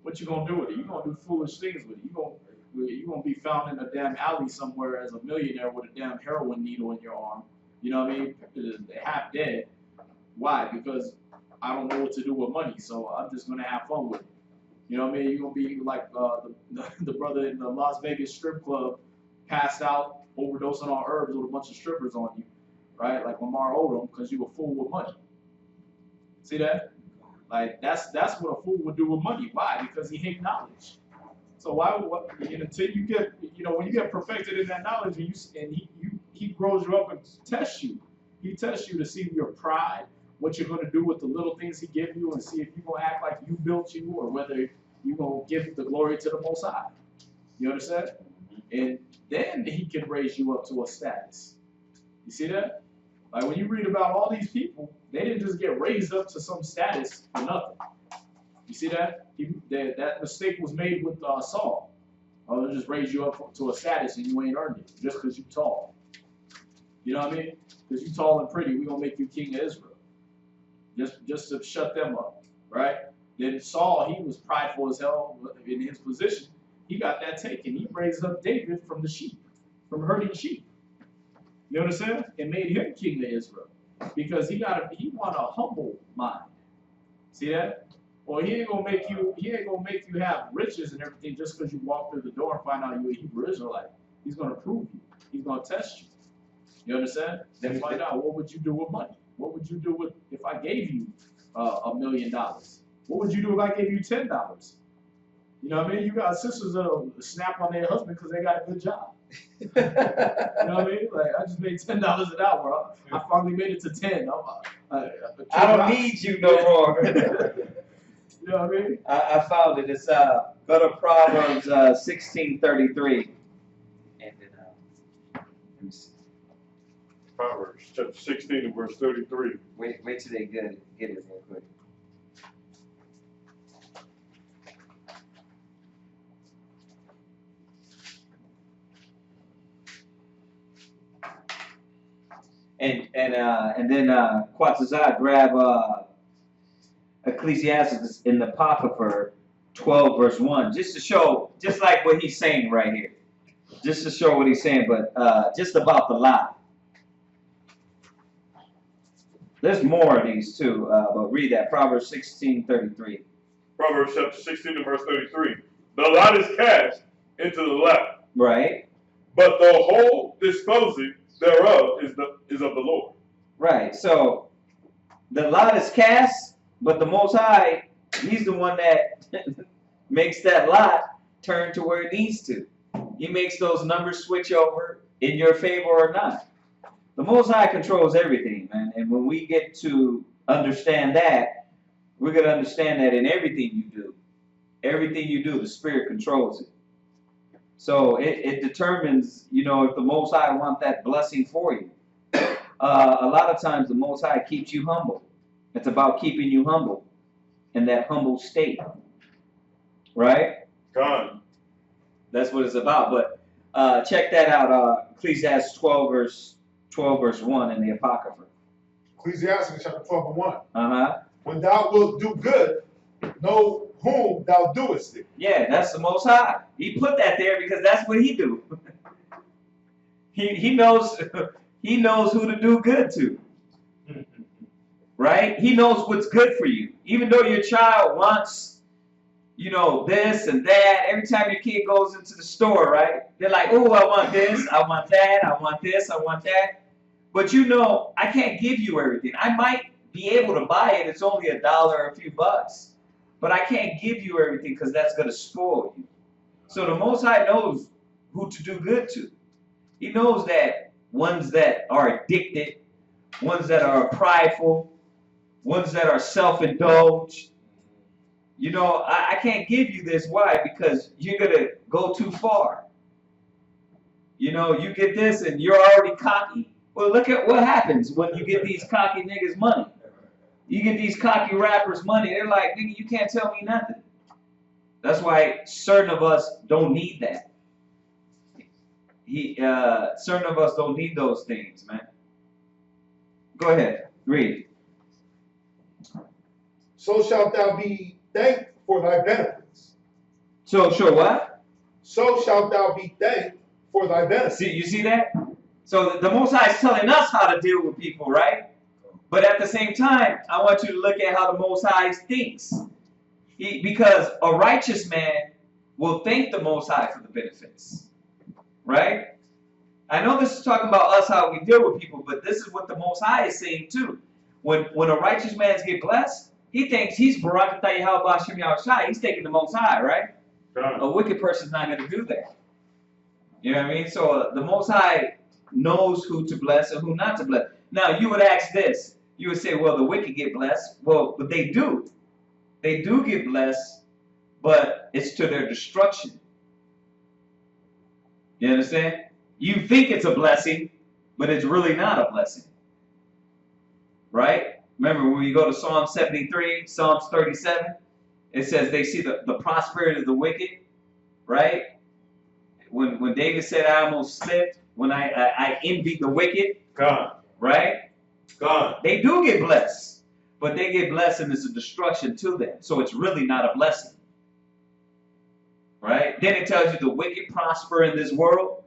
What you gonna do with it? You gonna do foolish things with it. You gonna be found in a damn alley somewhere as a millionaire with a damn heroin needle in your arm. You know what I mean? Half dead. Why? Because I don't know what to do with money, so I'm just gonna have fun with it. You know what I mean? You're gonna be like the brother in the Las Vegas strip club, passed out, overdosing on herbs with a bunch of strippers on you, right? Like Lamar Odom, because you a fool with money. See that? Like that's what a fool would do with money. Why? Because he hates knowledge. So why would until you get when you get perfected in that knowledge and he grows you up and tests you. He tests you to see your pride, what you're gonna do with the little things he gives you, and see if you're gonna act like you built you or whether you're gonna give the glory to the Most High. You understand? And then he can raise you up to a status. You see that? Like when you read about all these people, they didn't just get raised up to some status for nothing. You see that? That mistake was made with Saul. Oh, they'll just raise you up to a status and you ain't earned it just because you tall. You know what I mean? Because you tall and pretty, we gonna make you king of Israel. Just to shut them up, right? Then Saul, he was prideful as hell in his position. He got that taken. He raised up David from the sheep, from herding sheep. You understand? And made him king of Israel because he want a humble mind. See that? Well, he ain't gonna make you have riches and everything just because you walk through the door and find out you're a Hebrew Israelite. He's gonna prove you. He's gonna test you. You understand? Then find out what would you do with money. What would you do with if I gave you $1 million? What would you do if I gave you $10? You know what I mean? You got sisters that'll snap on their husband because they got a good job. You know what I mean? Like I just made $10 an hour. I finally made it to 10. I don't need you no more. You know what I mean? I found it. It's go to Proverbs 16:33. And then let me see. Proverbs chapter 16 and verse 33. Wait till they get it real quick. And then Quatzazai grab Ecclesiastes in the Apocrypha 12 verse 1, just to show, just like what he's saying right here, just to show what he's saying, but just about the lie. There's more of these too, but read that, Proverbs 16:33. Proverbs chapter 16 and verse 33. The lot is cast into the lap, Right? but the whole disposing thereof is of the Lord. Right. So the lot is cast, but the Most High, He's the one that makes that lot turn to where it needs to. He makes those numbers switch over in your favor or not. The Most High controls everything, man. And when we get to understand that, we're going to understand that in everything you do, the Spirit controls it. So it determines, if the Most High wants that blessing for you. A lot of times the Most High keeps you humble. It's about keeping you humble in that humble state. Right? God. That's what it's about. But check that out. Ecclesiastes 12 verse 1 in the Apocrypha. Ecclesiastes chapter 12 and 1. Uh-huh. When thou wilt do good, know whom thou doest it. Yeah, that's the Most High. He put that there because that's what He do. he knows who to do good to. Right? He knows what's good for you. Even though your child wants, this and that. Every time your kid goes into the store, right? They're like, oh, I want this, I want that, I want this, I want that. But I can't give you everything. I might be able to buy it. It's only $1 or a few bucks. But I can't give you everything because that's going to spoil you. So the Most High knows who to do good to. He knows that ones that are addicted, ones that are prideful, ones that are self-indulged. I can't give you this. Why? Because you're going to go too far. You get this and you're already cocky. Well, look at what happens when you get these cocky niggas money. You get these cocky rappers money. They're like, nigga, you can't tell me nothing. That's why certain of us don't need that. Certain of us don't need those things, man. Go ahead, read. So shalt thou be thanked for thy benefits. So what? So shalt thou be thanked for thy benefits. See, you see that? So the Most High is telling us how to deal with people, right? But at the same time, I want you to look at how the Most High thinks. Because a righteous man will thank the Most High for the benefits, right? I know this is talking about us, how we deal with people, but this is what the Most High is saying too. When a righteous man gets blessed, he thinks he's Barak Atah Yahweh Hashem Yahushai. He's thanking the Most High, right? God. A wicked person's not going to do that. You know what I mean? So the Most High knows who to bless and who not to bless. Now, you would ask this. You would say, well, the wicked get blessed. Well, but they do. They do get blessed, but it's to their destruction. You understand? You think it's a blessing, but it's really not a blessing. Right? Remember, when you go to Psalm 73, Psalms 37, it says they see the prosperity of the wicked, right? When David said, I almost slipped, when I envied the wicked, God. right? God. They do get blessed, but they get blessed and it's a destruction to them. So it's really not a blessing. Right? Then it tells you the wicked prosper in this world.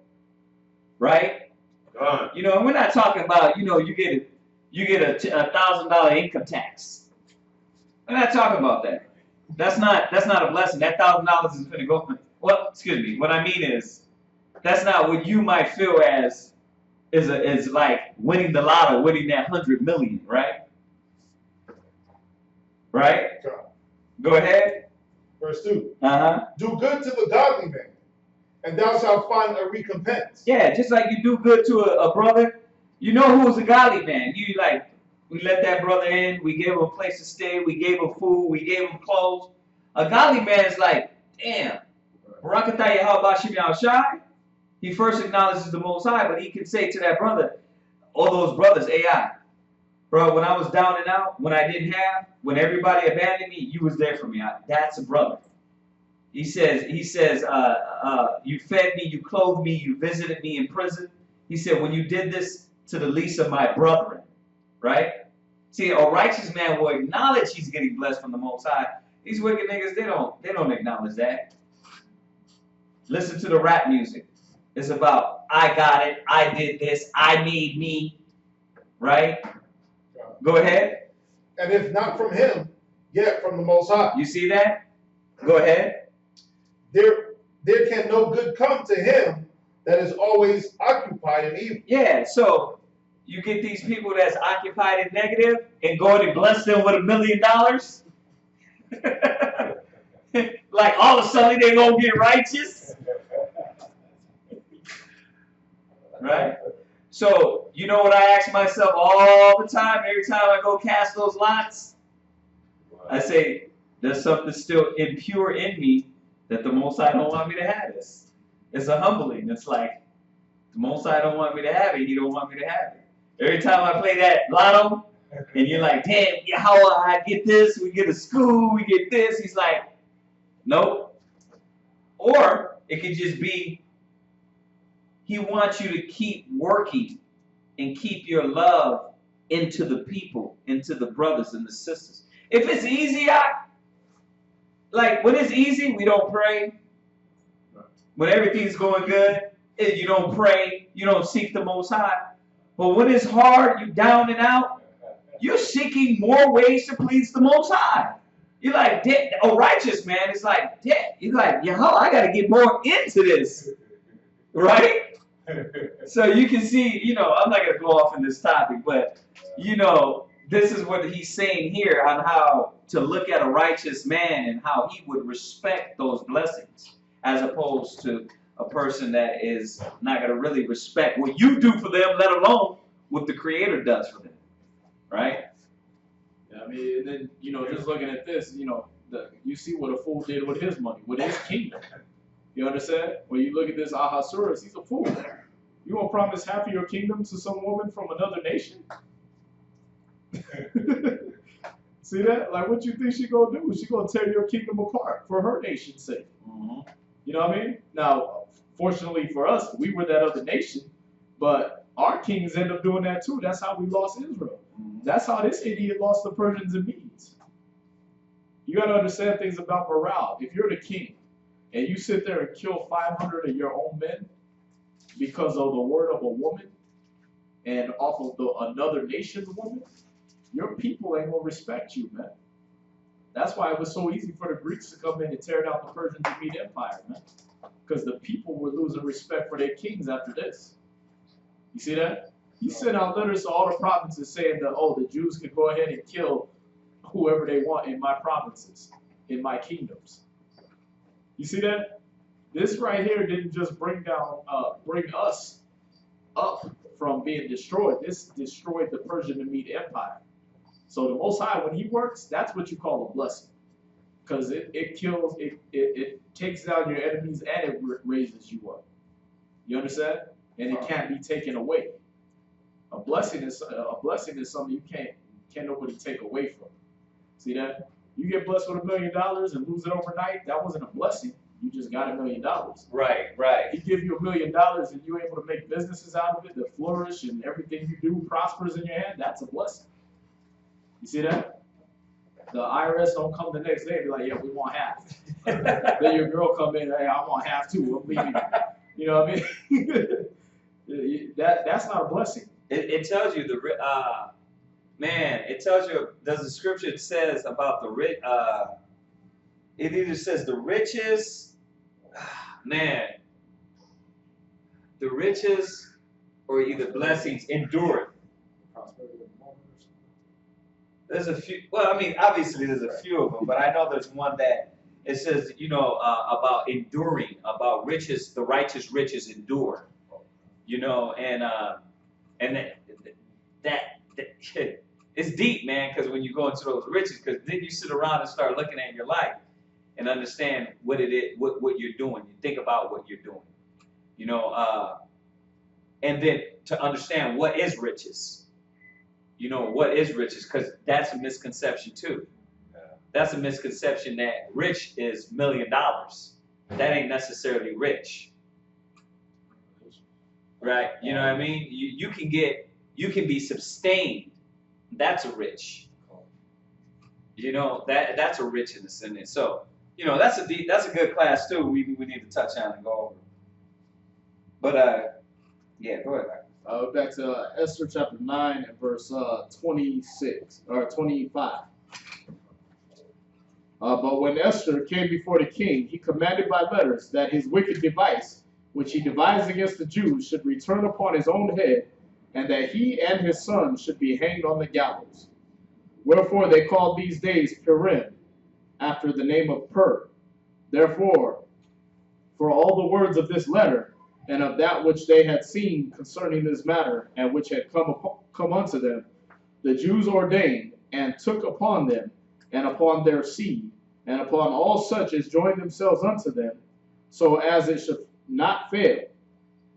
Right? God. We're not talking about, you get a $1,000 income tax. We're not talking about that. That's not a blessing. That $1,000 is going to go. Well, excuse me. What I mean is, that's not what you might feel as is like winning the lotto, winning that 100 million, right? Right? Go ahead. Verse 2. Uh-huh. Do good to the godly man, and thou shalt find a recompense. Yeah, just like you do good to a brother. You know who's a godly man. We let that brother in, we gave him a place to stay, we gave him food, we gave him clothes. A godly man is like, damn, Barak Atah Yahweh Hashem Yahushai. He first acknowledges the Most High, but he can say to that brother, all those brothers, AI, bro, when I was down and out, when I didn't have, when everybody abandoned me, you was there for me. That's a brother. He says, you fed me, you clothed me, you visited me in prison. He said, when you did this to the least of my brethren, right? See, a righteous man will acknowledge he's getting blessed from the Most High. These wicked niggas, they don't acknowledge that. Listen to the rap music. It's about, I got it, I did this, I made me, right? Go ahead. And if not from him, yet from the Most High. You see that? Go ahead. There can no good come to him that is always occupied in evil. Yeah, so you get these people that's occupied in negative and go and bless them with $1 million. Like all of a sudden they're gonna get righteous. Right? So you know what I ask myself all the time, every time I go cast those lots? I say, there's something still impure in me that the Most High don't want me to have this. It's a humbling. It's like, the Most High don't want me to have it, He don't want me to have it. Every time I play that lotto, and you're like, damn, how I get this? We get a school, we get this. He's like, nope. Or it could just be, He wants you to keep working and keep your love into the people, into the brothers and the sisters. If it's easy, like when it's easy, we don't pray. When everything's going good, you don't pray, you don't seek the Most High. But when it's hard, you down and out, you're seeking more ways to please the Most High. You're like, a righteous man is like, you're like, yo, I got to get more into this, right? So you can see, I'm not going to go off in this topic, but, this is what he's saying here on how to look at a righteous man and how he would respect those blessings, as opposed to a person that is not going to really respect what you do for them, let alone what the Creator does for them, right? Yeah, I mean, and then, just looking at this, you see what a fool did with his money, with his kingdom. You understand? When you look at this Ahasuerus, he's a fool. You gonna promise half of your kingdom to some woman from another nation? See that? Like, what you think she gonna do? She gonna tear your kingdom apart for her nation's sake. Mm-hmm. You know what I mean? Now, fortunately for us, we were that other nation, but our kings end up doing that too. That's how we lost Israel. Mm-hmm. That's how this idiot lost the Persians and Medes. You got to understand things about morale. If you're the king and you sit there and kill 500 of your own men because of the word of a woman and off of another nation's woman, your people ain't gonna respect you, man. That's why it was so easy for the Greeks to come in and tear down the Persians and Mede Empire, man. Because the people were losing respect for their kings after this. You see that? He sent out letters to all the provinces saying that, the Jews could go ahead and kill whoever they want in my provinces, in my kingdoms. You see that? This right here didn't just bring us up from being destroyed. This destroyed the Persian and Mede Empire. So the Most High, when He works, that's what you call a blessing, because it kills, it takes down your enemies and it raises you up. You understand? And it can't be taken away. A blessing is something you can't nobody take away from. See that? You get blessed with $1 million and lose it overnight. That wasn't a blessing. You just got $1 million. Right. He give you $1 million and you're able to make businesses out of it that flourish and everything you do prospers in your hand. That's a blessing. You see that? The IRS don't come the next day and be like, yeah, we want half. Then your girl come in, hey, I want half too. I'm leaving. You know what I mean? That's not a blessing. It tells you it tells you, there's a scripture that says about the rich, it either says the riches, the riches or either blessings endure. There's a few, obviously there's a few of them, but I know there's one that it says, about enduring, about riches, the righteous riches endure, and that it's deep, man, because when you go into those riches, because then you sit around and start looking at your life and understand what it is, what you're doing. You think about what you're doing, and then to understand what is riches. What is riches? Because that's a misconception too. That's a misconception that rich is $1 million. That ain't necessarily rich, right? You know what I mean? You can be sustained. That's a rich. That's a richness in it. So that's a good class too. We need to touch on and go over. But yeah, go ahead. Back to Esther chapter 9 and verse 26 or 25. But when Esther came before the king, he commanded by letters that his wicked device which he devised against the Jews, should return upon his own head, and that he and his son should be hanged on the gallows. Wherefore they called these days Purim, after the name of Pur. Therefore, for all the words of this letter, and of that which they had seen concerning this matter, and which had come unto them, the Jews ordained, and took upon them, and upon their seed, and upon all such as joined themselves unto them, so as it should not fail.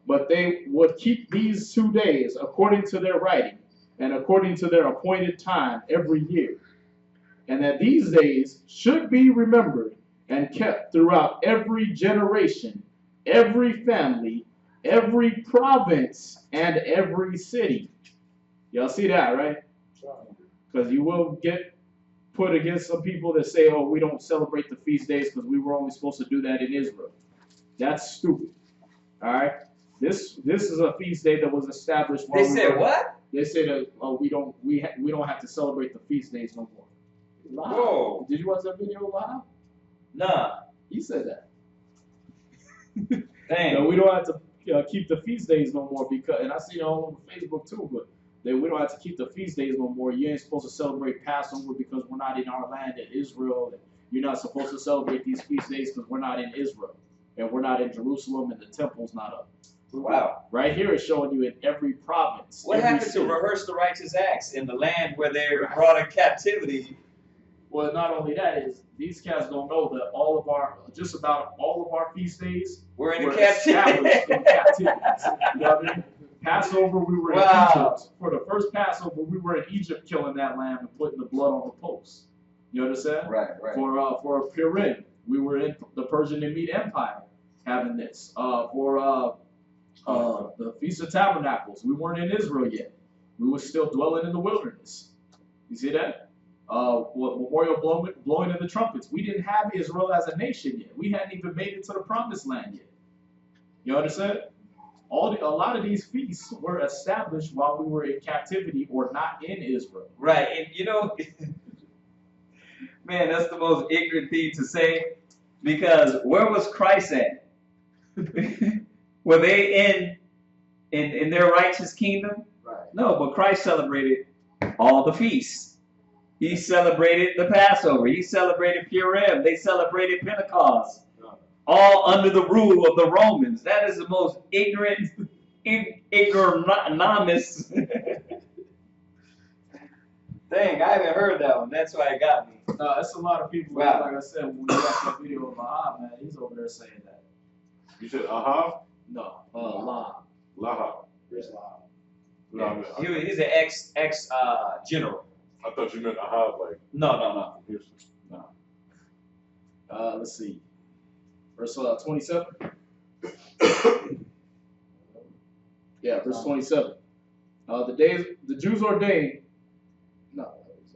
But they would keep these 2 days according to their writing, and according to their appointed time every year. And that these days should be remembered and kept throughout every generation, every family, every province, and every city. Y'all see that, right? Because you will get put against some people that say, oh, we don't celebrate the feast days because we were only supposed to do that in Israel. That's stupid. All right? This is a feast day that was established. They said what? They said that we don't have to celebrate the feast days no more. Live. Whoa. Did you watch that video live? Nah. He said that. Dang. No, we don't have to keep the feast days no more because, and I see it all over Facebook too, but we don't have to keep the feast days no more. You ain't supposed to celebrate Passover because we're not in our land in Israel. And you're not supposed to celebrate these feast days because we're not in Israel. And we're not in Jerusalem and the temple's not up. Wow. Right here it's showing you in every province. What every happened city. to rehearse the righteous acts in the land where they were brought in captivity? Well, not only that is these cats don't know that just about all of our feast days We're in were captivity. established in captivity. You know what I mean? Passover, we were in Egypt. For the first Passover, we were in Egypt killing that lamb and putting the blood on the post. You understand? Right. For Purim, we were in the Persian and Mede Empire having this. For the Feast of Tabernacles, we weren't in Israel yet. We were still dwelling in the wilderness. You see that? Memorial blowing of the trumpets. We didn't have Israel as a nation yet. We hadn't even made it to the promised land yet. You understand? A lot of these feasts were established while we were in captivity or not in Israel. Right, and you know, man, that's the most ignorant thing to say, because where was Christ at? Were they in their righteous kingdom? Right. No, but Christ celebrated all the feasts. He celebrated the Passover. He celebrated Purim. They celebrated Pentecost. All under the rule of the Romans. That is the most ignoramus. Dang, I haven't heard that one. That's why it got me. No, that's a lot of people. Wow. Like I said, when we watched that video of Lahab, man, he's over there saying that. You said Ahav? No, Lahab. Lahab. There's Lahab. No, He's an ex general. I thought you meant Ahav like No. Houston. Let's see. Verse 27. Yeah, verse 27. The Jews ordained. No, it was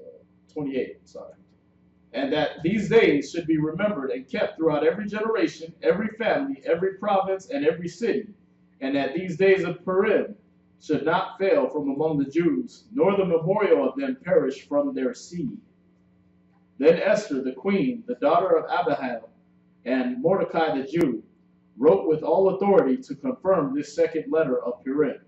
28. Sorry. And that these days should be remembered and kept throughout every generation, every family, every province, and every city. And that these days of Purim should not fail from among the Jews, nor the memorial of them perish from their seed. Then Esther, the queen, the daughter of Abihail, and Mordecai the Jew, wrote with all authority to confirm this second letter of Purim.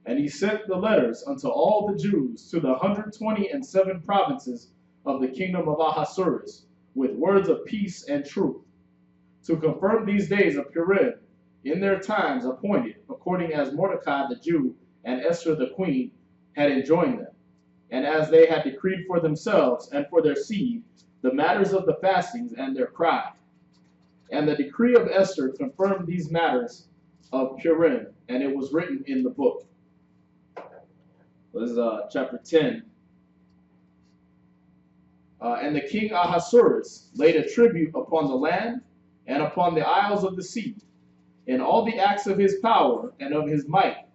And he sent the letters unto all the Jews to the 127 provinces of the kingdom of Ahasuerus, with words of peace and truth, to confirm these days of Purim in their times appointed, according as Mordecai the Jew and Esther the queen had enjoined them, and as they had decreed for themselves and for their seed the matters of the fastings and their cry. And the decree of Esther confirmed these matters of Purim, and it was written in the book. This is chapter 10. And the king Ahasuerus laid a tribute upon the land and upon the isles of the sea, in all the acts of his power and of his might,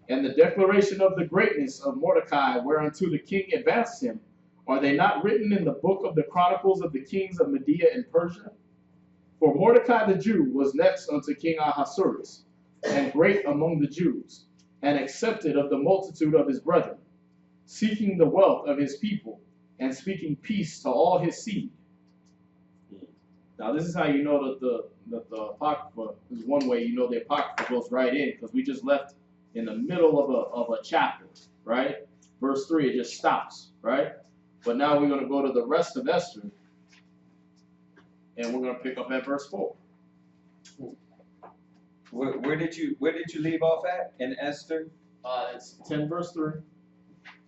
and the declaration of the greatness of Mordecai whereunto the king advanced him, are they not written in the book of the chronicles of the kings of Media and Persia? For Mordecai the Jew was next unto King Ahasuerus, and great among the Jews, and accepted of the multitude of his brethren, seeking the wealth of his people, and speaking peace to all his seed. Now this is how you know that the Apocrypha is one way you know the Apocrypha goes right in, because we just left in the middle of a chapter, right? Verse 3, it just stops, right? But now we're going to go to the rest of Esther, and we're going to pick up at verse 4. Where did you leave off at in Esther? It's 10 verse 3.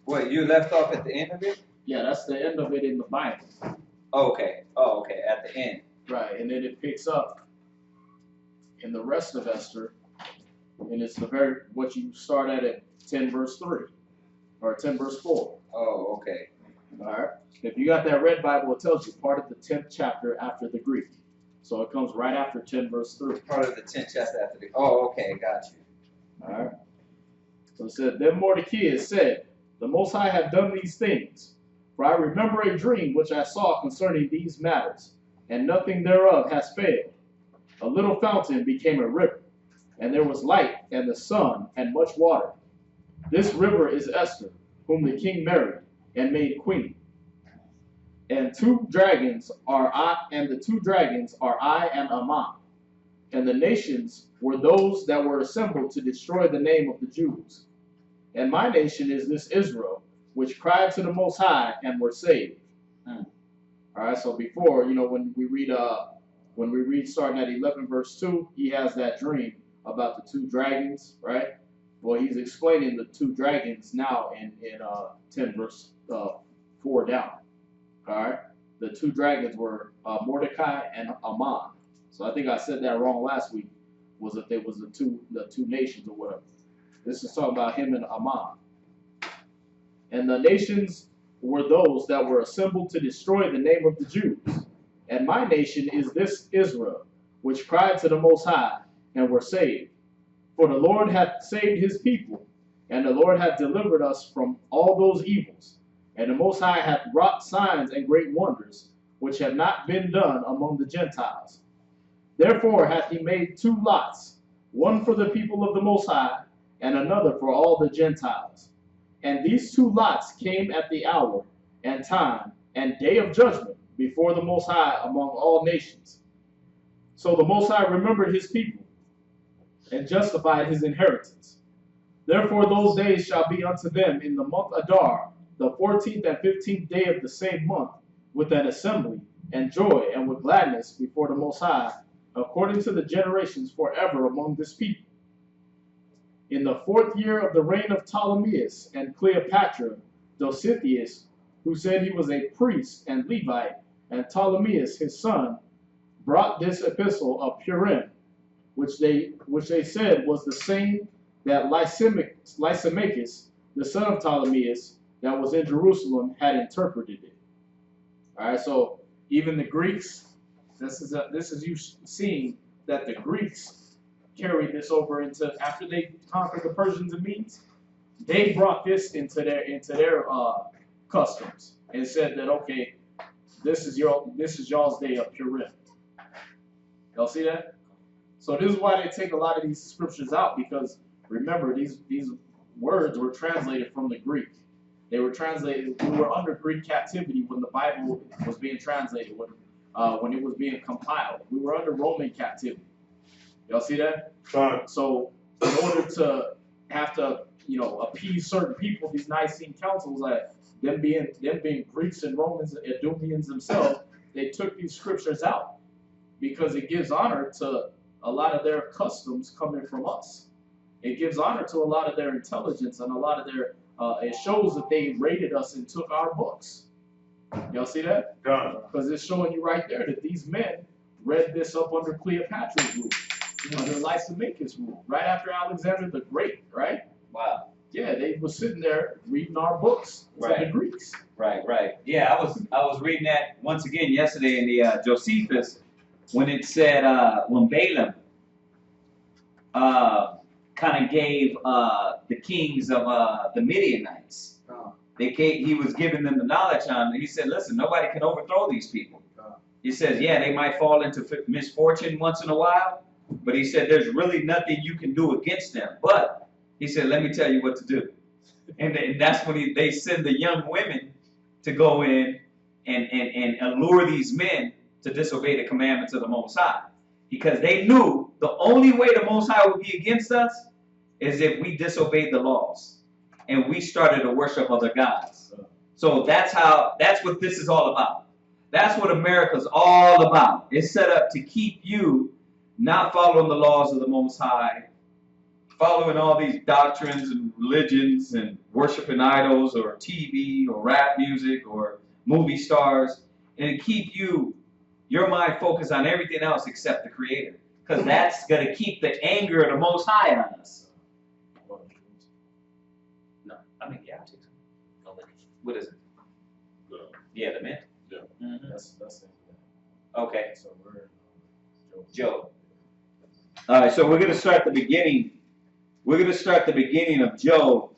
What, you left off at the end of it? Yeah, that's the end of it in the Bible. Okay. Oh, okay. At the end. Right, and then it picks up in the rest of Esther, and it's what you start at 10 verse 3, or 10 verse 4. Oh, okay. All right. If you got that red Bible, it tells you part of the 10th chapter after the Greek. So it comes right after 10 verse 3. Part of the 10th chapter after the. Oh, okay. Got you. All right. So it said, then Mordecai said, the Most High hath done these things. For I remember a dream which I saw concerning these matters, and nothing thereof has failed. A little fountain became a river, and there was light, and the sun, and much water. This river is Esther, whom the king married, and made queen. And the two dragons are I and Ammon. And the nations were those that were assembled to destroy the name of the Jews. And my nation is this Israel, which cried to the Most High and were saved. All right, so before, when we read starting at 11 verse 2, he has that dream about the two dragons, right? Well, he's explaining the two dragons now in 10 verse 4 down. All right, the two dragons were Mordecai and Ammon. So I think I said that wrong last week. Was that there was the two nations or whatever? This is talking about him and Ammon. And the nations were those that were assembled to destroy the name of the Jews. And my nation is this Israel, which cried to the Most High and were saved. For the Lord hath saved his people, and the Lord hath delivered us from all those evils. And the Most High hath wrought signs and great wonders, which have not been done among the Gentiles. Therefore hath he made two lots, one for the people of the Most High, and another for all the Gentiles. And these two lots came at the hour, and time, and day of judgment before the Most High among all nations. So the Most High remembered his people, and justified his inheritance. Therefore those days shall be unto them in the month Adar, the 14th and 15th day of the same month, with an assembly, and joy, and with gladness before the Most High, according to the generations forever among this people. In the 4th year of the reign of Ptolemaeus and Cleopatra, Dositheus, who said he was a priest and Levite, and Ptolemaeus his son, brought this epistle of Purim, which they said was the same that Lysimachus, the son of Ptolemaeus, that was in Jerusalem, had interpreted it. All right, so even the Greeks, this is you seeing that the Greeks carried this over into, after they conquered the Persians and Medes, they brought this into their customs and said that, okay, this is y'all's day of Purim. Y'all see that? So this is why they take a lot of these scriptures out, because remember, these words were translated from the Greek. They were translated. We were under Greek captivity when the Bible was being translated, when it was being compiled. We were under Roman captivity. Y'all see that? So in order to have to, appease certain people, these Nicene councils, like them being Greeks and Romans, Edomians themselves, they took these scriptures out because it gives honor to a lot of their customs coming from us. It gives honor to a lot of their intelligence and a lot of their, it shows that they raided us and took our books. Y'all see that? Because it's showing you right there that these men read this up under Cleopatra's rule, under Lysimachus' rule, right after Alexander the Great, right? Wow. Yeah, they were sitting there reading our books, Right. the Greeks. Right. Yeah, I was reading that once again yesterday in the Josephus, when it said when Balaam kind of gave the kings of the Midianites. He was giving them the knowledge on. He said, "Listen, nobody can overthrow these people." He says, "Yeah, they might fall into misfortune once in a while, but he said there's really nothing you can do against them. But he said, let me tell you what to do." And that's when they send the young women to go in and allure these men to disobey the commandments of the Most High. Because they knew the only way the Most High would be against us is if we disobeyed the laws and we started to worship other gods. So that's what this is all about. That's what America's all about. It's set up to keep you not following the laws of the Most High, following all these doctrines and religions and worshiping idols or TV or rap music or movie stars, and keep your mind focused on everything else except the Creator. Because that's going to keep the anger of the Most High on us. No, I mean, yeah, I'll take some. What is it? Yeah, the mint? Yeah. Mm-hmm. That's it. Okay. So we're in Job. All right, so we're going to start the beginning. We're going to start the beginning of Job.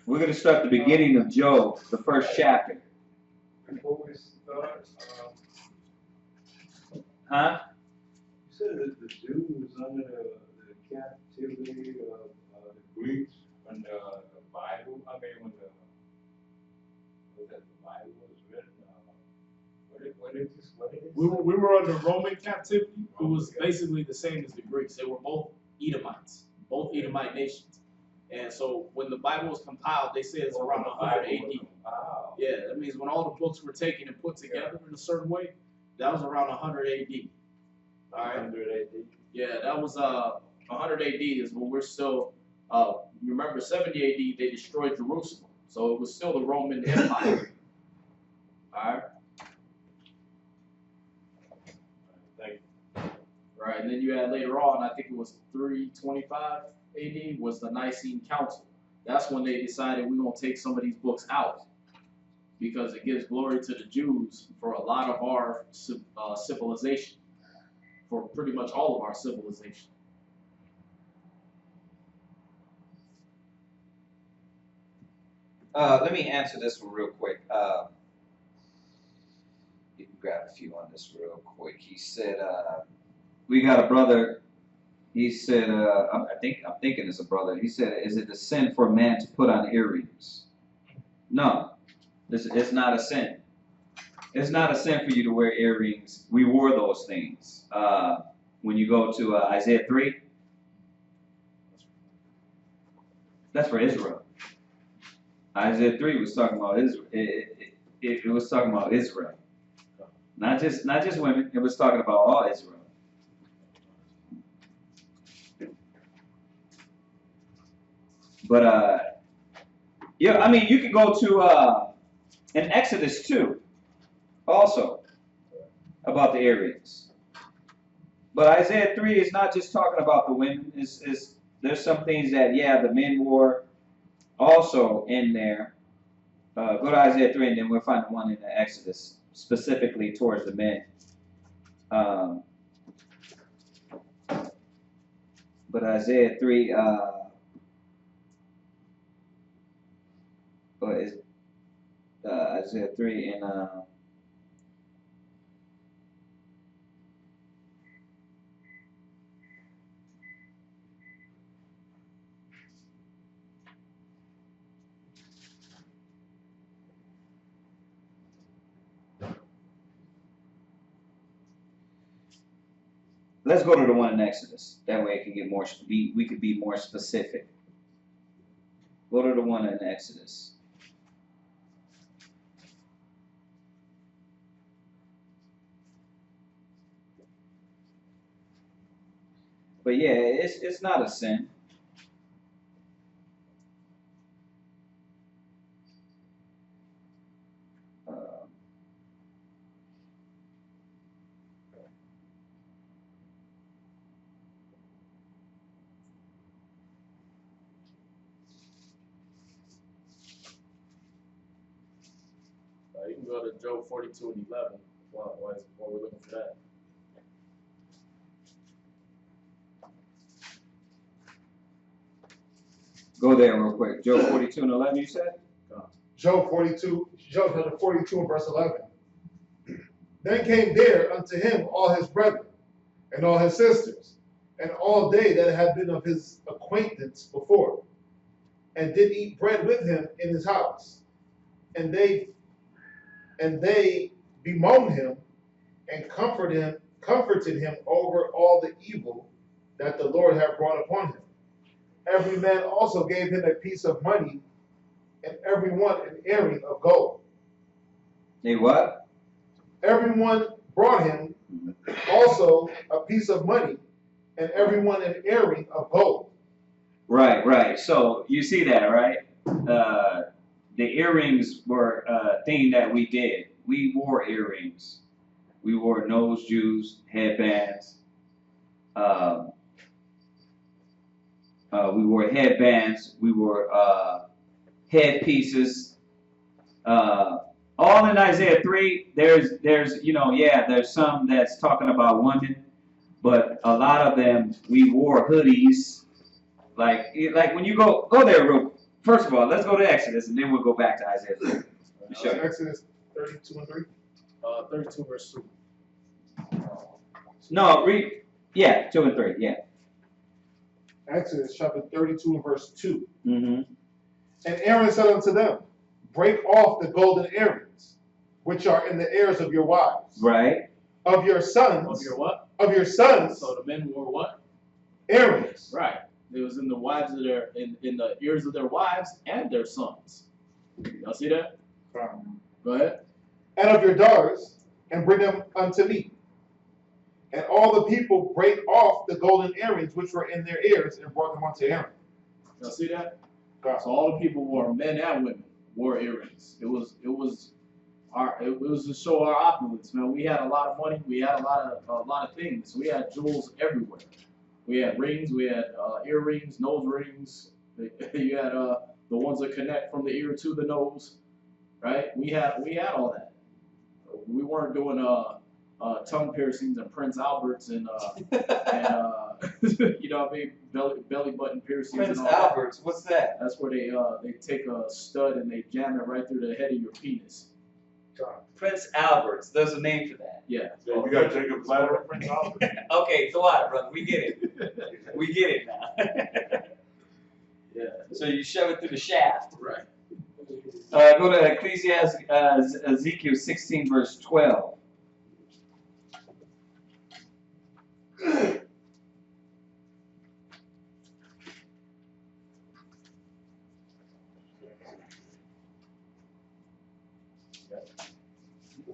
We're going to start the beginning of Job, the first chapter. Before we start, Huh? you said that the Jews was under the captivity of the Greeks when the Bible, when the Bible was written. What did it We were under Roman captivity, who was basically the same as the Greeks. They were both Edomites, both Edomite nations. And so when the Bible was compiled, they say it's around 100 AD. Yeah, that means when all the books were taken and put together in a certain way, that was around 100 AD. All right. 100 AD. Yeah, that was 100 AD is when we're still. Remember 70 AD they destroyed Jerusalem, so it was still the Roman Empire. All right. Thank Right, and then you had later on, I think it was 325 AD, was the Nicene Council. That's when they decided we're going to take some of these books out because it gives glory to the Jews for a lot of our civilization, for pretty much all of our civilization. Let me answer this one real quick. You can grab a few on this real quick. He said, we got a brother. He said, I'm thinking it's a brother. He said, is it a sin for a man to put on earrings? No, it's not a sin. It's not a sin for you to wear earrings. We wore those things. When you go to Isaiah 3, that's for Israel. Isaiah 3 was talking about Israel. It was talking about Israel. Not just women. It was talking about all Israel. But yeah, I mean, you can go to in Exodus 2 also about the earrings. But Isaiah 3 is not just talking about the women. There's some things that the men wore also in there. Go to Isaiah 3 and then we'll find the one in the Exodus specifically towards the men. But Isaiah 3 is Isaiah 3 and let's go to the one in Exodus. That way it can get more. We could be more specific. Go to the one in Exodus. But yeah, it's not a sin. You can go to Job 42 and 11 while we're looking for that. Go there real quick. Job 42 and 11, you said? Job 42, Job chapter 42 and verse 11. Then came there unto him all his brethren, and all his sisters, and all they that had been of his acquaintance before, and did eat bread with him in his house. And they bemoaned him and comforted him over all the evil that the Lord had brought upon him. Every man also gave him a piece of money, and every one an earring of gold. They what? Everyone brought him also a piece of money, and every one an earring of gold. Right, right. So you see that, right? The earrings were a thing that we did. We wore earrings. We wore nose jewels, headbands. We wore headbands. We wore headpieces. All in Isaiah 3. There's there's some that's talking about women, but a lot of them we wore hoodies. Like when you go there real. First of all, let's go to Exodus and then we'll go back to Isaiah 3. Sure. Exodus 32 and 3. 32 verse 2. No, read. Yeah, 2 and 3. Yeah. Exodus chapter 32 and verse 2. Mm-hmm. And Aaron said unto them, break off the golden earrings, which are in the ears of your wives. Right. Of your sons. Of your what? Of your sons. So the men wore what? Earrings. Right. It was in the wives of their in the ears of their wives and their sons. Y'all see that? Go ahead. And of your daughters, and bring them unto me. And all the people break off the golden earrings which were in their ears and brought them unto Aaron. Y'all see that? So all the people wore, men and women wore earrings. It was to show our opulence, man. We had a lot of money. We had a lot of things. We had jewels everywhere. We had rings. We had earrings, nose rings. You had the ones that connect from the ear to the nose, right? We had all that. We weren't doing tongue piercings and Prince Alberts and you know what I mean, belly button piercings. Prince and all Alberts, what's that? That's where they take a stud and they jam it right through the head of your penis. Prince Alberts. There's a name for that. Yeah. So we got Jacob Ladder. Prince Albert. Okay, so what, brother? We get it. We get it now. Yeah. So you shove it through the shaft. Right. Go to Ecclesiastes, Ezekiel 16, verse 12.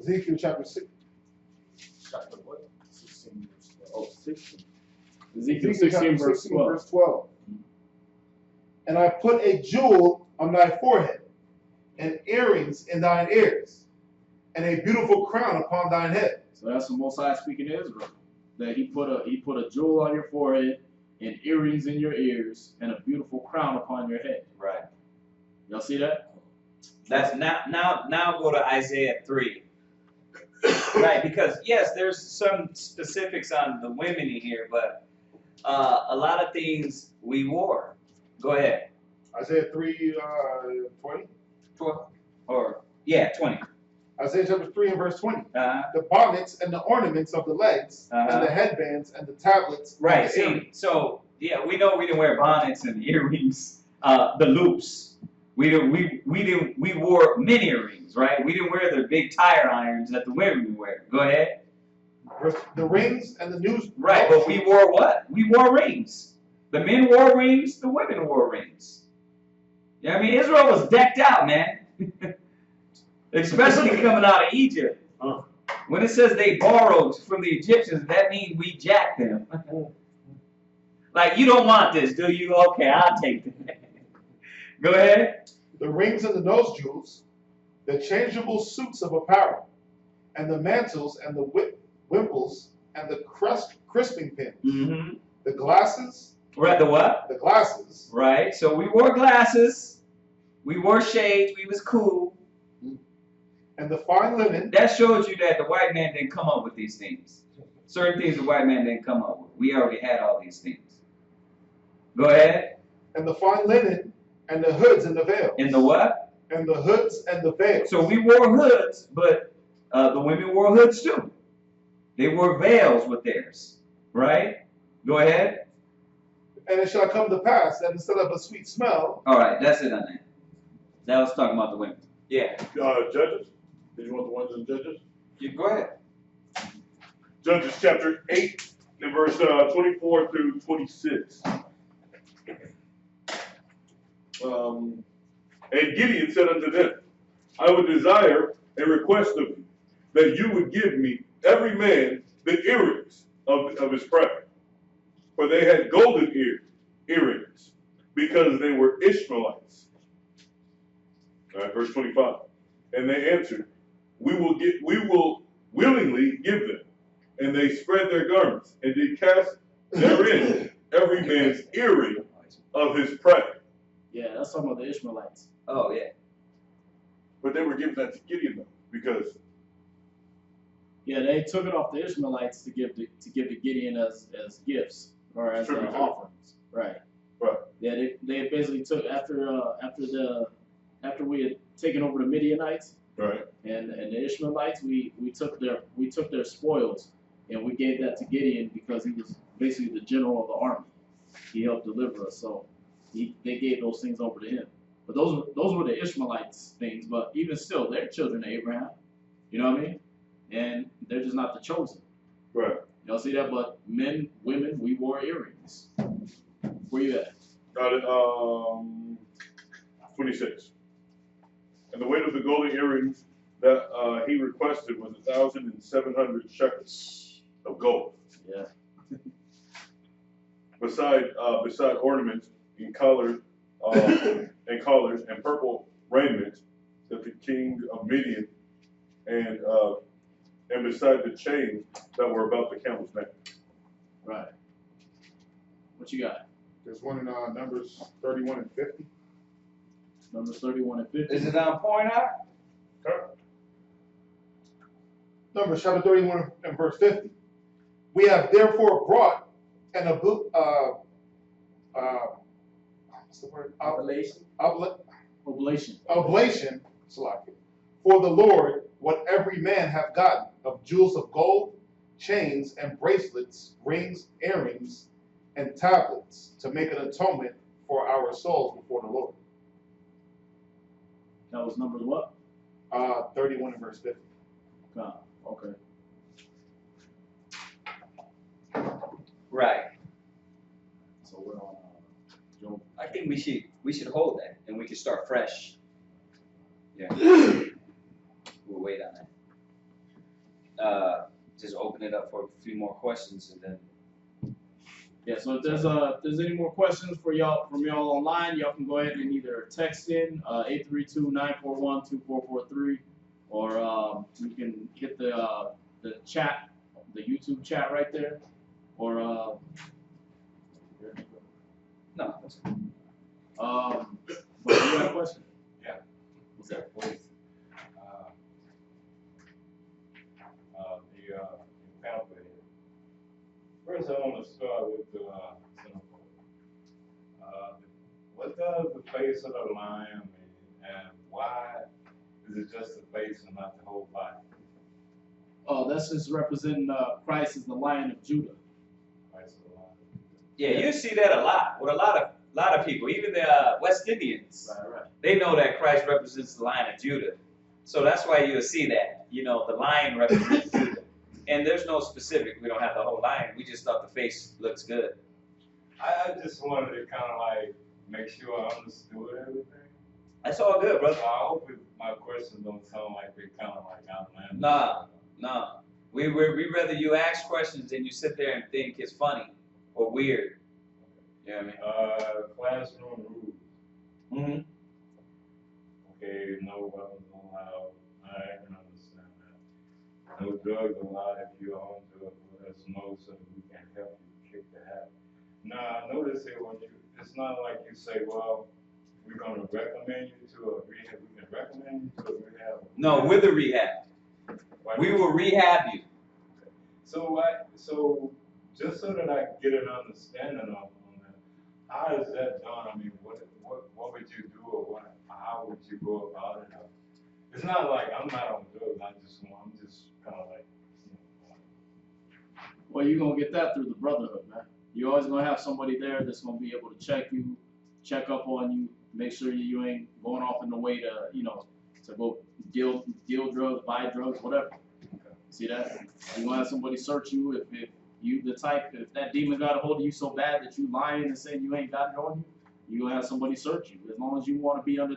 Ezekiel chapter 6. Chapter what? 16 verse 12. Oh, 16. Ezekiel 16 verse 12. And I put a jewel on thy forehead, and earrings in thine ears, and a beautiful crown upon thine head. So that's the Most High speaking to Israel. That he put a jewel on your forehead, and earrings in your ears, and a beautiful crown upon your head. Right. Y'all see that? That's now go to Isaiah 3. Right, because yes, there's some specifics on the women in here, but a lot of things we wore. Go ahead. Isaiah 3, 20. 12 or yeah, 20. Isaiah chapter 3 and verse 20. Uh-huh. The bonnets and the ornaments of the legs, and the headbands and the tablets. Right. And the See, earrings. so yeah, we know we didn't wear bonnets and earrings, the loops. We wore mini earrings, right? We didn't wear the big tire irons that the women wear. Go ahead. The rings and the news. Right, but we wore what? We wore rings. The men wore rings, the women wore rings. Yeah, I mean, Israel was decked out, man. Especially coming out of Egypt. When it says they borrowed from the Egyptians, that means we jacked them. Like, you don't want this, do you? Okay, I'll take that. Go ahead. The rings and the nose jewels, the changeable suits of apparel, and the mantles and the wimples and the crisping pins. Mm-hmm. The glasses. Right, the what? The glasses. Right, so we wore glasses. We wore shades. We was cool. And the fine linen. That shows you that the white man didn't come up with these things. Certain things the white man didn't come up with. We already had all these things. Go ahead. And the fine linen and the hoods and the veils. And the what? And the hoods and the veils. So we wore hoods, but the women wore hoods too. They wore veils with theirs. Right? Go ahead. And it shall come to pass that instead of a sweet smell. All right, that's it on that. That was talking about the women. Yeah. Judges? Did you want the ones in Judges? You go ahead. Judges chapter 8 and verse 24 through 26. And Gideon said unto them, I would desire a request of you, that you would give me every man the earrings of his prey. For they had golden earrings, because they were Ishmaelites. All right, verse 25. And they answered, we will willingly give them. And they spread their garments, and did cast therein every man's earring of his prey. Yeah, that's some of the Ishmaelites. Oh, yeah. But they were giving that to Gideon though, because Yeah, they took it off the Ishmaelites to give to Gideon as gifts or as Tribute. offerings. Right. Right. Yeah, they basically took after we had taken over the Midianites right, and the Ishmaelites, we took their spoils and we gave that to Gideon because he was basically the general of the army. He helped deliver us, so they gave those things over to him. But those were the Ishmaelites things. But even still, they're children of Abraham. You know what I mean? And they're just not the chosen. right. Y'all see that? But men, women, we wore earrings. Where you at? Got it. 26. And the weight of the golden earrings that he requested was 1,700 shekels of gold. Yeah. Beside ornaments and collars and purple raiment that the king of Midian and beside the chains that were about the camel's neck. Right. What you got? There's one in Numbers 31 and 50. Numbers 31 and 50. Is it on point out? Okay. Numbers chapter 31 and verse 50. We have therefore brought an what's the word? Oblation, for the Lord, what every man have gotten of jewels of gold, chains and bracelets, rings, earrings, and tablets, to make an atonement for our souls before the Lord. That was Numbers what? 31 and verse 50. Okay. Right. So we're on Job. I think we should hold that, and we can start fresh. Yeah. We'll wait on that. Just open it up for a few more questions, and then. Yeah. So if there's any more questions from y'all online, y'all can go ahead and either text in 832-941-2443, or you can hit the chat, the YouTube chat right there, or No. but you got a question? Yeah. What's that? Please. The pamphlet here. First, I want to start with the centerfold. What does the face of the lion mean, and why is it just the face and not the whole body? Oh, that's just representing Christ as the Lion of Judah. Christ of the lion. Yeah, you see that a lot with a lot of people, even the West Indians. Right. They know that Christ represents the Lion of Judah, so that's why you'll see that. You know, the lion represents Judah, and there's no specific. We don't have the whole lion. We just thought the face looks good. I just wanted to kind of like make sure I understood everything. That's all good, brother. I hope my questions don't sound like they kind of like outlandish. Nah. We rather you ask questions than you sit there and think it's funny or weird. You know what I mean? Classroom rules. Mm-hmm. Okay, no weapons allowed. I can understand that. No drugs allowed if you're on drugs. Let us know so that we can help you kick the habit. Now, notice here it's not like you say, well, we're going to recommend you to a rehab. We can recommend you to a rehab. No, with the rehab. We will rehab you. So just so that I get an understanding on that, how is that done? I mean, what would you do, or how would you go about it? It's not like I'm not on drugs. I'm just kind of like. Well, you're gonna get that through the brotherhood, man. You're always gonna have somebody there that's gonna be able to check you, check up on you, make sure you ain't going off in the way to, to go deal drugs, buy drugs, whatever. See that? You want to have somebody search you if you the type, if that demon got a hold of you so bad that you lying and saying you ain't got it on you, you gonna have somebody search you. As long as you want to be under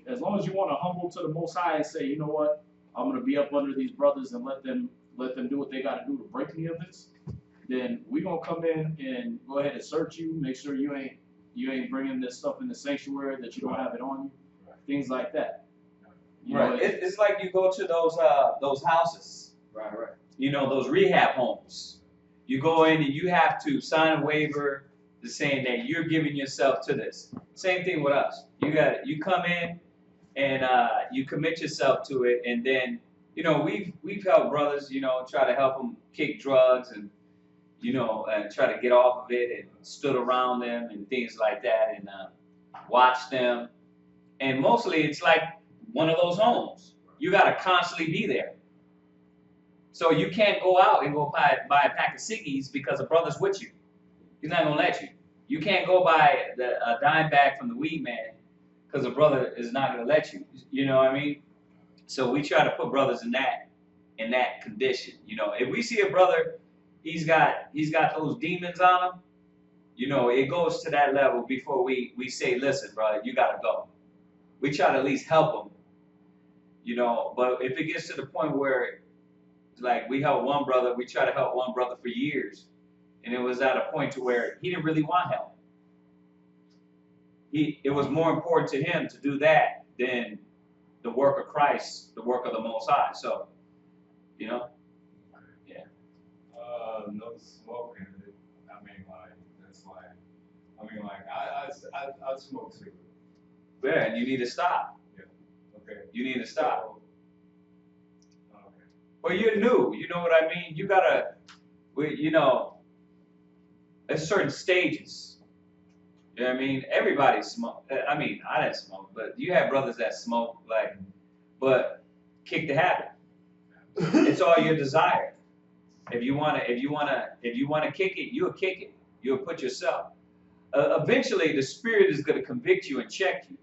as long as you want to humble to the Most High and say, you know what, I'm gonna be up under these brothers and let them do what they got to do to break me of this, then we gonna come in and go ahead and search you, make sure you ain't bringing this stuff in the sanctuary, that you don't have it on you, things like that. You know, It's like you go to those houses. right. You know, those rehab homes. You go in and you have to sign a waiver saying that you're giving yourself to this. Same thing with us. You come in and you commit yourself to it, and then, you know, we've helped brothers, you know, try to help them kick drugs and, you know, and try to get off of it, and stood around them and things like that, and watch them. And mostly it's like one of those homes. You got to constantly be there. So you can't go out and go buy a pack of ciggies because a brother's with you. He's not going to let you. You can't go buy a dime bag from the weed man because a brother is not going to let you. You know what I mean? So we try to put brothers in that condition. You know, if we see a brother, he's got those demons on him, you know, it goes to that level before we say, listen, brother, you got to go. We try to at least help him, you know, but if it gets to the point where, like, we help one brother, we try to help one brother for years, and it was at a point to where he didn't really want help. It was more important to him to do that than the work of Christ, the work of the Most High. So, you know, yeah. No smoking. I mean, like, that's like, I mean, like, I smoke cigarettes. Yeah, and you need to stop. Yeah. Okay. You need to stop. Okay. Well, you're new. You know what I mean? You gotta, you know, there's certain stages. You know what I mean? Everybody smoke. I mean, I didn't smoke, but you have brothers that smoke, like, but kick the habit. It's all your desire. If you wanna kick it, you'll kick it. You'll put yourself. Eventually, the Spirit is going to convict you and check you.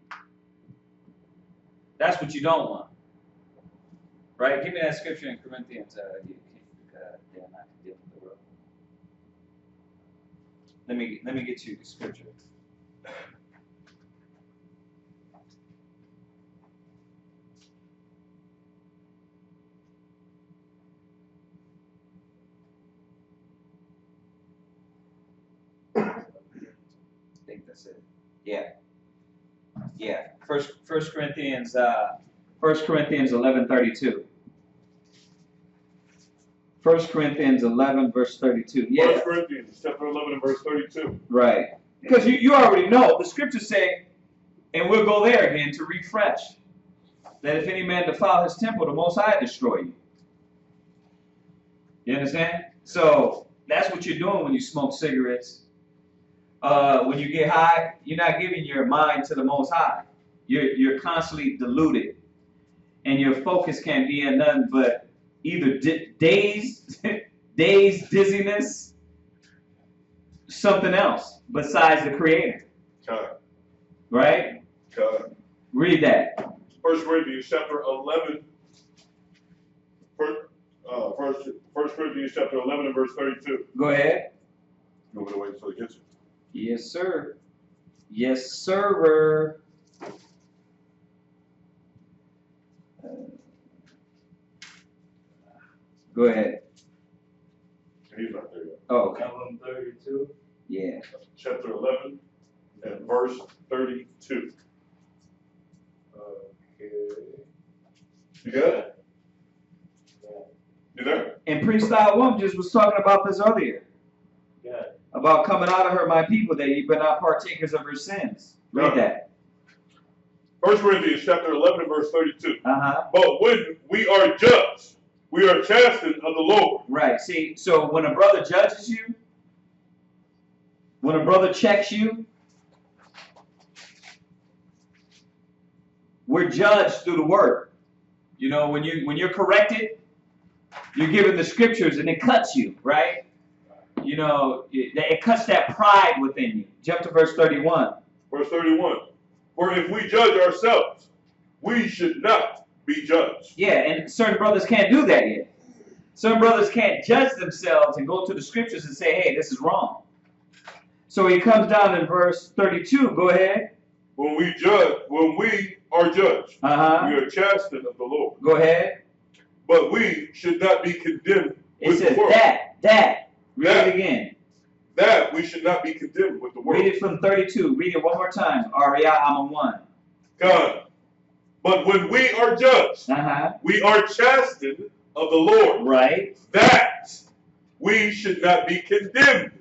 That's what you don't want. Right? Give me that scripture in Corinthians. Let me get you the scripture. I think that's it. Yeah. First Corinthians 11:32. 1 Corinthians 11 verse 32. Yeah. 1 Corinthians chapter 11 and verse 32. Right. Because you already know the scriptures say, and we'll go there again to refresh, that if any man defile his temple, the Most High destroy you. You understand? So that's what you're doing when you smoke cigarettes. When you get high, you're not giving your mind to the Most High. You're constantly deluded, and your focus can't be in nothing but either dazed, dizziness, something else besides the Creator. Right? Read that. 1 Corinthians chapter 11. 1 Corinthians chapter 11 and verse 32. Go ahead. You want me to wait until it gets you? Yes, sir. Yes, sir. Go ahead. He's not there yet. Oh, okay. 11:32. Yeah. Chapter 11 and verse 32. Okay. You got it? You there? And Freestyle One just was talking about this earlier. Yeah. About coming out of her, my people, that ye be not partakers of her sins. Read that. 1 Corinthians chapter 11 and verse 32. Uh-huh. But when we are judged, we are chastened of the Lord. Right. See, so when a brother judges you, when a brother checks you, we're judged through the word. You know, when you're corrected, you're given the scriptures and it cuts you, right? You know, it cuts that pride within you. Jump to verse 31. Verse 31. For if we judge ourselves, we should not be judged. Yeah, and certain brothers can't do that yet. Certain brothers can't judge themselves and go to the scriptures and say, hey, this is wrong. So he comes down in verse 32. Go ahead. When we are judged, we are chastened of the Lord. Go ahead. But we should not be condemned It with says the world. that. Read it again. That we should not be condemned with the world. Read it from 32. Read it one more time. Aria Ama 1. God. But when we are judged, we are chastened of the Lord. Right. That we should not be condemned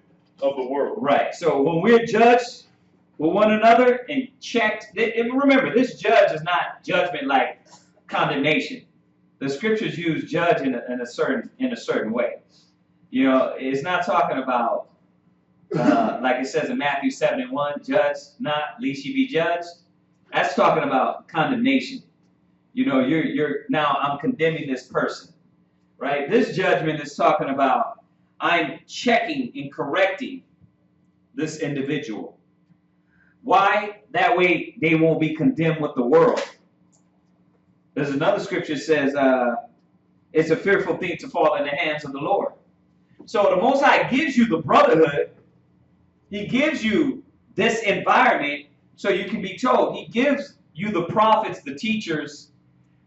of the world. Right. So when we're judged with one another and checked, and remember, this judge is not judgment like condemnation. The scriptures use judge in a certain way. You know, it's not talking about like it says in Matthew 7:1, judge not, lest ye be judged. That's talking about condemnation. You know, you're now I'm condemning this person, right? This judgment is talking about I'm checking and correcting this individual. Why? That way they won't be condemned with the world. There's another scripture that says it's a fearful thing to fall in the hands of the Lord. So the Most High gives you the brotherhood. He gives you this environment so you can be told. He gives you the prophets, the teachers,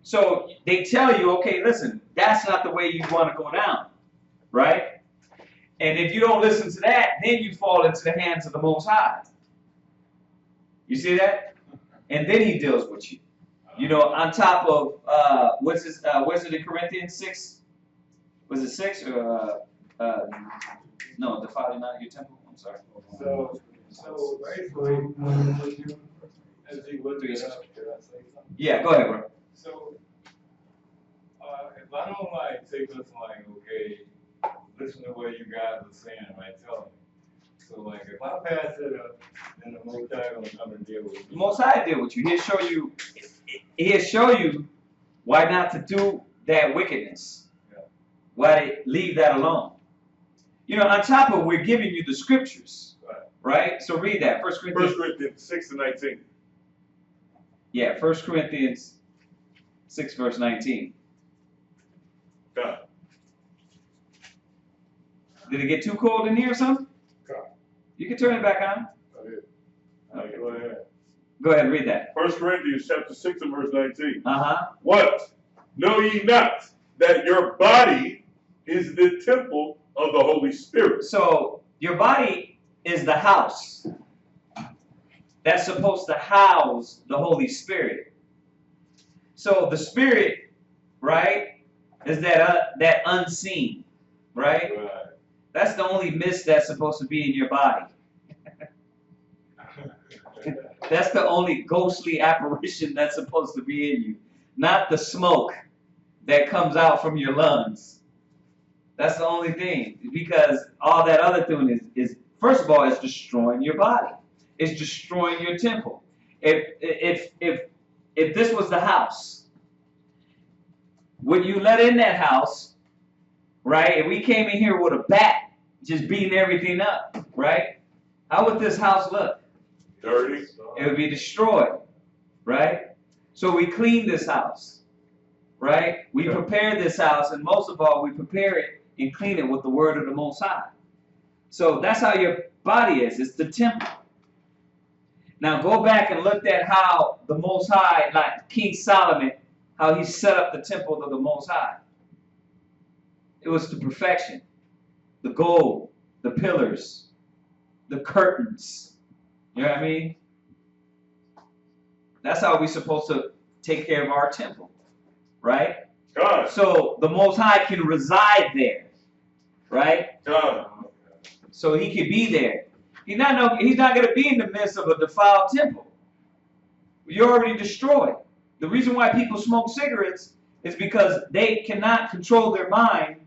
so they tell you, okay, listen, that's not the way you want to go down, right? And if you don't listen to that, then you fall into the hands of the Most High. You see that? And then he deals with you. You know, on top of, what's it in Corinthians 6? Was it 6 or, no, defile not your temple? I'm sorry. So basically, as you look it up, could I say something? Yeah, go ahead, bro. So, if I don't like take this like, okay, listen to what you guys are saying, right? Tell me. So like, if I pass it up, then the Most High gonna come and deal with The you. Most High deal with you. He'll show you why not to do that wickedness. Yeah. Why to leave that alone. You know, on top of we're giving you the scriptures, right? So read that. 1 Corinthians 6:19. Yeah, 1 Corinthians 6 verse 19. God. Did it get too cold in here or something? God. You can turn it back on. Okay, go ahead. Go ahead, read that. 1 Corinthians chapter 6 and verse 19. Uh-huh. What? Know ye not that your body is the temple of the Holy Spirit? So your body is the house that's supposed to house the Holy Spirit. So the Spirit, right, is that unseen, right? Right. That's the only mist that's supposed to be in your body. That's the only ghostly apparition that's supposed to be in you, not the smoke that comes out from your lungs. That's the only thing, because all that other thing is first of all, it's destroying your body. It's destroying your temple. If this was the house, would you let in that house, right? If we came in here with a bat, just beating everything up, right? How would this house look? Dirty. It would be destroyed, right? So we clean this house, right? We prepare this house, and most of all, we prepare it and clean it with the word of the Most High. So that's how your body is. It's the temple. Now go back and look at how the Most High, like King Solomon, how he set up the temple of the Most High. It was to perfection. The gold, the pillars, the curtains. You know what I mean? That's how we're supposed to take care of our temple, right? God. So the Most High can reside there, right? God. So he can be there. He's not going to be in the midst of a defiled temple. You're already destroyed. The reason why people smoke cigarettes is because they cannot control their mind,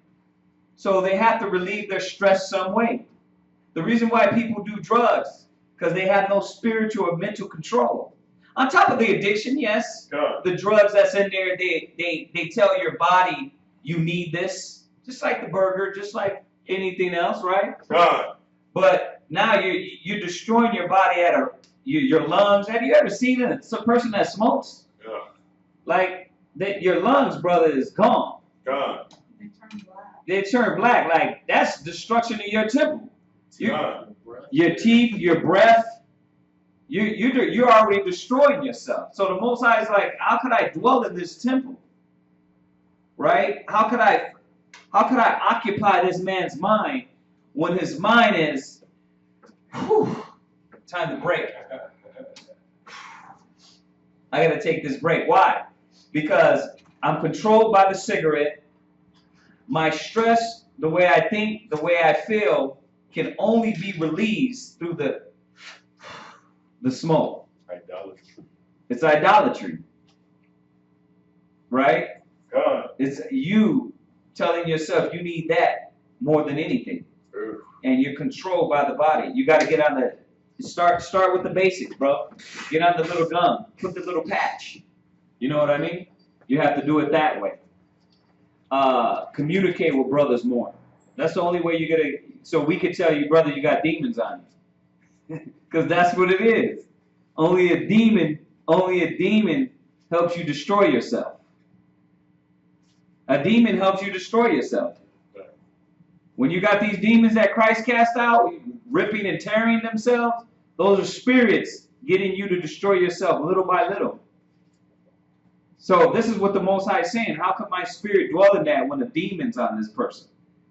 so they have to relieve their stress some way. The reason why people do drugs, because they have no spiritual or mental control. On top of the addiction, yes, God. the drugs that's in there, they tell your body you need this, just like the burger, just like anything else, right? God. But now you're destroying your body your lungs. Have you ever seen a person that smokes? Yeah. Like that your lungs, brother, is gone. God. They turn black. Like, that's destruction of your temple. God. Your teeth, your breath, you're already destroying yourself. So the Most High is like, how could I dwell in this temple? Right? How could I occupy this man's mind when his mind is, whew, time to break. I gotta take this break. Why? Because I'm controlled by the cigarette. My stress, the way I think, the way I feel, can only be released through the smoke. Idolatry. It's idolatry. Right? God. It's you telling yourself you need that more than anything. And you're controlled by the body. You got to get on the, start with the basics, bro. Get on the little gum. Put the little patch. You know what I mean? You have to do it that way. Communicate with brothers more. That's the only way you're going to, so we could tell you, brother, you got demons on you. Because that's what it is. Only a demon helps you destroy yourself. A demon helps you destroy yourself. When you got these demons that Christ cast out, ripping and tearing themselves, those are spirits getting you to destroy yourself little by little. So this is what the Most High is saying. How can my spirit dwell in that when the demon's on this person?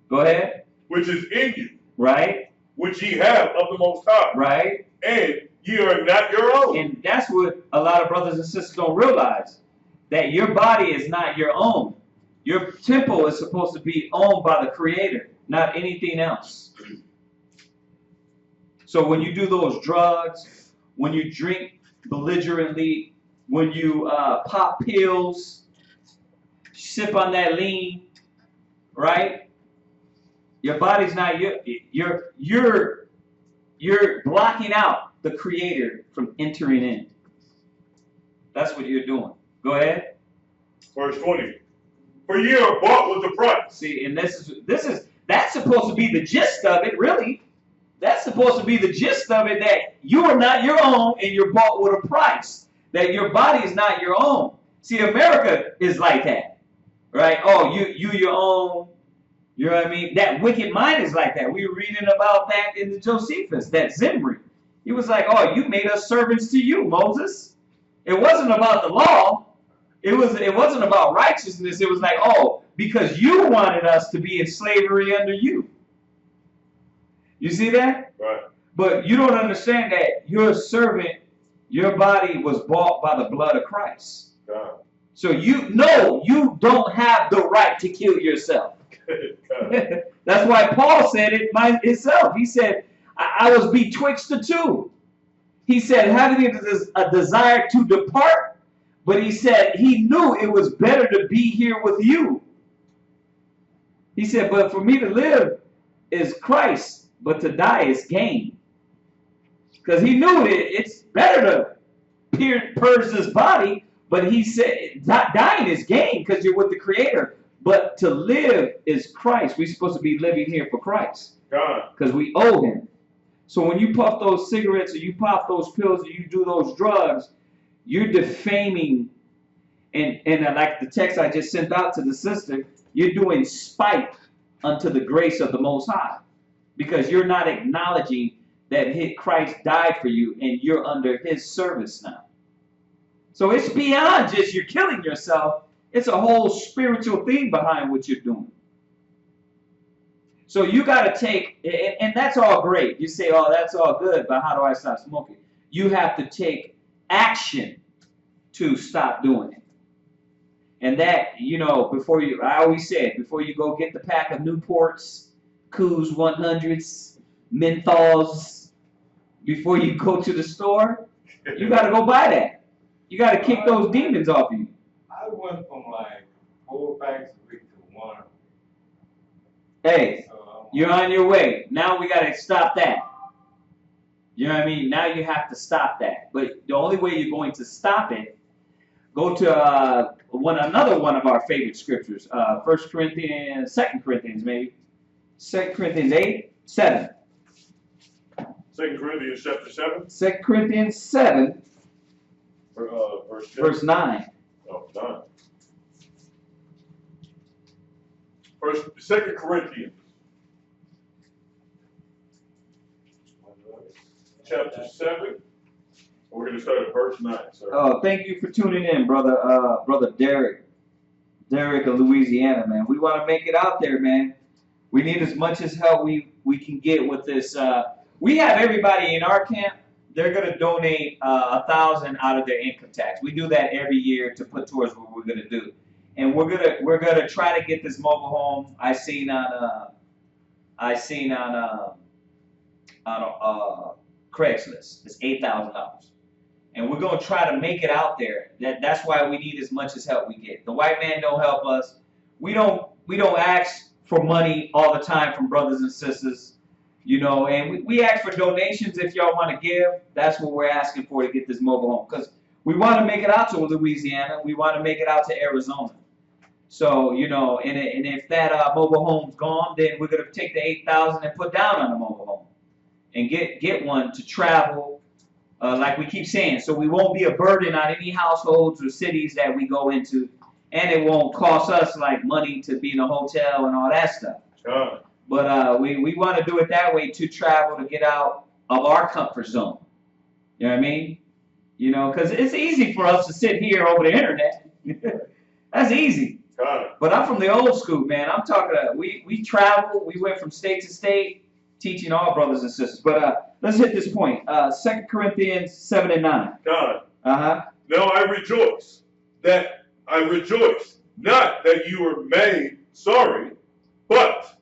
Go ahead. Which is in you. Right. Which ye have of the Most High. Right. And ye are not your own. And that's what a lot of brothers and sisters don't realize. That your body is not your own. Your temple is supposed to be owned by the Creator, not anything else. So when you do those drugs, when you drink belligerently, when you pop pills, sip on that lean, right? Your body's not you're blocking out the Creator from entering in. That's what you're doing. Go ahead. Verse 20. For ye are bought with a price. See, and that's supposed to be the gist of it, really. That's supposed to be the gist of it, that you are not your own and you're bought with a price. That your body is not your own. See, America is like that. Right? Oh, you your own. You know what I mean? That wicked mind is like that. We were reading about that in the Josephus, that Zimri. He was like, oh, you made us servants to you, Moses. It wasn't about the law. It wasn't about righteousness. It was like, oh, because you wanted us to be in slavery under you. You see that? Right. But you don't understand that your servant, your body was bought by the blood of Christ. God. So you know you don't have the right to kill yourself. That's why Paul said it himself. He said, I was betwixt the two. He said, having a desire to depart, but he said he knew it was better to be here with you. He said, but for me to live is Christ, but to die is gain. Because he knew it's better to purge this body, but he said dying is gain because you're with the Creator. But to live is Christ. We're supposed to be living here for Christ. God. Because we owe Him. So when you puff those cigarettes or you pop those pills or you do those drugs, you're defaming, and like the text I just sent out to the sister, you're doing spite unto the grace of the Most High. Because you're not acknowledging that Christ died for you and you're under His service now. So it's beyond just you're killing yourself. It's a whole spiritual thing behind what you're doing. So you got to take, and that's all great. You say, oh, that's all good, but how do I stop smoking? You have to take action to stop doing it. And that, I always say, before you go get the pack of Newports, Coos 100s, Menthols, before you go to the store, you got to go buy that. You got to kick those demons off you. I went from like 4 packs a week to 1. Hey, So you're on your way. Now we got to stop that. You know what I mean? Now you have to stop that. But the only way you're going to stop it, go to another one of our favorite scriptures, 2 Corinthians maybe. 2 Corinthians 7. 2 Corinthians chapter 7. 2 Corinthians 7, Verse 10. verse 9. Oh, 9. Second Corinthians, chapter 7. We're going to start at verse 9, sir. Oh, thank you for tuning in, brother. Brother Derek of Louisiana, man. We want to make it out there, man. We need as much as help we can get with this. We have everybody in our camp. They're going to donate 1,000 out of their income tax. We do that every year to put towards what we're going to do, and we're gonna try to get this mobile home. I seen on Craigslist. It's $8,000. And we're gonna try to make it out there. That's why we need as much as help we get. The white man don't help us. We don't ask for money all the time from brothers and sisters, you know. And we ask for donations if y'all want to give. That's what we're asking for to get this mobile home, because we want to make it out to Louisiana. We want to make it out to Arizona. So you know, and if that mobile home's gone, then we're gonna take the 8,000 and put down on the mobile home, and get one to travel. Like we keep saying, so we won't be a burden on any households or cities that we go into, and it won't cost us like money to be in a hotel and all that stuff. But we want to do it that way, to travel, to get out of our comfort zone. You know what I mean? You know, because it's easy for us to sit here over the internet. That's easy. But I'm from the old school, man. I'm talking. We travel. We went from state to state, teaching all brothers and sisters. But let's hit this point. 2 Corinthians 7 and 9. Now I rejoice, not that you were made sorry, but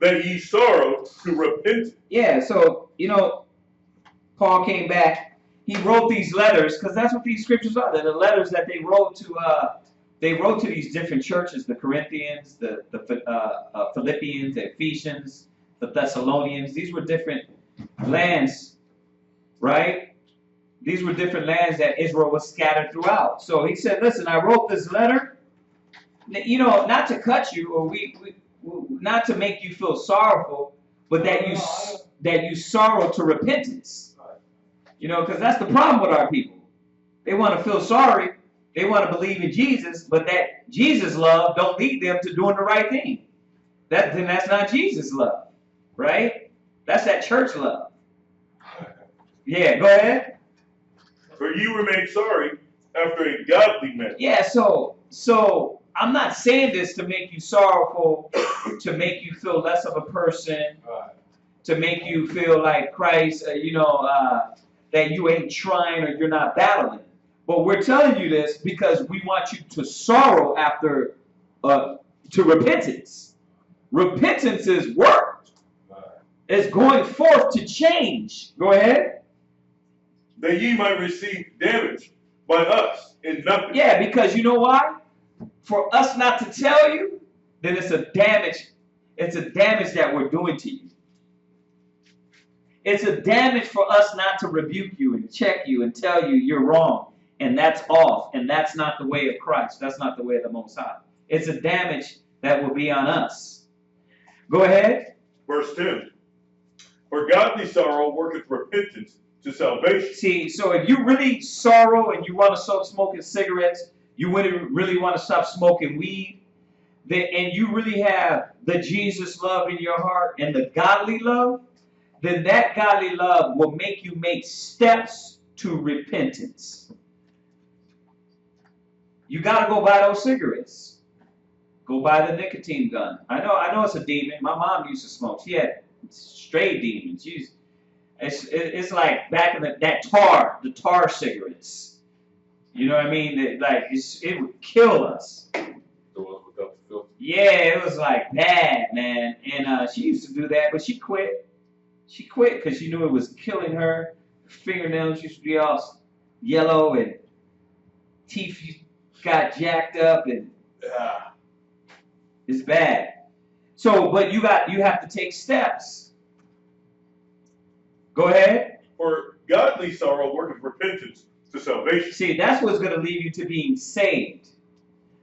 that ye sorrow to repentance. Yeah, so, you know, Paul came back. He wrote these letters, because that's what these scriptures are. They're the letters that they wrote to these different churches, the Corinthians, the Philippians, the Ephesians, the Thessalonians. These were different lands, right? These were different lands that Israel was scattered throughout. So he said, listen, I wrote this letter, you know, not to cut you, or not to make you feel sorrowful, but that you sorrow to repentance. You know, because that's the problem with our people. They want to feel sorry. They want to believe in Jesus, but that Jesus love don't lead them to doing the right thing. Then that's not Jesus love. Right? That's that church love. Yeah, go ahead. For you remain sorry after a godly manner. Yeah, so I'm not saying this to make you sorrowful, to make you feel less of a person, to make you feel like Christ, that you ain't trying or you're not battling. But we're telling you this because we want you to sorrow after, to repentance. Repentance is work. It's going forth to change. Go ahead. That ye might receive damage by us in nothing. Yeah, because you know why? For us not to tell you, then it's a damage. It's a damage that we're doing to you. It's a damage for us not to rebuke you and check you and tell you you're wrong. And that's off. And that's not the way of Christ. That's not the way of the Most High. It's a damage that will be on us. Go ahead. Verse 10. For godly sorrow worketh repentance to salvation. See, so if you really sorrow and you want to stop smoking cigarettes, you really want to stop smoking weed, and you really have the Jesus love in your heart and the godly love, then that godly love will make you make steps to repentance. You got to go buy those cigarettes. Go buy the nicotine gun. I know it's a demon. My mom used to smoke. She had straight demons. It's like back in the tar cigarettes. You know what I mean? It would kill us. The ones without the filter. Yeah, it was like bad, man. And she used to do that, but she quit. She quit because she knew it was killing her. Her fingernails used to be all yellow and teeth got jacked up, and it's bad. So, but you have to take steps. Go ahead. For godly sorrow worketh repentance to salvation. See, that's what's going to lead you to being saved.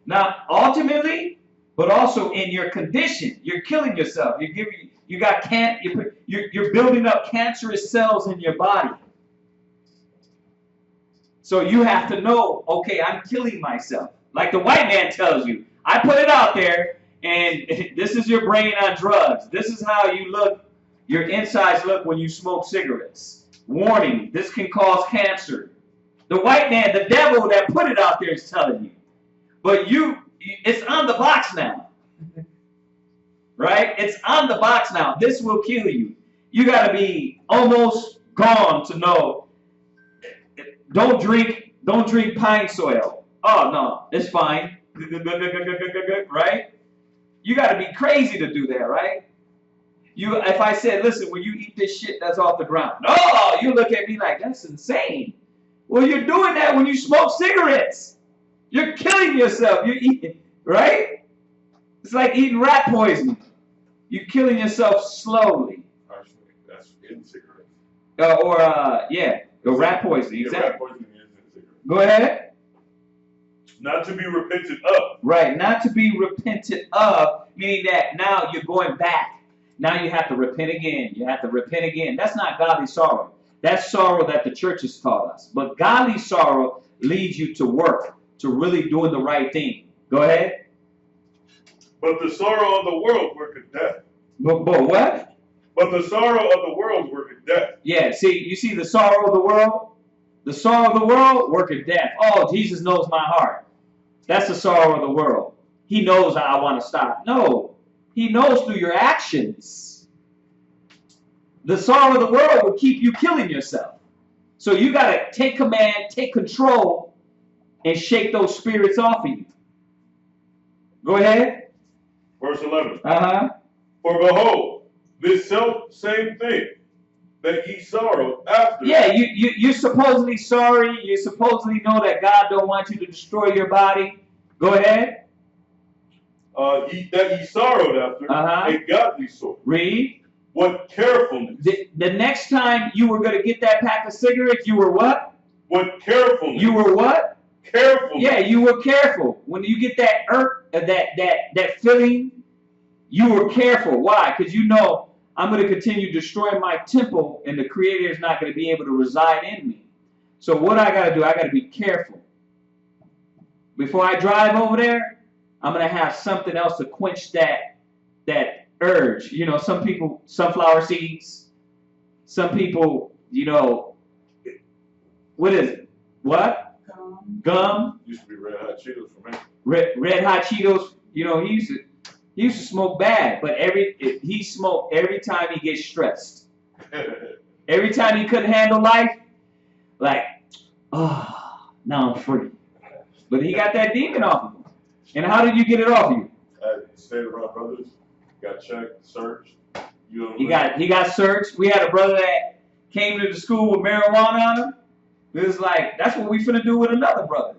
Not ultimately, but also in your condition. You're killing yourself. You're building up cancerous cells in your body. So you have to know, okay, I'm killing myself. Like the white man tells you, I put it out there, And this is your brain on drugs. This is how you look, your insides look when you smoke cigarettes. Warning, this can cause cancer. The white man, the devil that put it out there is telling you. But it's on the box now. Right? It's on the box now. This will kill you. You got to be almost gone to know. Don't drink pine soil. Oh, no, it's fine. Right? You got to be crazy to do that, right? If I said, listen, when you eat this shit that's off the ground, oh, you look at me like, that's insane. Well, you're doing that when you smoke cigarettes. You're killing yourself. You're eating, right? It's like eating rat poison. You're killing yourself slowly. Actually, that's in cigarettes. Or rat poison. Yeah, Exactly. rat poisoning is in cigarettes. Go ahead. Not to be repented of. Right, not to be repented of, meaning that now you're going back. Now you have to repent again. You have to repent again. That's not godly sorrow. That's sorrow that the church has taught us. But godly sorrow leads you to work, to really doing the right thing. Go ahead. But the sorrow of the world worketh death. But what? But the sorrow of the world worketh death. Yeah, you see the sorrow of the world? The sorrow of the world worketh death. Oh, Jesus knows my heart. That's the sorrow of the world. He knows I want to stop. No. He knows through your actions. The sorrow of the world will keep you killing yourself. So you got to take command, take control, and shake those spirits off of you. Go ahead. Verse 11. Uh-huh. For behold, this same thing that ye sorrow after. Yeah, you're supposedly sorry. You supposedly know that God don't want you to destroy your body. Go ahead. That ye sorrowed after a godly sort. Read. What carefulness. The next time you were going to get that pack of cigarettes, you were what? What carefulness. You were what? Carefulness. Yeah, you were careful. When you get that that feeling, you were careful. Why? Because you know I'm going to continue destroying my temple, and the Creator is not going to be able to reside in me. So what I got to do, I got to be careful. Before I drive over there, I'm going to have something else to quench that urge. You know, some people, sunflower seeds. Some people, you know, what is it? What? Gum. Used to be Red Hot Cheetos for me. Red Hot Cheetos. You know, he used to smoke bad, but he smoked every time he gets stressed. Every time he couldn't handle life, like, oh, now I'm free. But he got that demon off of him. And how did you get it off you? I stayed around brothers, got checked, searched. You know, He got searched. We had a brother that came to the school with marijuana on him. It was like, that's what we finna do with another brother.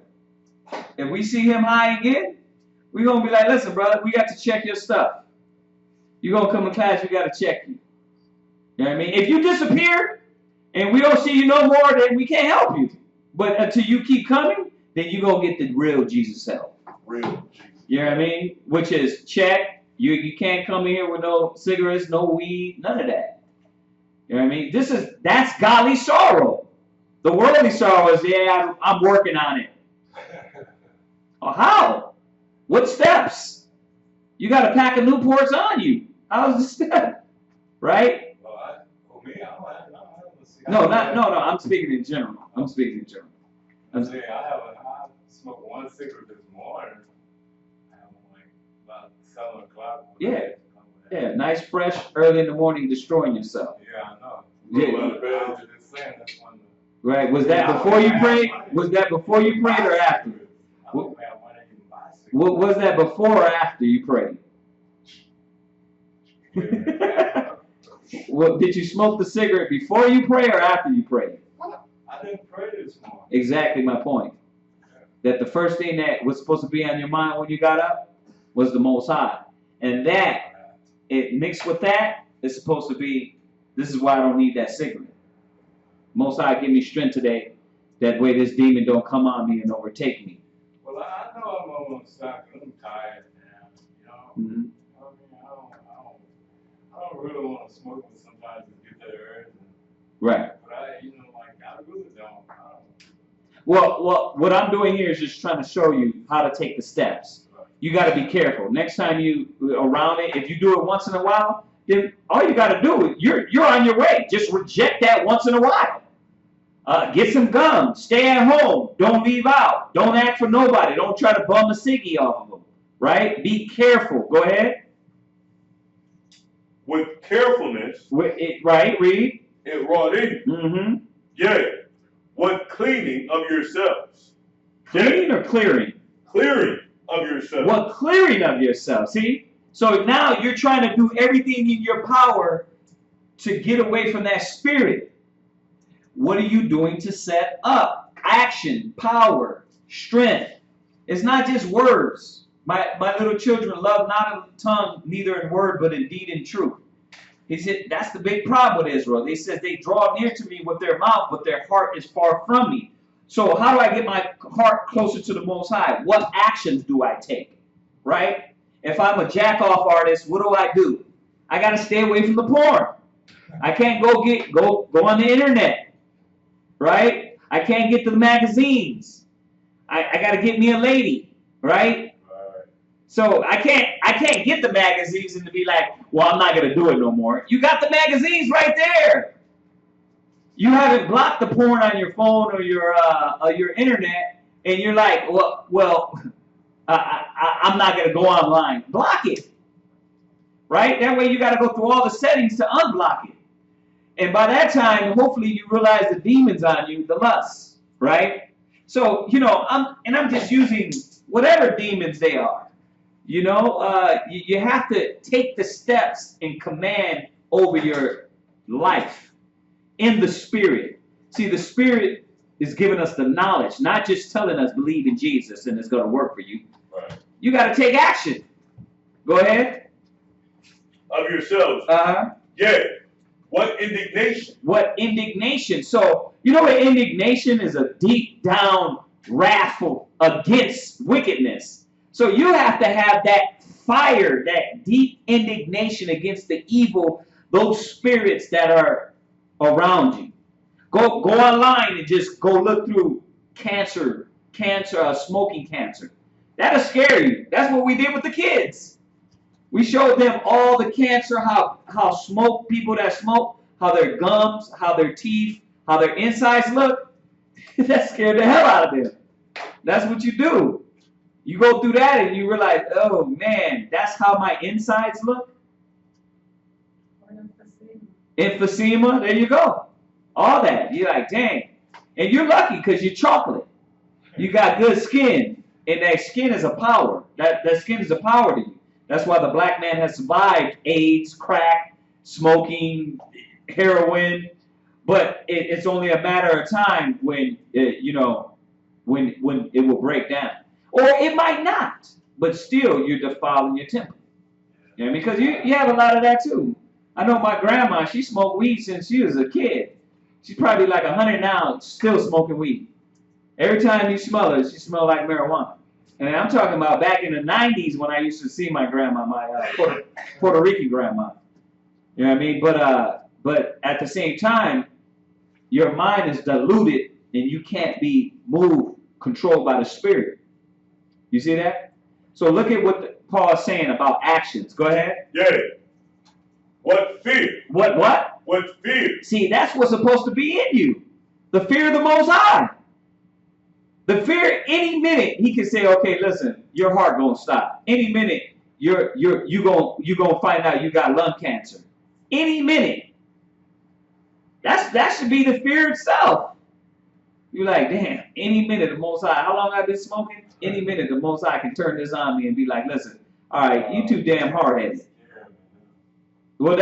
If we see him high again, we're going to be like, listen, brother, we got to check your stuff. You're going to come to class, we got to check you. You know what I mean? If you disappear and we don't see you no more, then we can't help you. But until you keep coming, then you're going to get the real Jesus help. Real Jesus. You know what I mean? Which is check. You can't come in here with no cigarettes, no weed, none of that. You know what I mean? That's godly sorrow. The worldly sorrow is, yeah, I'm working on it. Oh, how? What steps? You got a pack of Newports on you. How's the step? Right? Well, for me, I No, I'm speaking in general. I haven't smoked one cigarette this morning. I'm like about 7 o'clock. Yeah, nice, fresh, early in the morning, destroying yourself. Yeah, I know. Yeah. I was just saying that's one. Right? Was that before you prayed? Was that before you prayed or after? Was that before or after you prayed? Well, did you smoke the cigarette before you pray or after you prayed? I didn't pray this morning. Exactly my point. That the first thing that was supposed to be on your mind when you got up was the Most High. And that, it mixed with that, it's supposed to be, this is why I don't need that cigarette. Most High, give me strength today. That way this demon don't come on me and overtake me. Well, I know I'm almost stuck. I'm tired now. You know? Mm-hmm. I don't really want to smoke, but sometimes I get that urge. Right. But I really don't. Well, what I'm doing here is just trying to show you how to take the steps. You got to be careful. Next time you around it, if you do it once in a while, then all you got to do is you're on your way. Just reject that once in a while. Get some gum. Stay at home. Don't leave out. Don't act for nobody. Don't try to bum a ciggy off of them. Right? Be careful. Go ahead. With carefulness, Right, read. it wrought in you. Mm-hmm. Yea, what cleaning of yourselves. Cleaning or clearing? Clearing of yourselves. What clearing of yourself? See? So now you're trying to do everything in your power to get away from that spirit. What are you doing to set up? Action, power, strength. It's not just words. My little children love not in tongue, neither in word, but in deed and truth. He said, that's the big problem with Israel. They said they draw near to me with their mouth, but their heart is far from me. So how do I get my heart closer to the Most High? What actions do I take? Right? If I'm a jack-off artist, what do? I got to stay away from the porn. I can't go on the internet. Right? I can't get to the magazines. I got to get me a lady. Right? So I can't get the magazines and to be like, well, I'm not going to do it no more. You got the magazines right there. You haven't blocked the porn on your phone or your internet, and you're like, well, I'm not going to go online. Block it. Right? That way you got to go through all the settings to unblock it. And by that time, hopefully you realize the demons on you, the lusts. Right? So, I'm just using whatever demons they are. You have to take the steps and command over your life in the Spirit. See, the Spirit is giving us the knowledge, not just telling us believe in Jesus and it's going to work for you. Right. You got to take action. Go ahead. Of yourselves. Yeah. What indignation? What indignation? So, what indignation is? A deep down wrathful against wickedness. So you have to have that fire, that deep indignation against the evil, those spirits that are around you. Go online and just go look through smoking cancer. That'll scare you. That's what we did with the kids. We showed them all the cancer, how people that smoke, how their gums, how their teeth, how their insides look. That scared the hell out of them. That's what you do. You go through that and you realize, oh man, that's how my insides look. Emphysema, there you go. All that. You're like, dang. And you're lucky because you're chocolate. You got good skin. And that skin is a power. That skin is a power to you. That's why the black man has survived AIDS, crack, smoking, heroin. But it's only a matter of time when when it will break down. Or it might not, but still you're defiling your temple. You know what I mean? Because you have a lot of that too. I know my grandma, she smoked weed since she was a kid. She's probably like 100 now, still smoking weed. Every time you smell her, she smells like marijuana. And I'm talking about back in the 90s when I used to see my grandma, my Puerto Rican grandma. You know what I mean? But at the same time, your mind is diluted and you can't be moved, controlled by the Spirit. You see that? So look at what Paul is saying about actions. Go ahead. Yeah. What fear? What? What fear? See, that's what's supposed to be in you. The fear of the Most High. The fear, any minute, he can say, okay, listen, your heart gonna stop. Any minute, you gonna find out you got lung cancer. Any minute. That should be the fear itself. You're like, damn, any minute the Most High, how long I've been smoking? Any minute the Most High can turn this on me and be like, listen, all right, you too damn hard-headed. Well,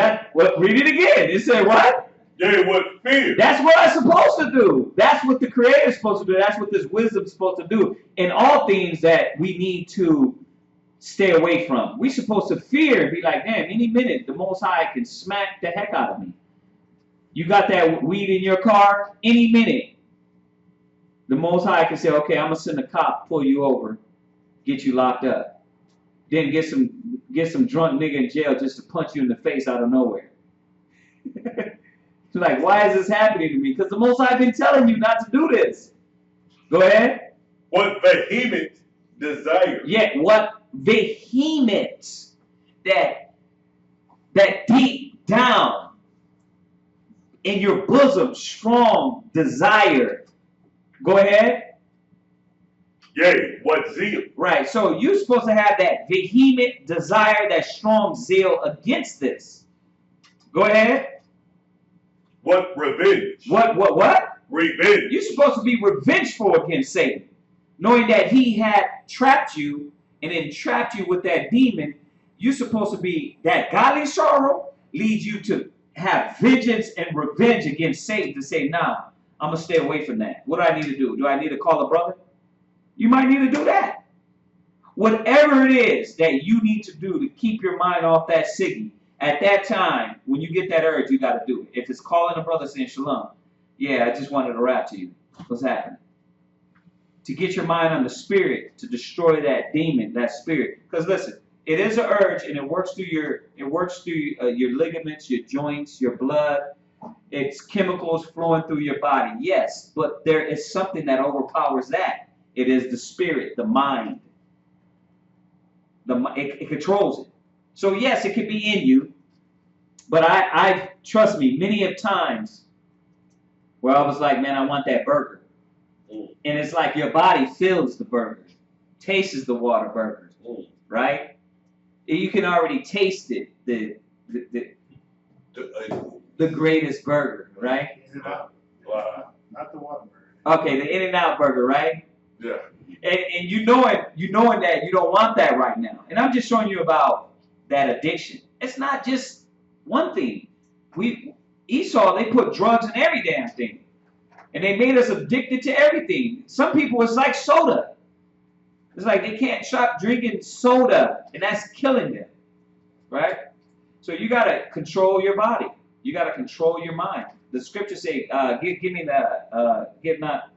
read it again. It said what? Yeah, what fear? That's what I'm supposed to do. That's what the Creator is supposed to do. That's what this wisdom is supposed to do. In all things that we need to stay away from. We're supposed to fear and be like, damn, any minute the Most High can smack the heck out of me. You got that weed in your car? Any minute. The Most High can say, okay, I'm going to send a cop, pull you over, get you locked up. Then get some drunk nigga in jail just to punch you in the face out of nowhere. It's like, why is this happening to me? Because the Most High been telling you not to do this. Go ahead. What vehement desire? Yeah, what vehement, that deep down in your bosom, strong desire. Go ahead. Yea, what zeal? Right. So you're supposed to have that vehement desire, that strong zeal against this. Go ahead. What revenge? What? Revenge. You're supposed to be revengeful against Satan, knowing that he had trapped you and entrapped you with that demon. You're supposed to be, that godly sorrow leads you to have vengeance and revenge against Satan, to say, nah, I'm going to stay away from that. What do I need to do? Do I need to call a brother? You might need to do that. Whatever it is that you need to do to keep your mind off that ciggy, at that time, when you get that urge, you got to do it. If it's calling a brother saying, Shalom, yeah, I just wanted to rap to you. What's happening? To get your mind on the spirit, to destroy that demon, that spirit. Because listen, it is an urge, and it works through your ligaments, your joints, your blood. It's chemicals flowing through your body. Yes, but there is something that overpowers that. It is the spirit, the mind. It controls it. So yes, it could be in you, but I trust me, many of times where I was like, man, I want that burger. And it's like your body feels the burger, tastes the water burger, right? You can already taste it, the greatest burger, right? Not the water burger. Okay, the In-N-Out burger, right? Yeah. And you knowing that you don't want that right now. And I'm just showing you about that addiction. It's not just one thing. Esau, they put drugs in every damn thing. And they made us addicted to everything. Some people, it's like soda. It's like they can't stop drinking soda, and that's killing them, right? So you got to control your body. You got to control your mind. The scriptures say, give not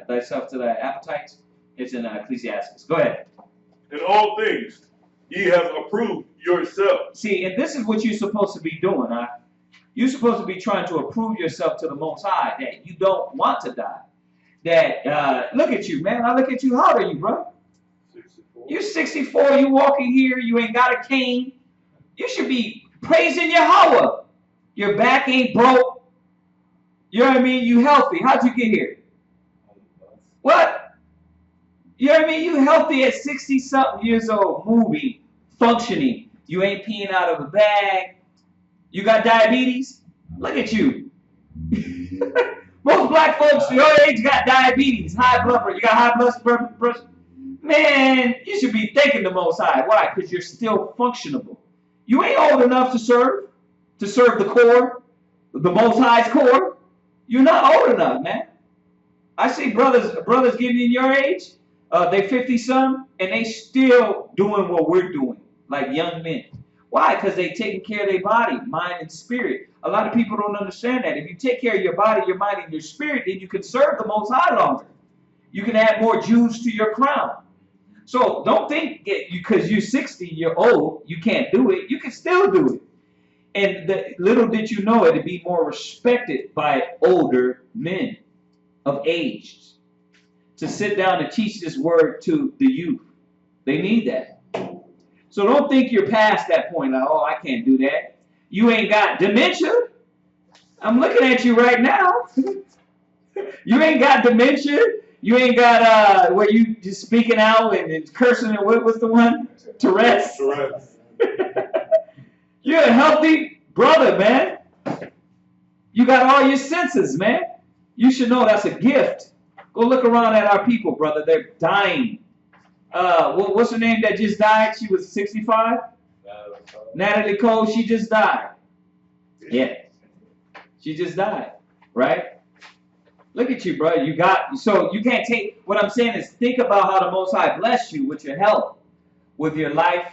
thyself to thy appetites. It's in Ecclesiastes. Go ahead. In all things, ye have approved yourself. See, and this is what you're supposed to be doing, huh? You're supposed to be trying to approve yourself to the Most High, that you don't want to die. That, look at you, man. I look at you. How old are you, bro? 64. You're 64. You walking here. You ain't got a cane. You should be praising Yahweh. Your back ain't broke. You know what I mean? You healthy. How'd you get here? What? You know what I mean? You healthy at 60-something years old, moving, functioning. You ain't peeing out of a bag. You got diabetes? Look at you. Most black folks your age got diabetes, high blood pressure. You got high blood pressure? Man, you should be thanking the Most High. Why? Because you're still functionable. You ain't old enough to serve the core, the Most High's core. You're not old enough, man. I see brothers getting in your age, they 50-some, and they still doing what we're doing, like young men. Why? Because they taking care of their body, mind, and spirit. A lot of people don't understand that. If you take care of your body, your mind, and your spirit, then you can serve the Most High longer. You can add more Jews to your crown. So don't think because you're 60, you're old, you can't do it. You can still do it. And little did you know it, to be more respected by older men of age to sit down and teach this word to the youth. They need that. So don't think you're past that point, like, oh, I can't do that. You ain't got dementia. I'm looking at you right now. You ain't got dementia. You ain't got where you just speaking out and cursing and what's the one? Tourette's. You're a healthy brother, man. You got all your senses, man. You should know that's a gift. Go look around at our people, brother. They're dying. What's her name that just died? She was 65? Natalie Cole, she just died. Yeah. She just died, right? Look at you, bro. So you can't take, what I'm saying is think about how the Most High blessed you with your health, with your life,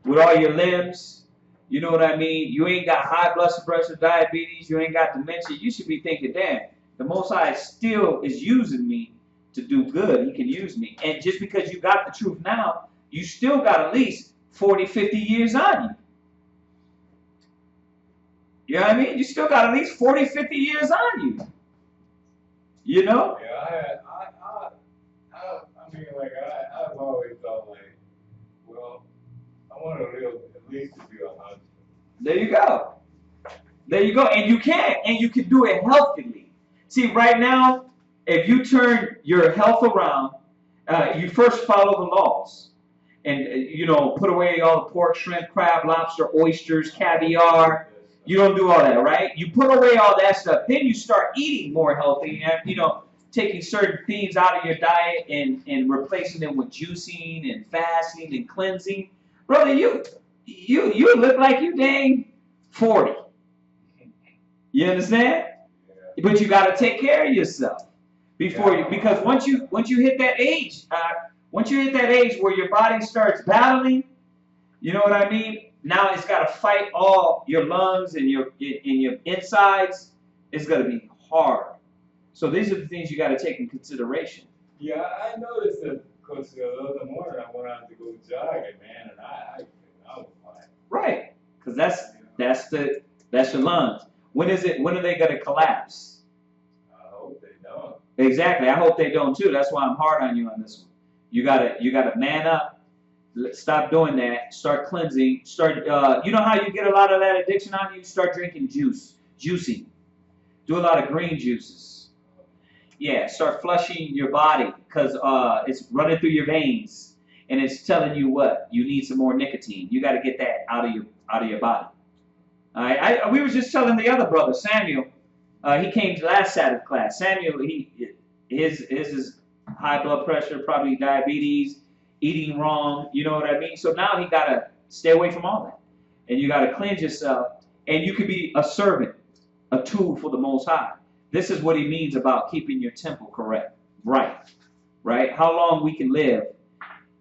with all your limbs. You know what I mean? You ain't got high blood pressure, diabetes. You ain't got dementia. You should be thinking, damn, the Most High still is using me to do good. He can use me. And just because you got the truth now, you still got at least 40, 50 years on you. You know what I mean? You still got at least 40, 50 years on you. You know? Yeah, I mean, like, I've always thought, like, well, want to live at least to be 100. There you go. There you go. And you can do it healthily. See, right now, if you turn your health around, you first follow the laws. And, put away all the pork, shrimp, crab, lobster, oysters, caviar. You don't do all that, right? You put away all that stuff. Then you start eating more healthy and, taking certain things out of your diet and replacing them with juicing and fasting and cleansing. Brother, you look like you dang 40. You understand? Yeah. But you got to take care of yourself because once you hit that age, where your body starts battling, you know what I mean? Now it's got to fight all your lungs and your insides. It's going to be hard. So these are the things you got to take in consideration. Yeah, I noticed that because the other morning I went out to go jogging, man, and I was fine. Right, because that's your lungs. When are they going to collapse? I hope they don't. Exactly. I hope they don't too. That's why I'm hard on you on this one. You gotta man up. Stop doing that. Start cleansing. Start. You know how you get a lot of that addiction on you? Start drinking juicing. Do a lot of green juices. Yeah. Start flushing your body because it's running through your veins and it's telling you what you need some more nicotine. You got to get that out of your body. All right. We were just telling the other brother Samuel. He came to last Sabbath class. Samuel, his is high blood pressure, probably diabetes, eating wrong. You know what I mean? So now he got to stay away from all that. And you got to cleanse yourself. And you can be a servant, a tool for the Most High. This is what he means about keeping your temple correct. Right? How long we can live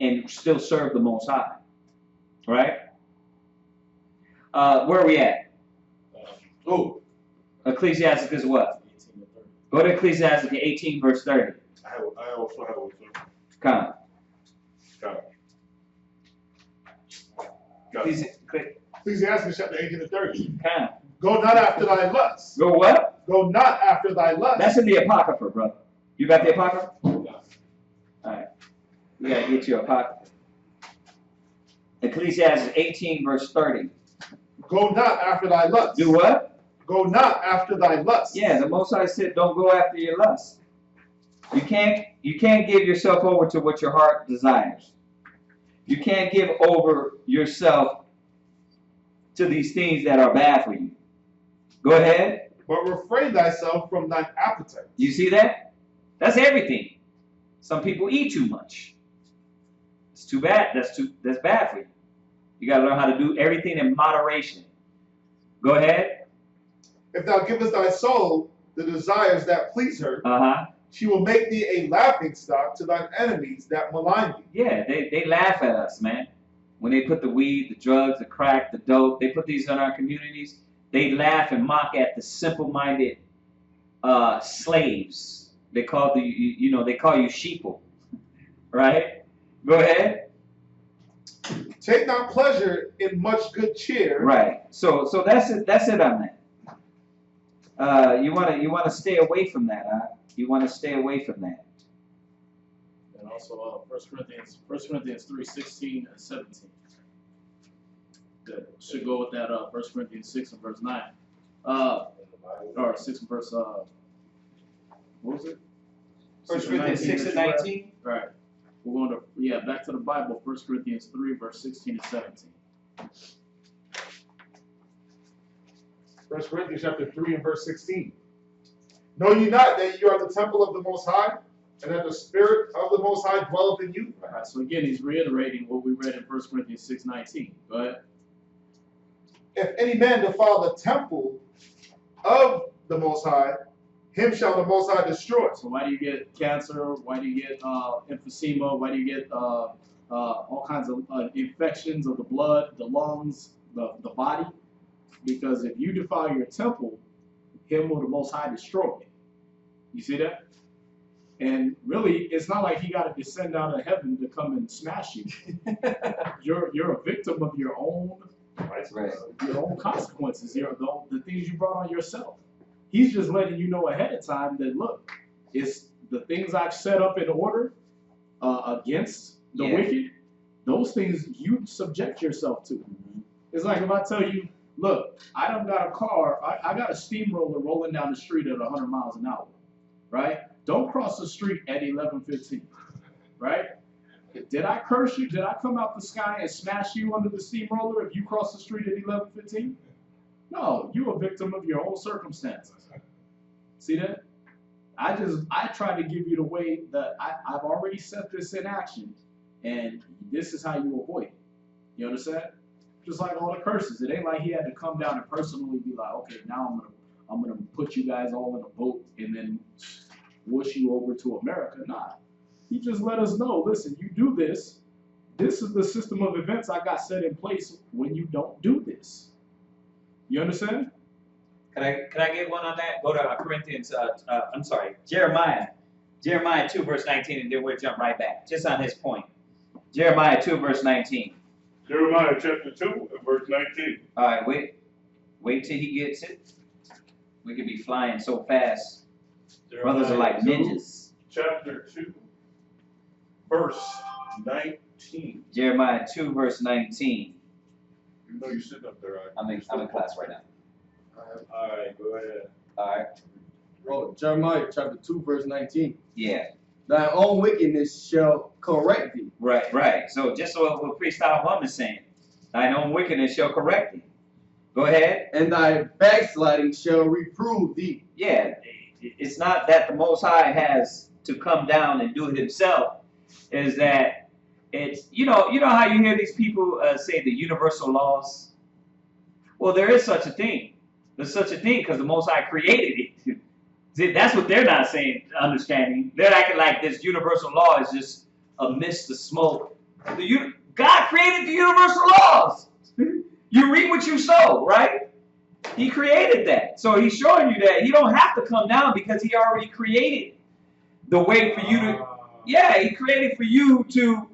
and still serve the Most High. Right? Where are we at? Ecclesiastes is what? 18 to 30. Go to Ecclesiastes 18, verse 30. I also have one, sir. Come. Got it. Ecclesiastes chapter 18 to 30. Come. Go not after thy lust. Go what? Go not after thy lust. That's in the Apocrypha, brother. You got the Apocrypha? No. Alright. We gotta get you Apocrypha. Ecclesiastes 18, verse 30. Go not after thy lust. Do what? Go not after thy lust. Yeah, the Most High said, don't go after your lust. You can't give yourself over to what your heart desires. You can't give over yourself to these things that are bad for you. Go ahead. But refrain thyself from thine appetite. You see that? That's everything. Some people eat too much. It's too bad. That's bad for you. You got to learn how to do everything in moderation. Go ahead. If thou givest thy soul the desires that please her, she will make thee a laughing stock to thine enemies that malign thee. Yeah, they laugh at us, man. When they put the weed, the drugs, the crack, the dope, they put these in our communities. They laugh and mock at the simple-minded slaves. They call they call you sheeple, right? Go ahead. Take not pleasure in much good cheer. Right. So that's it. That's it on that. You wanna stay away from that. You want to stay away from that. And also 1 Corinthians 3:16 and 17. Good. Should go with that 1 Corinthians 6 and verse 9. Or 6 and verse what was it? 1 Corinthians 6 and 19. Right. We're going to back to the Bible, 1 Corinthians 3, verse 16 and 17. 1 Corinthians chapter 3 and verse 16. Know ye not that you are the temple of the Most High, and that the Spirit of the Most High dwelleth in you? All right, so again, he's reiterating what we read in 1 Corinthians 6:19. Go ahead. If any man defile the temple of the Most High, him shall the Most High destroy. So why do you get cancer? Why do you get emphysema? Why do you get all kinds of infections of the blood, the lungs, the body? Because if you defile your temple, him will the Most High destroy. You see that? And really, it's not like he got to descend out of heaven to come and smash you. You're a victim of your own your own consequences. The things you brought on yourself. He's just letting you know ahead of time that look, it's the things I've set up in order against the wicked. those things you subject yourself to. It's like if I tell you, look, I don't got a car, I got a steamroller rolling down the street at 100 miles an hour, right? Don't cross the street at 11:15, right? Did I curse you? Did I come out the sky and smash you under the steamroller if you cross the street at 11:15? No, you're a victim of your own circumstances. See that? I try to give you the way that I've already set this in action, and this is how you avoid it. You understand? Just like all the curses. It ain't like he had to come down and personally be like, okay, now I'm gonna put you guys all in a boat and then whoosh you over to America. Nah. He just let us know, listen, you do this. This is the system of events I got set in place when you don't do this. You understand? Can I get one on that? Go to Corinthians, Jeremiah 2, verse 19, and then we'll jump right back. Just on his point. Jeremiah 2, verse 19. Jeremiah chapter 2 and verse 19. All right, wait till he gets it. We could be flying so fast. Brothers are like ninjas. Chapter 2, verse 19. Jeremiah 2, verse 19. You know you're sitting up there, right? I'm in class right now. All right, go ahead. All right. Oh, Jeremiah chapter 2, verse 19. Yeah. Thy own wickedness shall correct thee. Right. So just so what Freestyle Mom is saying, thine own wickedness shall correct thee. Go ahead. And thy backsliding shall reprove thee. Yeah. It's not that the Most High has to come down and do it himself. Is that it's you know how you hear these people say the universal laws. Well, there is such a thing. There's such a thing because the Most High created it. See, that's what they're not saying, understanding. They're acting like this universal law is just a mist of smoke. God created the universal laws. You reap what you sow, right? He created that. So he's showing you that he don't have to come down because he already created the way for you to, he created for you to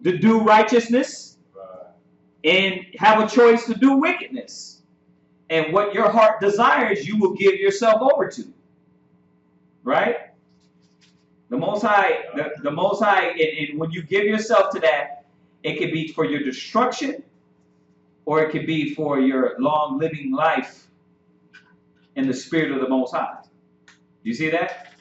do righteousness and have a choice to do wickedness. And what your heart desires, you will give yourself over to. Right? The Most High, the Most High, and when you give yourself to that, it could be for your destruction, or it could be for your long living life in the spirit of the Most High. You see that?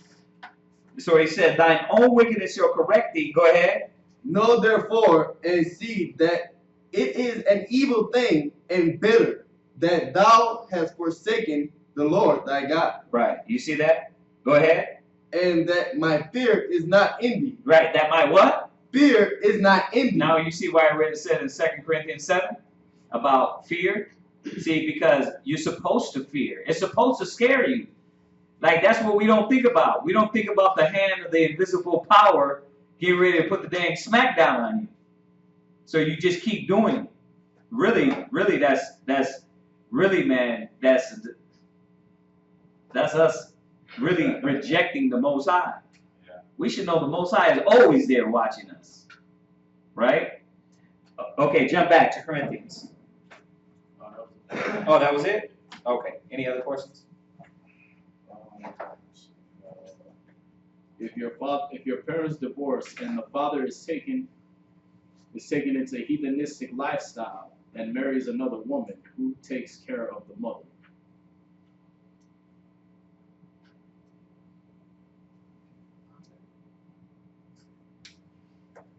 So he said, thine own wickedness shall correct thee. Go ahead. Know therefore and see that it is an evil thing and bitter that thou hast forsaken the Lord thy God. Right. You see that? Go ahead. And that my fear is not in thee. Right. That my what? Fear is not in thee. Now you see why I read it said in 2 Corinthians 7 about fear. See, because you're supposed to fear. It's supposed to scare you. Like, that's what we don't think about. We don't think about the hand of the invisible power getting ready to put the dang smack down on you. So you just keep doing it. Really, that's really, man, that's us really rejecting the Most High. Yeah. We should know the Most High is always there watching us. Right? Okay, jump back to Corinthians. Oh, that was it? Okay. Any other questions? If your parents divorce and the father is taken into a heathenistic lifestyle and marries another woman, who takes care of the mother?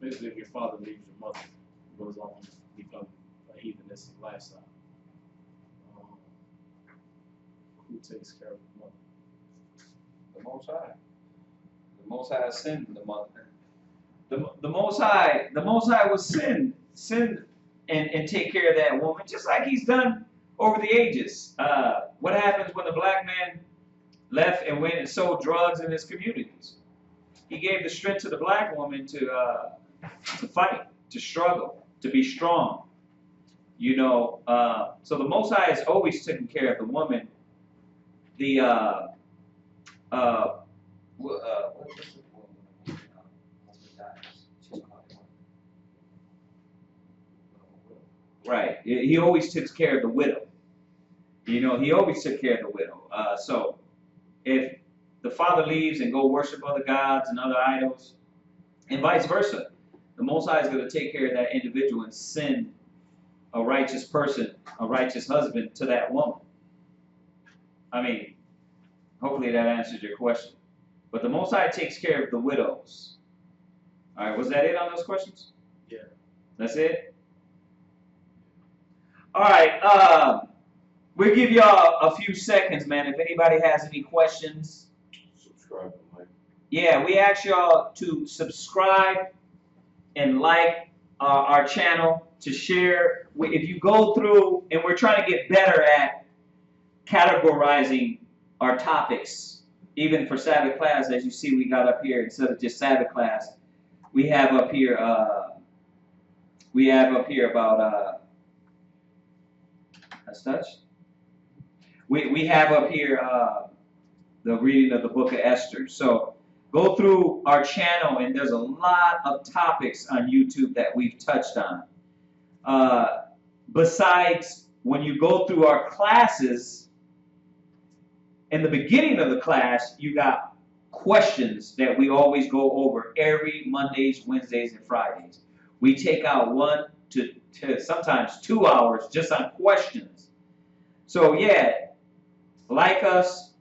Basically, if your father leaves your mother, goes on to become a heathenistic lifestyle, who takes care of the mother? The Most High. The Most High sinned the mother. The Most High will sin and take care of that woman, just like he's done over the ages. What happens when the black man left and went and sold drugs in his communities? He gave the strength to the black woman to fight, to struggle, to be strong. You know, so the Most High has always taken care of the woman. Right. He always takes care of the widow. You know, he always took care of the widow. So if the father leaves and go worship other gods and other idols, and vice versa, the Most High is going to take care of that individual and send a righteous person, a righteous husband to that woman. I mean, hopefully that answers your question. But the Most High takes care of the widows. All right, was that it on those questions? Yeah. That's it? All right, we'll give y'all a few seconds, man. If anybody has any questions. Subscribe and like. Yeah, we ask y'all to subscribe and like our channel, to share. If you go through, and we're trying to get better at categorizing our topics, even for Sabbath class, as you see we got up here, instead of just Sabbath class, we have up here about that's touched. We have up here the reading of the book of Esther. So go through our channel, and there's a lot of topics on YouTube that we've touched on. Besides, when you go through our classes, in the beginning of the class, you got questions that we always go over every Mondays, Wednesdays, and Fridays. We take out 1 to sometimes 2 hours just on questions. So yeah, like us,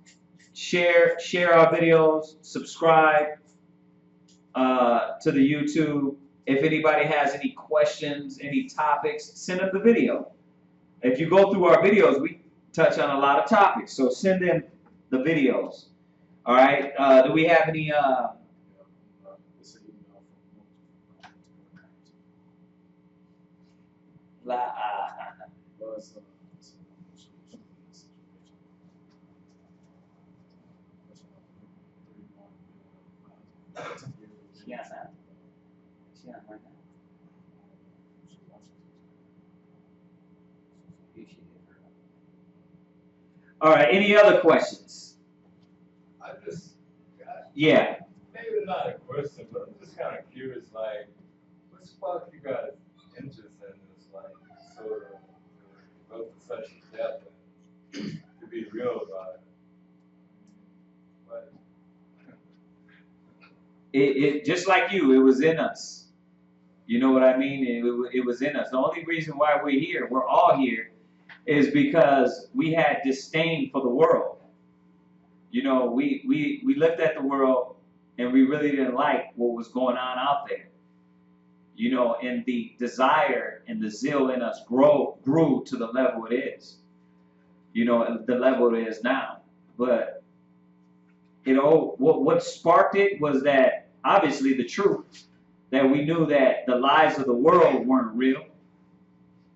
share our videos, subscribe to the YouTube. If anybody has any questions, any topics, send them the video. If you go through our videos, we touch on a lot of topics, so send them the videos. All right. Do we have any? All right. Any other questions? Yeah. Maybe not a question, but I'm just kind of curious, like, what sparked you guys' interest in this, like, sort of, go to such depth and to be real about it? But It just like you, it was in us. You know what I mean? It was in us. The only reason why we're here, we're all here, is because we had disdain for the world. You know, we looked at the world and we really didn't like what was going on out there. You know, and the desire and the zeal in us grew to the level it is. You know, the level it is now. But, you know, what sparked it was that, obviously, the truth. That we knew that the lies of the world weren't real.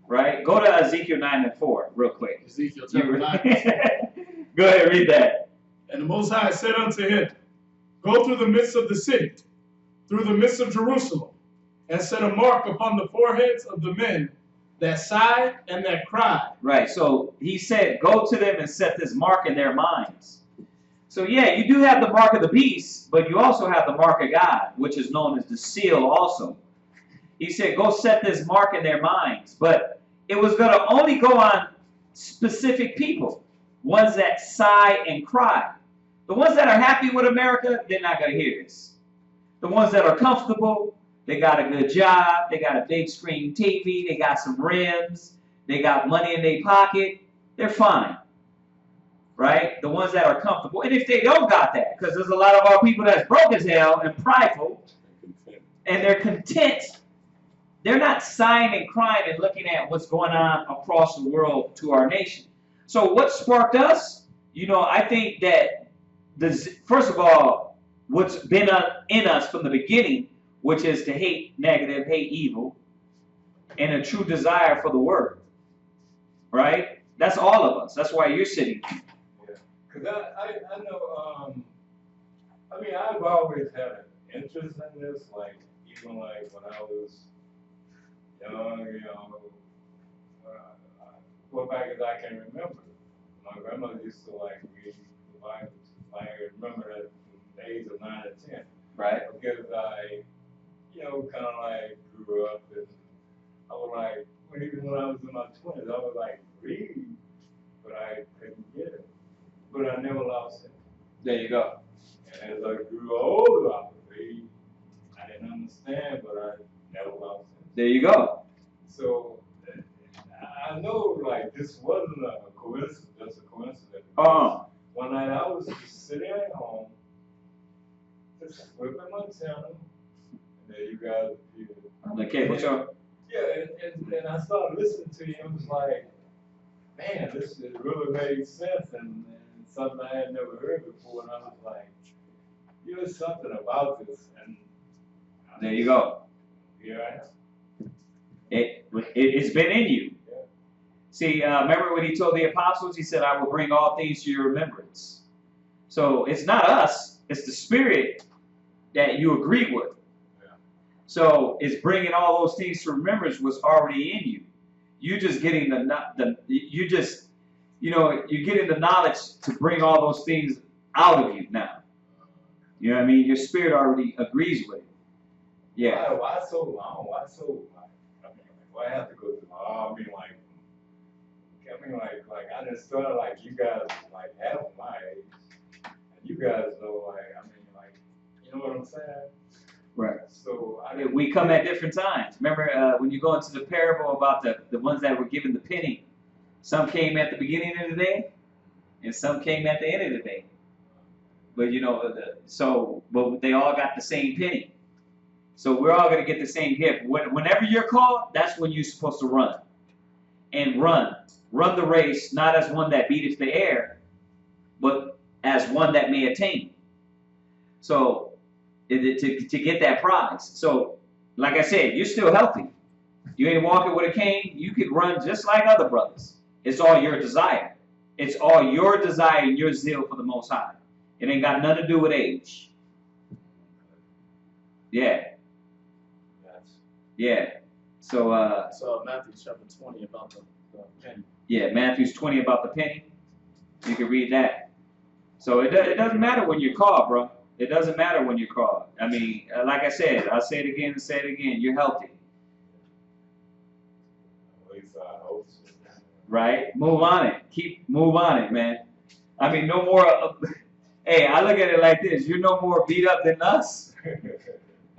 Right? Go to Ezekiel 9:4 real quick. Ezekiel chapter 9. Go ahead, read that. And the Most High said unto him, Go through the midst of the city, through the midst of Jerusalem, and set a mark upon the foreheads of the men that sighed and that cried. Right, so he said, go to them and set this mark in their minds. So yeah, you do have the mark of the beast, but you also have the mark of God, which is known as the seal also. He said, go set this mark in their minds. But it was going to only go on specific people, ones that sigh and cry. The ones that are happy with America, they're not going to hear this. The ones that are comfortable, they got a good job, they got a big screen TV, they got some rims, they got money in their pocket, they're fine. Right? The ones that are comfortable. And if they don't got that, because there's a lot of our people that's broke as hell and prideful, and they're content, they're not sighing and crying and looking at what's going on across the world to our nation. So what sparked us? You know, I think that, first of all, what's been in us from the beginning, which is to hate negative, hate evil, and a true desire for the word. Right? That's all of us. That's why you're sitting here. yeah, because I know, I mean, I've always had an interest in this, like, even like when I was young, you know, go back as I can remember. My grandmother used to like read the Bible. I remember that from the age of 9 or 10. Right. Because I, you know, kind of like grew up and I was like, even when I was in my 20s, I was like, read, but I couldn't get it. But I never lost it. There you go. And as I grew older, I would read. I didn't understand, but I never lost it. There you go. So I know like this wasn't a coincidence, just a coincidence. One night I was just sitting at home, just flipping my channel, and there you guys appeared. On the cable show. Yeah, and I started listening to you, and it was like, man, this it really made sense, and something I had never heard before, and I was like, there's something about this, and There you go. here I am. It's been in you. Yeah. See, remember when he told the apostles, he said, I will bring all things to your remembrance. So it's not us, it's the Spirit that you agree with. Yeah. So it's bringing all those things to remembrance was already in you. You just getting you're getting the knowledge to bring all those things out of you now. You know what I mean? Your spirit already agrees with it. Yeah. Why so long? Why so like, why have to go through? I mean, I just started like you guys like half my age, and you guys know you know what I'm saying? Right. So We come at different times. Remember when you go into the parable about the ones that were given the penny, some came at the beginning of the day, and some came at the end of the day. But but they all got the same penny. So we're all gonna get the same gift. Whenever you're called, that's when you're supposed to run. And run the race, not as one that beateth the air, but as one that may attain. So to get that prize. So, like I said, you're still healthy. You ain't walking with a cane. You could run just like other brothers. It's all your desire. It's all your desire and your zeal for the Most High. It ain't got nothing to do with age. Yeah. Yeah. So Matthew chapter 20 about the penny. Yeah, Matthew's 20 about the penny. You can read that. So it doesn't matter when you're called, bro. It doesn't matter when you're called. I mean, like I said, I'll say it again and say it again. You're healthy. At least I hope so. Right? Move on it. Move on it, man. I mean, no more. Hey, I look at it like this. You're no more beat up than us.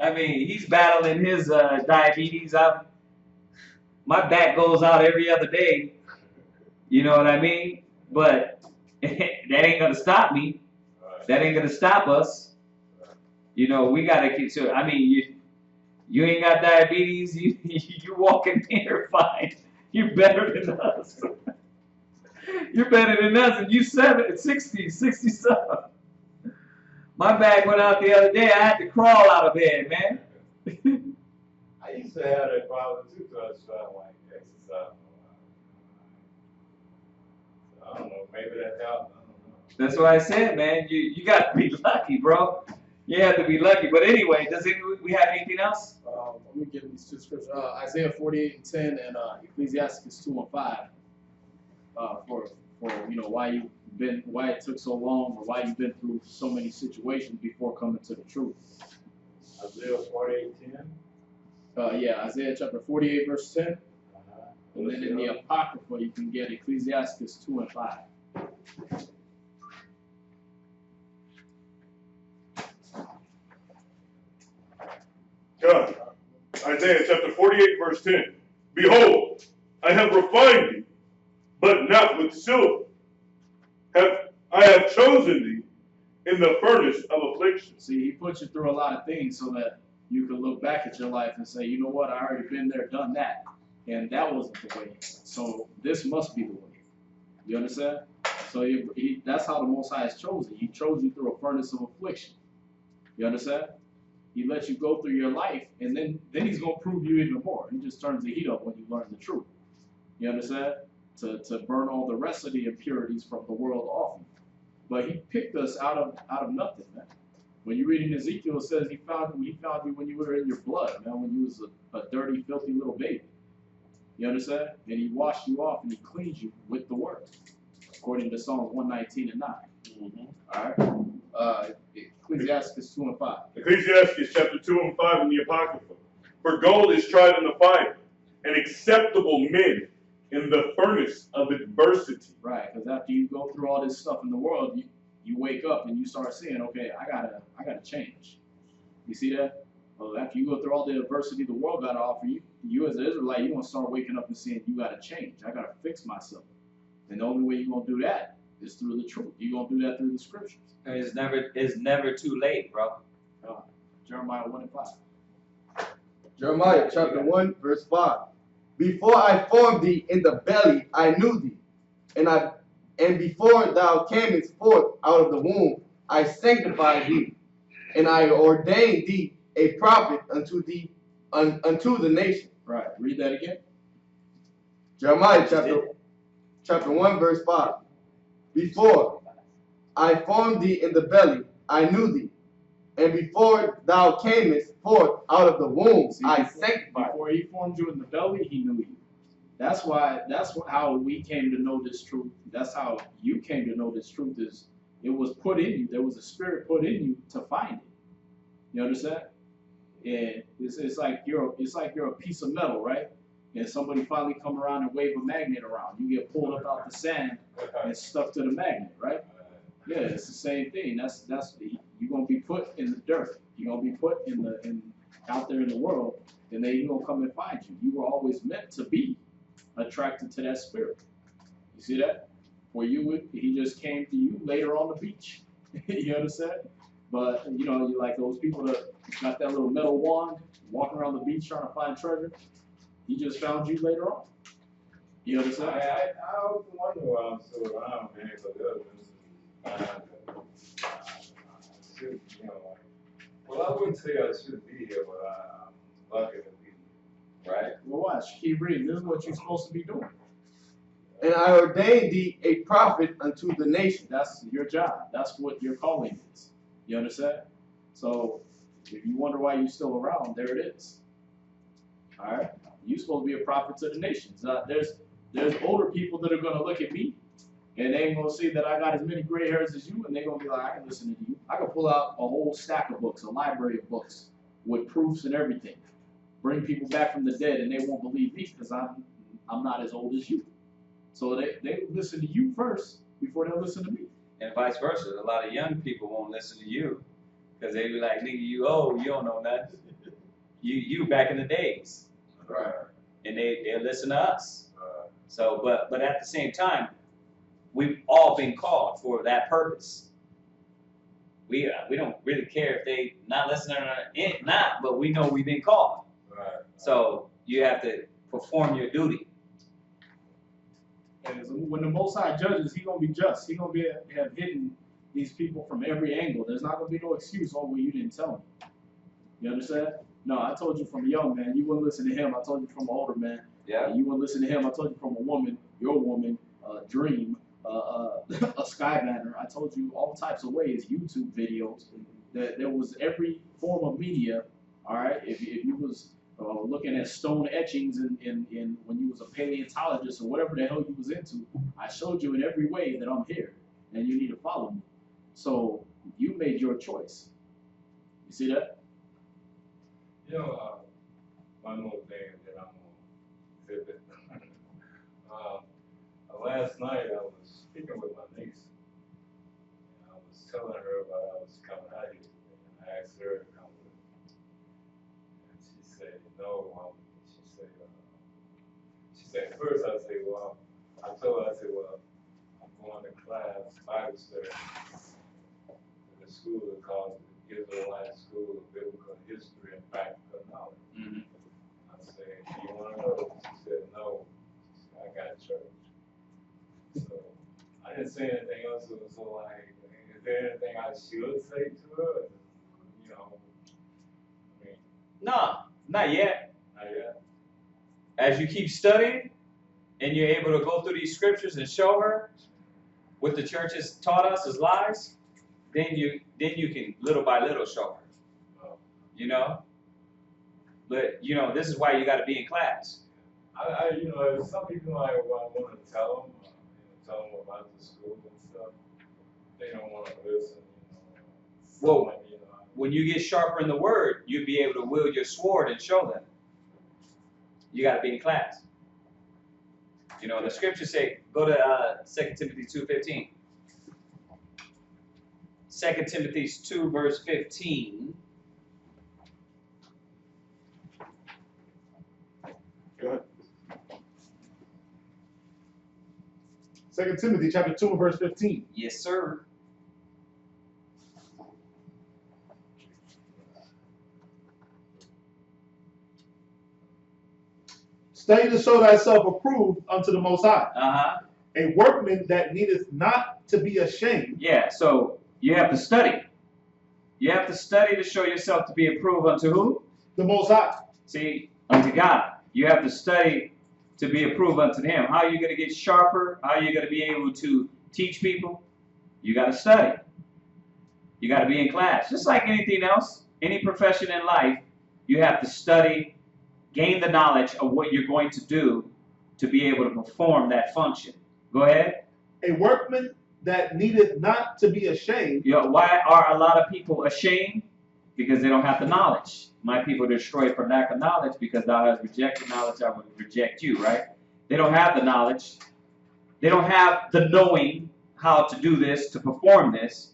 I mean, he's battling his diabetes. My back goes out every other day. You know what I mean? But that ain't going to stop me. That ain't going to stop us. You know, we got to keep. So, I mean, you ain't got diabetes. You walking here fine. You're better than us. You're better than us, and you 60 something. My back went out the other day. I had to crawl out of bed, man. I used to have that problem too, so I started like exercise. I don't know, maybe that helped. I don't know. That's what I said, man. You got to be lucky, bro. You have to be lucky. But anyway, we have anything else? Let me give these two scriptures. Isaiah 48:10 and Ecclesiastes 2:5. For why it took so long, or why you've been through so many situations before coming to the truth. Isaiah 48:10. Yeah, Isaiah chapter 48 verse 10. And then in the Apocrypha you can get Ecclesiastes 2 and 5. God, Isaiah chapter 48, verse 10. Behold, I have refined thee, but not with silver. I have chosen thee in the furnace of affliction. See, he put you through a lot of things so that you can look back at your life and say, you know what, I already been there, done that. And that wasn't the way. So this must be the way. You understand? So that's how the Most High has chosen. He chose you through a furnace of affliction. You understand? He lets you go through your life, and then he's going to prove you even more. He just turns the heat up when you learn the truth. You understand? To burn all the rest of the impurities from the world off you. But he picked us out of nothing, man. When you read in Ezekiel, it says he found you when you were in your blood, man, when you was a dirty, filthy little baby. You understand? And he washed you off and he cleaned you with the word, according to Psalms 119 and 9. Mm-hmm. All right. Ecclesiastes 2 and 5. Ecclesiastes chapter 2 and 5 in the Apocrypha. For gold is tried in the fire, and acceptable men in the furnace of adversity. Right, because after you go through all this stuff in the world, you wake up and you start saying, okay, I gotta change. You see that? After you go through all the adversity the world got to offer you, you as an Israelite, you're going to start waking up and saying, you got to change. I got to fix myself. And the only way you're going to do that is through the truth. You're going to do that through the scriptures. It's never too late, bro. Jeremiah 1:5. Jeremiah chapter 1, verse 5. Before I formed thee in the belly, I knew thee. And before thou camest forth out of the womb, I sanctified thee. And I ordained thee a prophet unto the nation. Right. Read that again. Jeremiah chapter 1, verse 5. Before I formed thee in the belly, I knew thee. And before thou camest forth out of the womb, I sanctified. Before he formed you in the belly, he knew you. That's how we came to know this truth. That's how you came to know this truth, is it was put in you. There was a spirit put in you to find it. You understand? And it's like you're a piece of metal, right? And somebody finally come around and wave a magnet around. You get pulled up out the sand and stuck to the magnet, right? Yeah, it's the same thing. That's you're gonna be put in the dirt. You're gonna be put out there in the world, and then he's gonna come and find you. You were always meant to be attracted to that spirit. You see that? He just came to you later on the beach. You understand? But you like those people that got that little metal wand, walking around the beach trying to find treasure. He just found you later on. You understand? I often wonder why I'm still around, man, well, I wouldn't say I should be here, but I'm lucky to be here. Right? Well, watch. Keep reading. This is what you're supposed to be doing. And I ordained thee a prophet unto the nation. That's your job. That's what your calling is. You understand? So, if you wonder why you're still around, there it is. All right? You're supposed to be a prophet to the nations. There's older people that are going to look at me, and they ain't going to see that I got as many gray hairs as you, and they're going to be like, I can listen to you. I can pull out a whole stack of books, a library of books, with proofs and everything. Bring people back from the dead, and they won't believe me because I'm not as old as you. So they listen to you first before they'll listen to me. And vice versa. A lot of young people won't listen to you because they be like, nigga, you old, you don't know nothing. You back in the days. Right. And they'll listen to us. So, but at the same time, we've all been called for that purpose. We don't really care if they not listening or not, but we know we've been called. Right. So you have to perform your duty. And when the Most High judges, He's going to be just. He's going to have hidden these people from every angle. There's not going to be no excuse, oh, well, you didn't tell me. You understand? No, I told you from a young man. You wouldn't listen to him. I told you from an older man. Yeah. You wouldn't listen to him. I told you from a woman, your woman, dream, a skybanner. I told you all types of ways, YouTube videos. That there was every form of media. All right. If you was looking at stone etchings in when you was a paleontologist or whatever the hell you was into, I showed you in every way that I'm here and you need to follow me. So you made your choice. You see that? One more thing that I'm going to exhibit. Last night I was speaking with my niece. And I was telling her about I was coming out here. And I asked her to come with me. And she said, no. She said, first I said, well, I told her, I'm going to class, Bible study, in the school called the Israelite School of Biblical History and Practical Knowledge. Mm-hmm. I said, do you want to go? She said, no. She said, I got church. So I didn't say anything else. So like, is there anything I should say to her? No, not yet. Not yet. As you keep studying and you're able to go through these scriptures and show her what the church has taught us as lies, then you can little by little show her. But this is why you got to be in class. Some people I want to tell them about the school and stuff. They don't want to listen. Well, when you get sharper in the word, you'll be able to wield your sword and show them. You got to be in class. The scriptures say, go to 2 Timothy 2:15. 2 Timothy 2 verse 15. 2 Timothy chapter 2 and verse 15. Yes, sir. Study to show thyself approved unto the Most High, Uh-huh. a workman that needeth not to be ashamed. Yeah, so you have to study. You have to study to show yourself to be approved unto who? The Most High. See, unto God. You have to study to be approved unto Him. How are you going to get sharper? How are you going to be able to teach people? You got to study. You got to be in class. Just like anything else, any profession in life, you have to study, gain the knowledge of what you're going to do to be able to perform that function. Go ahead. A workman that needeth not to be ashamed. You know, why are a lot of people ashamed? Because they don't have the knowledge. My people are destroyed for lack of knowledge, because thou hast rejected knowledge, I will reject you, right? They don't have the knowledge. They don't have the knowing how to do this, to perform this,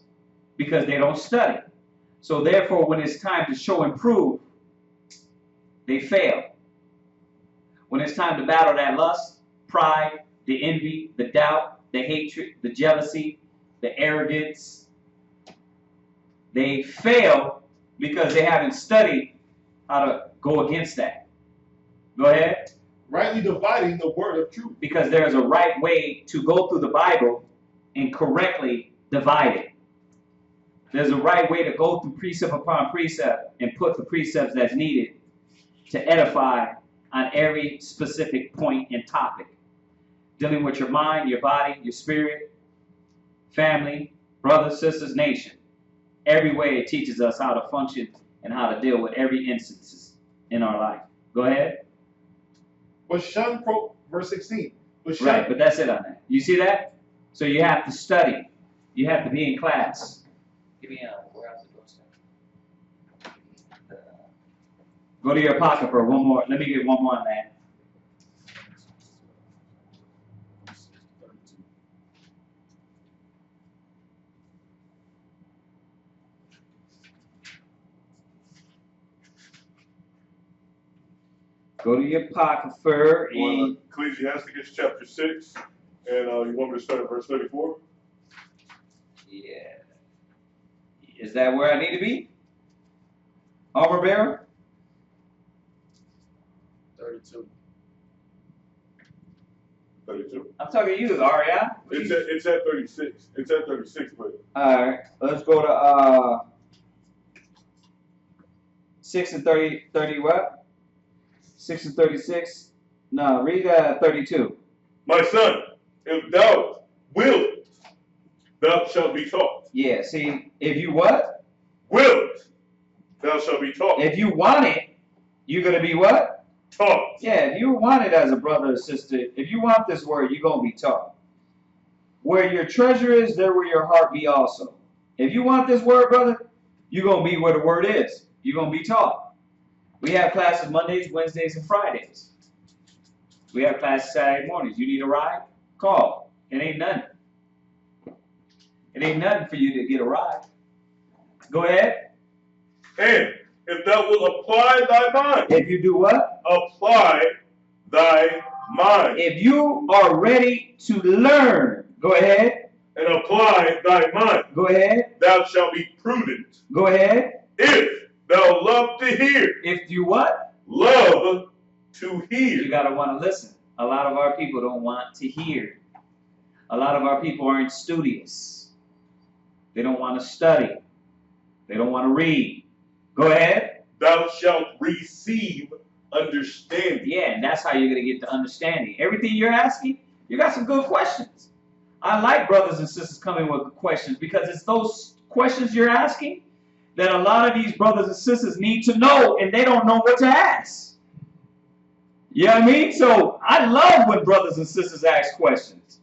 because they don't study. So therefore, when it's time to show and prove, they fail. When it's time to battle that lust, pride, the envy, the doubt, the hatred, the jealousy, the arrogance, they fail because they haven't studied how to go against that. Go ahead. Rightly dividing the word of truth. Because there's a right way to go through the Bible and correctly divide it. There's a right way to go through precept upon precept and put the precepts that's needed to edify on every specific point and topic. Dealing with your mind, your body, your spirit, family, brothers, sisters, nation. Every way it teaches us how to function and how to deal with every instance in our life. Go ahead. But shun, verse 16. But shun, Right, but that's it on that. You see that? So you have to study. You have to be in class. Give me where else it goes. Go to your pocket for one more. Let me get one more on that. Go to your pocket for Ecclesiasticus chapter 6, and you want me to start at verse 34? Yeah. Is that where I need to be? Armor bearer? 32. 32. I'm talking to you, Aria. It's at 36. It's at 36, but Alright, let's go to 6 and 30 what? 6 and 36. No, read 32. my son, if thou wilt, thou shalt be taught. Yeah, see, if you what? Wilt, thou shalt be taught. If you want it, you're going to be what? Taught. Yeah, if you want it as a brother or sister, if you want this word, you're going to be taught. Where your treasure is, there will your heart be also. If you want this word, brother, you're going to be where the word is. You're going to be taught. We have classes Mondays, Wednesdays, and Fridays. We have classes Saturday mornings. You need a ride? Call. It ain't nothing. It ain't nothing for you to get a ride. Go ahead. And if thou wilt apply thy mind. If you do what? Apply thy mind. If you are ready to learn, go ahead. And apply thy mind. Go ahead. Thou shalt be prudent. Go ahead. If thou love to hear. If you what? Love to hear. You got to want to listen. A lot of our people don't want to hear. A lot of our people aren't studious. They don't want to study. They don't want to read. Go ahead. Thou shalt receive understanding. Yeah, and that's how you're going to get the understanding. Everything you're asking, you got some good questions. I like brothers and sisters coming with questions, because it's those questions you're asking that a lot of these brothers and sisters need to know, and they don't know what to ask. You know what I mean? So I love when brothers and sisters ask questions,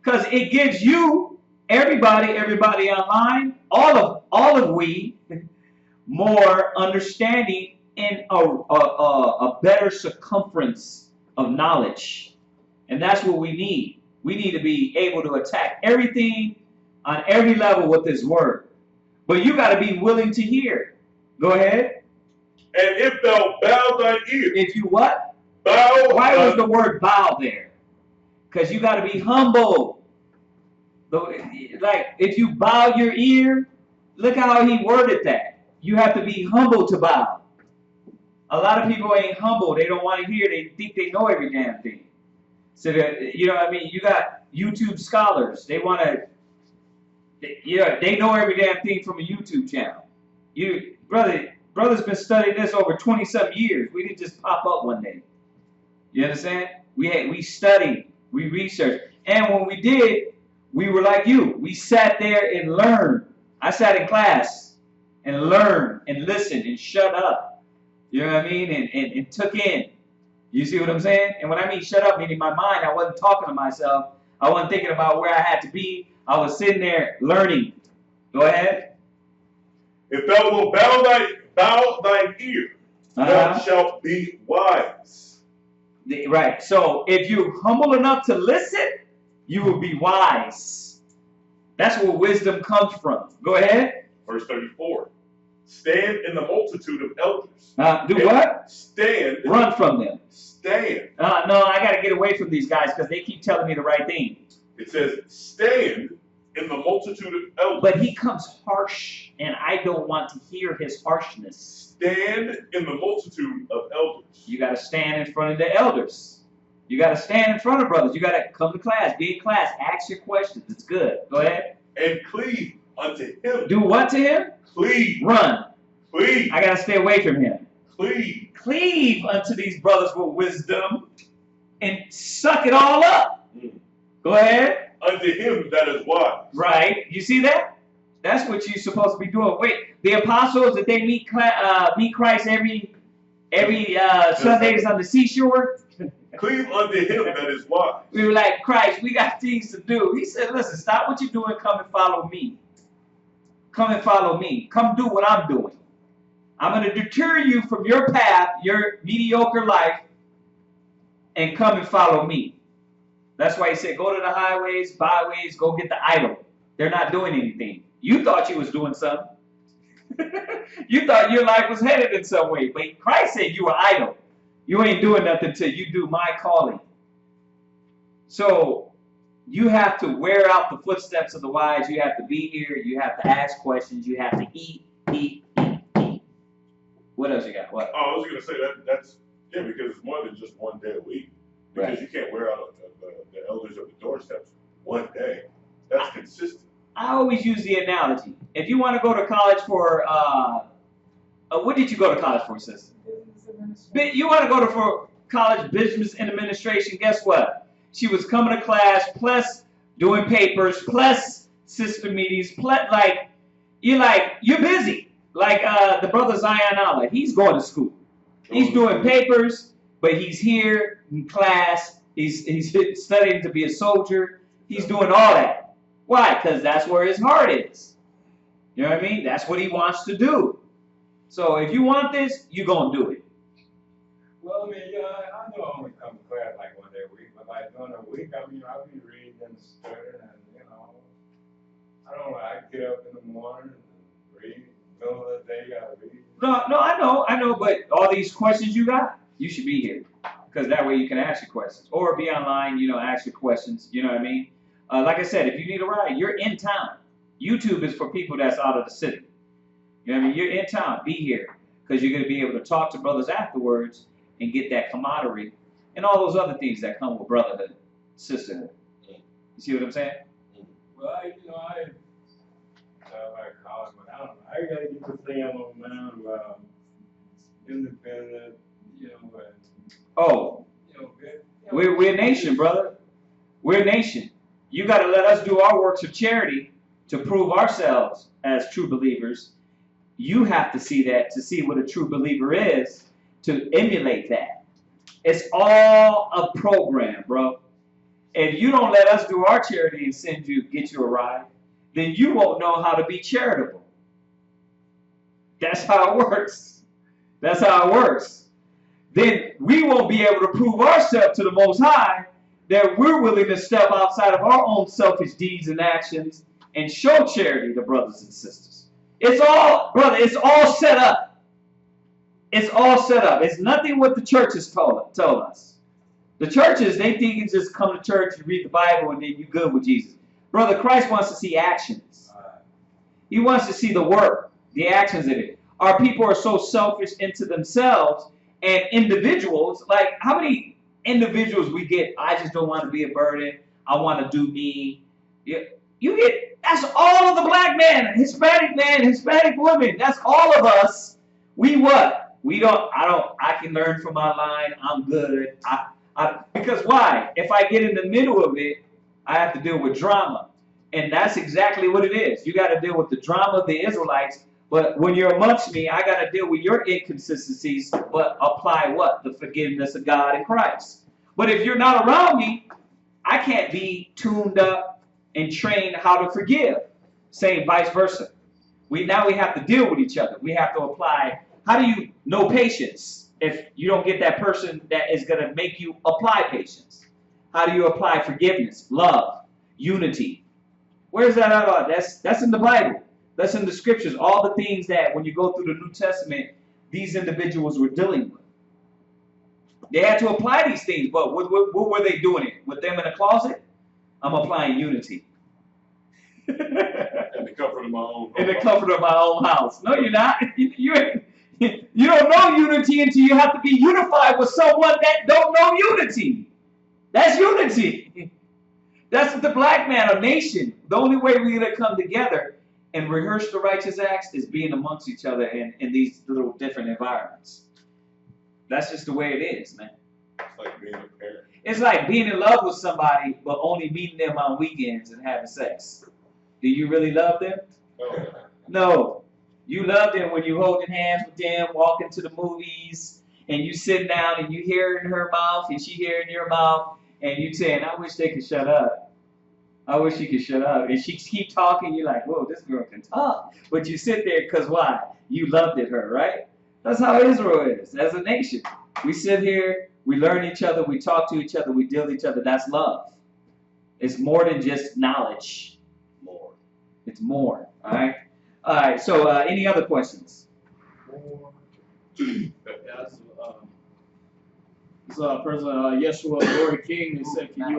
because it gives you, everybody online, all of we, more understanding and a better circumference of knowledge. And that's what we need. We need to be able to attack everything on every level with this word. But you got to be willing to hear. Go ahead. And if thou bow thine ear. If you what? Bow. Why was the word bow there? Because you got to be humble. Like, if you bow your ear, look how he worded that. You have to be humble to bow. A lot of people ain't humble. They don't want to hear. They think they know every damn thing. So that, you know what I mean? You got YouTube scholars. They want to, they know every damn thing from a YouTube channel. Brother's been studying this over 20-some years. We didn't just pop up one day. You understand? We studied, we researched. And when we did, we were like you. We sat there and learned. I sat in class and learned and listened and shut up. You know what I mean? And took in. You see what I'm saying? And when I mean shut up, meaning my mind, I wasn't talking to myself. I wasn't thinking about where I had to be. I was sitting there learning. Go ahead. If thou wilt bow thine ear, thou shalt be wise. Right. So if you're humble enough to listen, you will be wise. That's where wisdom comes from. Go ahead. Verse 34. Stand in the multitude of elders. Do what? Stand. Run from them. Stand. No, I got to get away from these guys because they keep telling me the right thing. It says, stand in the multitude of elders. But he comes harsh, and I don't want to hear his harshness. Stand in the multitude of elders. You got to stand in front of the elders. You got to stand in front of brothers. You got to come to class, be in class, ask your questions. It's good. Go ahead. And cleave unto him. Do what to him? Cleave. Run. Cleave. I got to stay away from him. Cleave. Cleave unto these brothers with wisdom and suck it all up. Go ahead. Unto him that is wise. Right. You see that? That's what you're supposed to be doing. Wait, the apostles, did they meet Christ every Sundays on the seashore? Cleave unto him that is wise. We were like, Christ, we got things to do. He said, listen, stop what you're doing, come and follow me. Come and follow me. Come do what I'm doing. I'm going to deter you from your path, your mediocre life, and come and follow me. That's why he said, go to the highways, byways, go get the idol. They're not doing anything. You thought you was doing something. You thought your life was headed in some way. But Christ said you were idle. You ain't doing nothing till you do my calling. So you have to wear out the footsteps of the wise. You have to be here. You have to ask questions. You have to eat. What else you got? What? Oh, I was going to say that's because it's more than just one day a week. Because you can't wear out the elders of the doorsteps one day. That's consistent. I always use the analogy. If you want to go to college for, what did you go to college for, sister? You want to go for college business and administration, guess what? She was coming to class, plus doing papers, plus sister meetings, plus you're busy. Like the brother Zion Allah, he's going to school. He's doing papers, but he's here in class. He's studying to be a soldier. He's doing all that. Why? Because that's where his heart is. You know what I mean? That's what he wants to do. So if you want this, you're going to do it. Well, I mean, I know I only come to class like one day a week, but like during the week, I mean, I'll be reading and studying, and I don't know, I get up in the morning and read. Middle of the day, you gotta read. No, I know, but all these questions you got, you should be here. Because that way you can ask your questions. Or be online, ask your questions, you know what I mean? Like I said, if you need a ride, you're in town. YouTube is for people that's out of the city. You know what I mean? You're in town, be here. Because you're going to be able to talk to brothers afterwards and get that camaraderie and all those other things that come with brotherhood, sisterhood. You see what I'm saying? Well, I like college, but I don't know. I gotta get the thing on my mind about independent, We're a nation, brother. We're a nation. You got to let us do our works of charity to prove ourselves as true believers. You have to see that to see what a true believer is, to emulate that. It's all a program, bro. If you don't let us do our charity and get you a ride, then you won't know how to be charitable. That's how it works. That's how it works. Then we won't be able to prove ourselves to the Most High that we're willing to step outside of our own selfish deeds and actions and show charity to brothers and sisters. It's all, brother, it's all set up. It's all set up. It's nothing what the churches told us. The churches, they think it's just come to church, you read the Bible, and then you're good with Jesus. Brother Christ wants to see actions. He wants to see the work, the actions of it. Our people are so selfish into themselves and individuals. Like, how many individuals we get, I just don't want to be a burden. I want to do me. You get, that's all of the black man, Hispanic women. That's all of us. We what? We don't, I can learn from my line. I'm good. Because why? If I get in the middle of it, I have to deal with drama. And that's exactly what it is. You got to deal with the drama of the Israelites. But when you're amongst me, I got to deal with your inconsistencies, but apply what? The forgiveness of God in Christ. But if you're not around me, I can't be tuned up and trained how to forgive. Same vice versa. Now we have to deal with each other. We have to apply. How do you know patience if you don't get that person that is going to make you apply patience? How do you apply forgiveness, love, unity? Where's that at? That's in the Bible. That's in the scriptures. All the things that when you go through the New Testament, these individuals were dealing with. They had to apply these things, but what were they doing it? With them in the closet? I'm applying unity. In the comfort of my own home. In the comfort of my own house. No, you're not. You don't know unity until you have to be unified with someone that don't know unity. That's unity. That's the black man, a nation. The only way we're going to come together and rehearse the righteous acts is being amongst each other in these little different environments. That's just the way it is, man. It's like being a parent. It's like being in love with somebody, but only meeting them on weekends and having sex. Do you really love them? No. You love them when you're holding hands with them, walking to the movies, and you sit down and you hear it in her mouth and she hear it in your mouth, and you saying, I wish they could shut up. I wish she could shut up. And she keep talking, you're like, whoa, this girl can talk. But you sit there because why? You loved it her, right? That's how Israel is as a nation. We sit here, we learn each other, we talk to each other, we deal with each other. That's love. It's more than just knowledge. More. It's more, all right? All right, so any other questions? President Yeshua Glory King, they said, can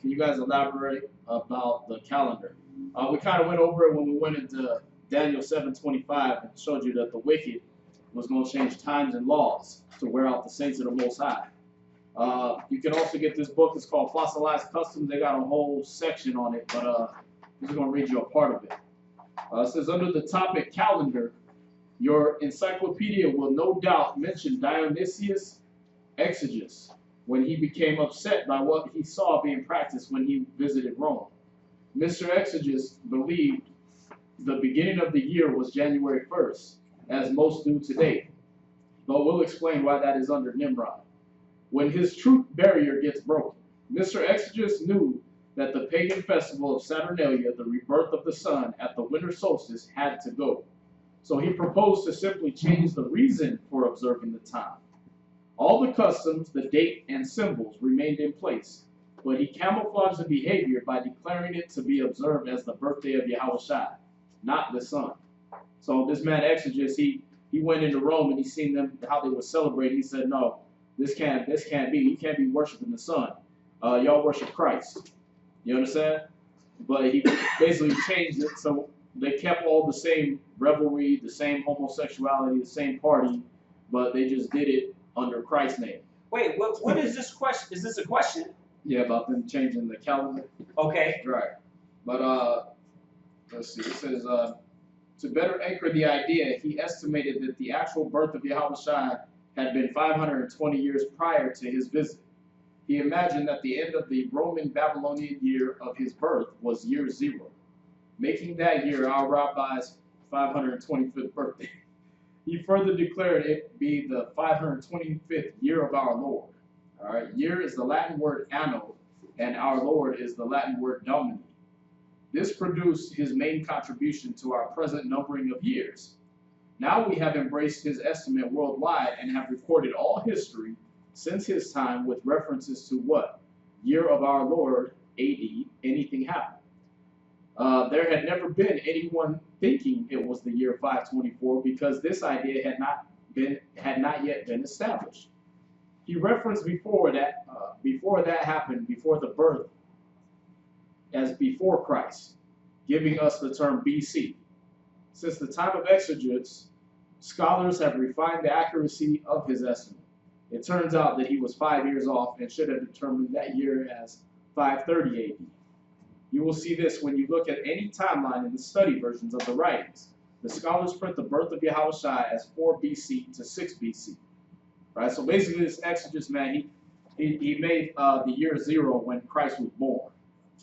you guys elaborate about the calendar? We kind of went over it when we went into Daniel 7:25 and showed you that the wicked was going to change times and laws to wear out the saints of the Most High. You can also get this book. It's called Fossilized Customs. They got a whole section on it, but I'm just going to read you a part of it. It says, under the topic calendar, your encyclopedia will no doubt mention Dionysius Exiguus when he became upset by what he saw being practiced when he visited Rome. Mr. Exiguus believed the beginning of the year was January 1st, as most do today, but we'll explain why that is under Nimrod. When his truth barrier gets broken, Mr. Exiguus knew that the pagan festival of Saturnalia, the rebirth of the sun at the winter solstice, had to go. So he proposed to simply change the reason for observing the time. All the customs, the date, and symbols remained in place, but he camouflaged the behavior by declaring it to be observed as the birthday of Yahushua, not the sun. So this man Exiguus, he went into Rome and he seen them how they were celebrating. He said, no, this can't be. You can't be worshiping the sun. Y'all worship Christ. You understand? But he basically changed it so they kept all the same revelry, the same homosexuality, the same party, but they just did it under Christ's name. Wait, what is this question? Is this a question? Yeah, about them changing the calendar. Okay. Right. But let's see. It says to better anchor the idea, he estimated that the actual birth of Yahushua had been 520 years prior to his visit. He imagined that the end of the Roman Babylonian year of his birth was year 0, making that year our rabbi's 525th birthday. He further declared it be the 525th year of our Lord. All right, year is the Latin word anno, and our Lord is the Latin word domini. This produced his main contribution to our present numbering of years. Now we have embraced his estimate worldwide and have recorded all history since his time with references to what? Year of our Lord, AD, anything happened. There had never been anyone thinking it was the year 524 because this idea had not yet been established. He referenced before that happened, before the birth as before Christ, giving us the term BC. Since the time of Exegesis, scholars have refined the accuracy of his estimate. It turns out that he was 5 years off and should have determined that year as 530 AD. You will see this when you look at any timeline in the study versions of the writings. The scholars print the birth of Yahushua as 4 BC to 6 BC. Right? So basically, this Exegesis man, he made the year 0 when Christ was born,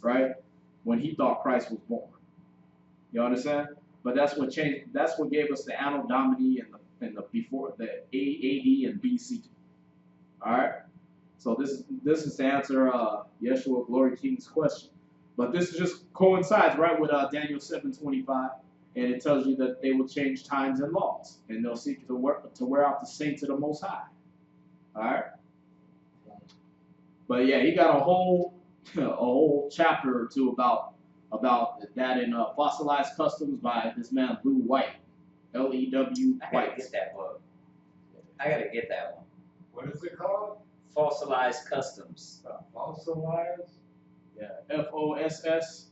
right? When he thought Christ was born. You understand? But that's what changed. That's what gave us the Anno Domini and the before the AD and BC. All right. So this is to answer Yeshua Glory King's question. But this just coincides right with Daniel 7:25, and it tells you that they will change times and laws, and they'll seek to wear out the saints of the Most High. All right. But yeah, he got a whole chapter or two about that in Fossilized Customs by this man Lew White, L-E-W I gotta White. get that book. I gotta get that one. What is it called? Fossilized Customs. Fossilized? Yeah, Fossilized.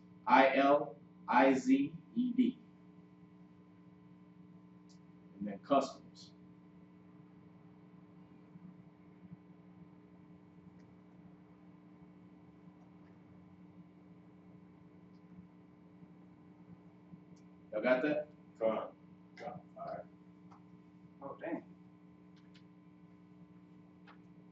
And then Customs. Y'all got that? Come on. Oh, dang.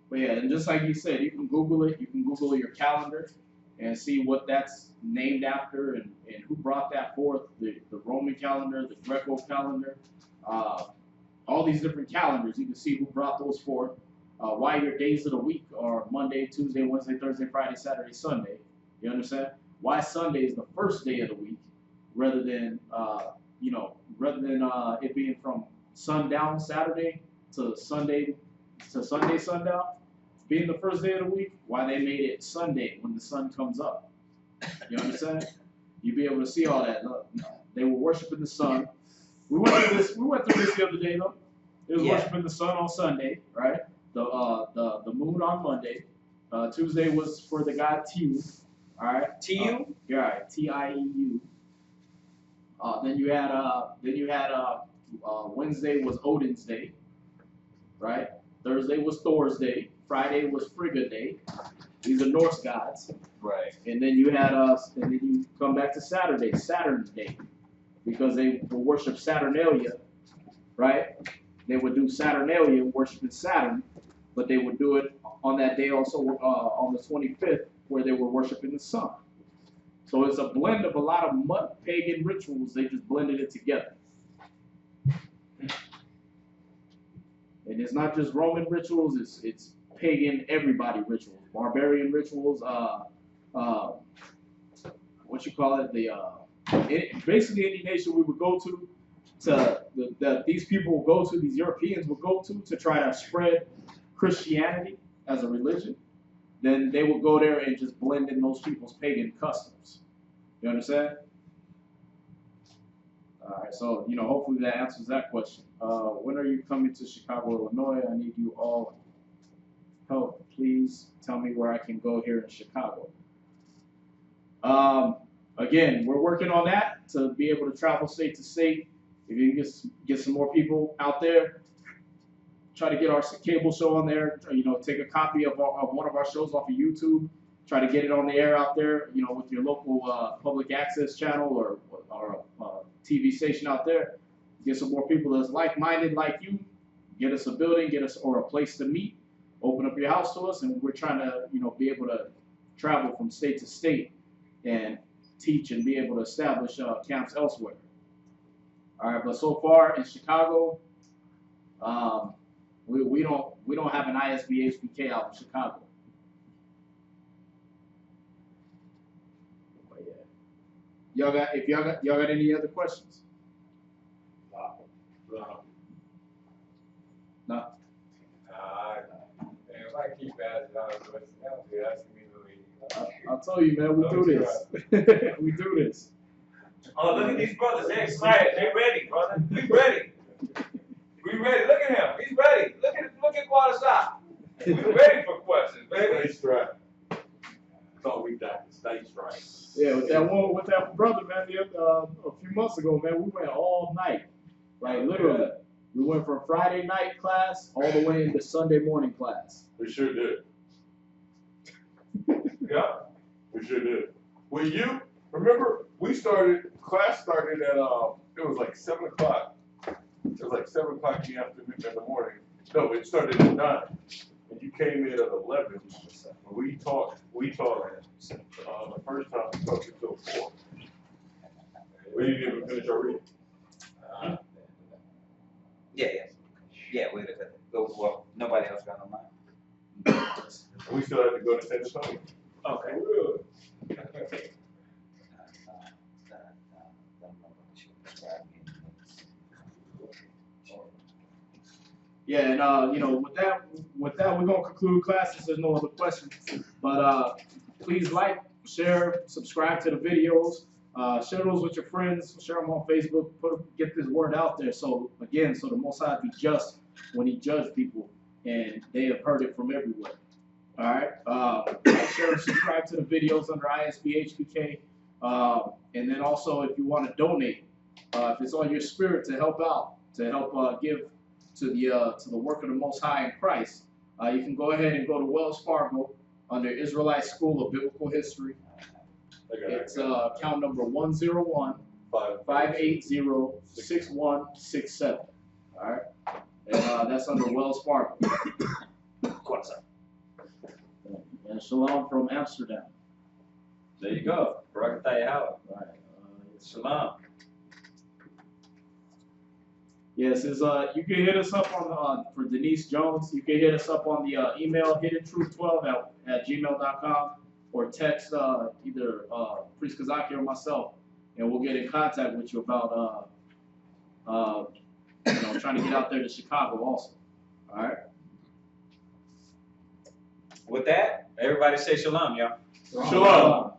But yeah, and just like you said, you can Google it. You can Google your calendar and see what that's named after and who brought that forth. The Roman calendar, the Greco calendar, all these different calendars. You can see who brought those forth. Why your days of the week are Monday, Tuesday, Wednesday, Thursday, Friday, Saturday, Sunday. You understand? Why Sunday is the first day of the week rather than it being from sundown Saturday to Sunday sundown. Being the first day of the week, why they made it Sunday when the sun comes up. You understand? You'll be able to see all that. Look, they were worshiping the sun. We went through this the other day though. They was worshiping the sun on Sunday, right? The moon on Monday. Tuesday was for the god Tiu. All right. Tiu? Yeah, right. T-I-E-U. Then you had Wednesday was Odin's day, right? Thursday was Thor's day. Friday was Frigga day. These are Norse gods. Right. And then you had and then you come back to Saturday, Saturn's day, because they will worship Saturnalia, right? They would do Saturnalia, worshiping Saturn, but they would do it on that day also on the 25th, where they were worshiping the sun. So it's a blend of a lot of pagan rituals. They just blended it together. And it's not just Roman rituals, it's pagan everybody rituals, barbarian rituals, basically any nation we would go to that these people will go to, these Europeans will go to try to spread Christianity as a religion, then they will go there and just blend in those people's pagan customs. You understand? All right, so, hopefully that answers that question. When are you coming to Chicago, Illinois? I need you all help. Please tell me where I can go here in Chicago. Again, we're working on that to be able to travel state to state. If you can get some more people out there, try to get our cable show on there. Take a copy of one of our shows off of YouTube. Try to get it on the air out there, with your local public access channel or TV station out there. Get some more people that's like-minded like you. Get us a building, or a place to meet. Open up your house to us, and we're trying to, be able to travel from state to state and teach and be able to establish camps elsewhere. All right, but so far in Chicago, we don't have an ISB HBK out in Chicago. But yeah, y'all got any other questions? No. If I keep asking all the questions, I'll be asking me to leave. I'll tell you, man, we do this. We do this. Oh, look at these brothers. They're excited. They're ready, brother. We ready. We ready. Look at him. He's ready. Look at Quadasai. We ready for questions, baby. That's right. That's all we got. That's right. Yeah, with that brother, man, a few months ago, man, we went all night. Like literally. We went from Friday night class all the way into Sunday morning class. We sure did. Yeah, we sure did. Well, you remember class started at it was like 7 o'clock. It was like 7 o'clock in the afternoon in the morning. No, it started at 9. And you came in at 11. We talked the first time we talked until 4. We didn't even finish our reading. Yeah, wait a minute. Well, nobody else got no mind. We still had to go to San Antonio. Okay. Yeah, and with that, we're gonna conclude classes. There's no other questions. But please like, share, subscribe to the videos. Share those with your friends. Share them on Facebook. Get this word out there. So the Most High be just when He judge people, and they have heard it from everywhere. All right. Like, share, and subscribe to the videos under ISBHPK. And then also, if you want to donate, if it's on your spirit to help out, to help give to the work of the Most High in Christ, you can go ahead and go to Wells Fargo under Israelite School of Biblical History. It's account number 101-580-6167. All right, and that's under Wells Fargo. And shalom from Amsterdam. There you go. Barakatah Yahweh. All right. Shalom. Yes, you can hit us up on for Denise Jones. You can hit us up on the email hiddentruth12@gmail.com or text either Priest Kazaki or myself, and we'll get in contact with you about trying to get out there to Chicago also. All right. With that, everybody say shalom, y'all. Shalom.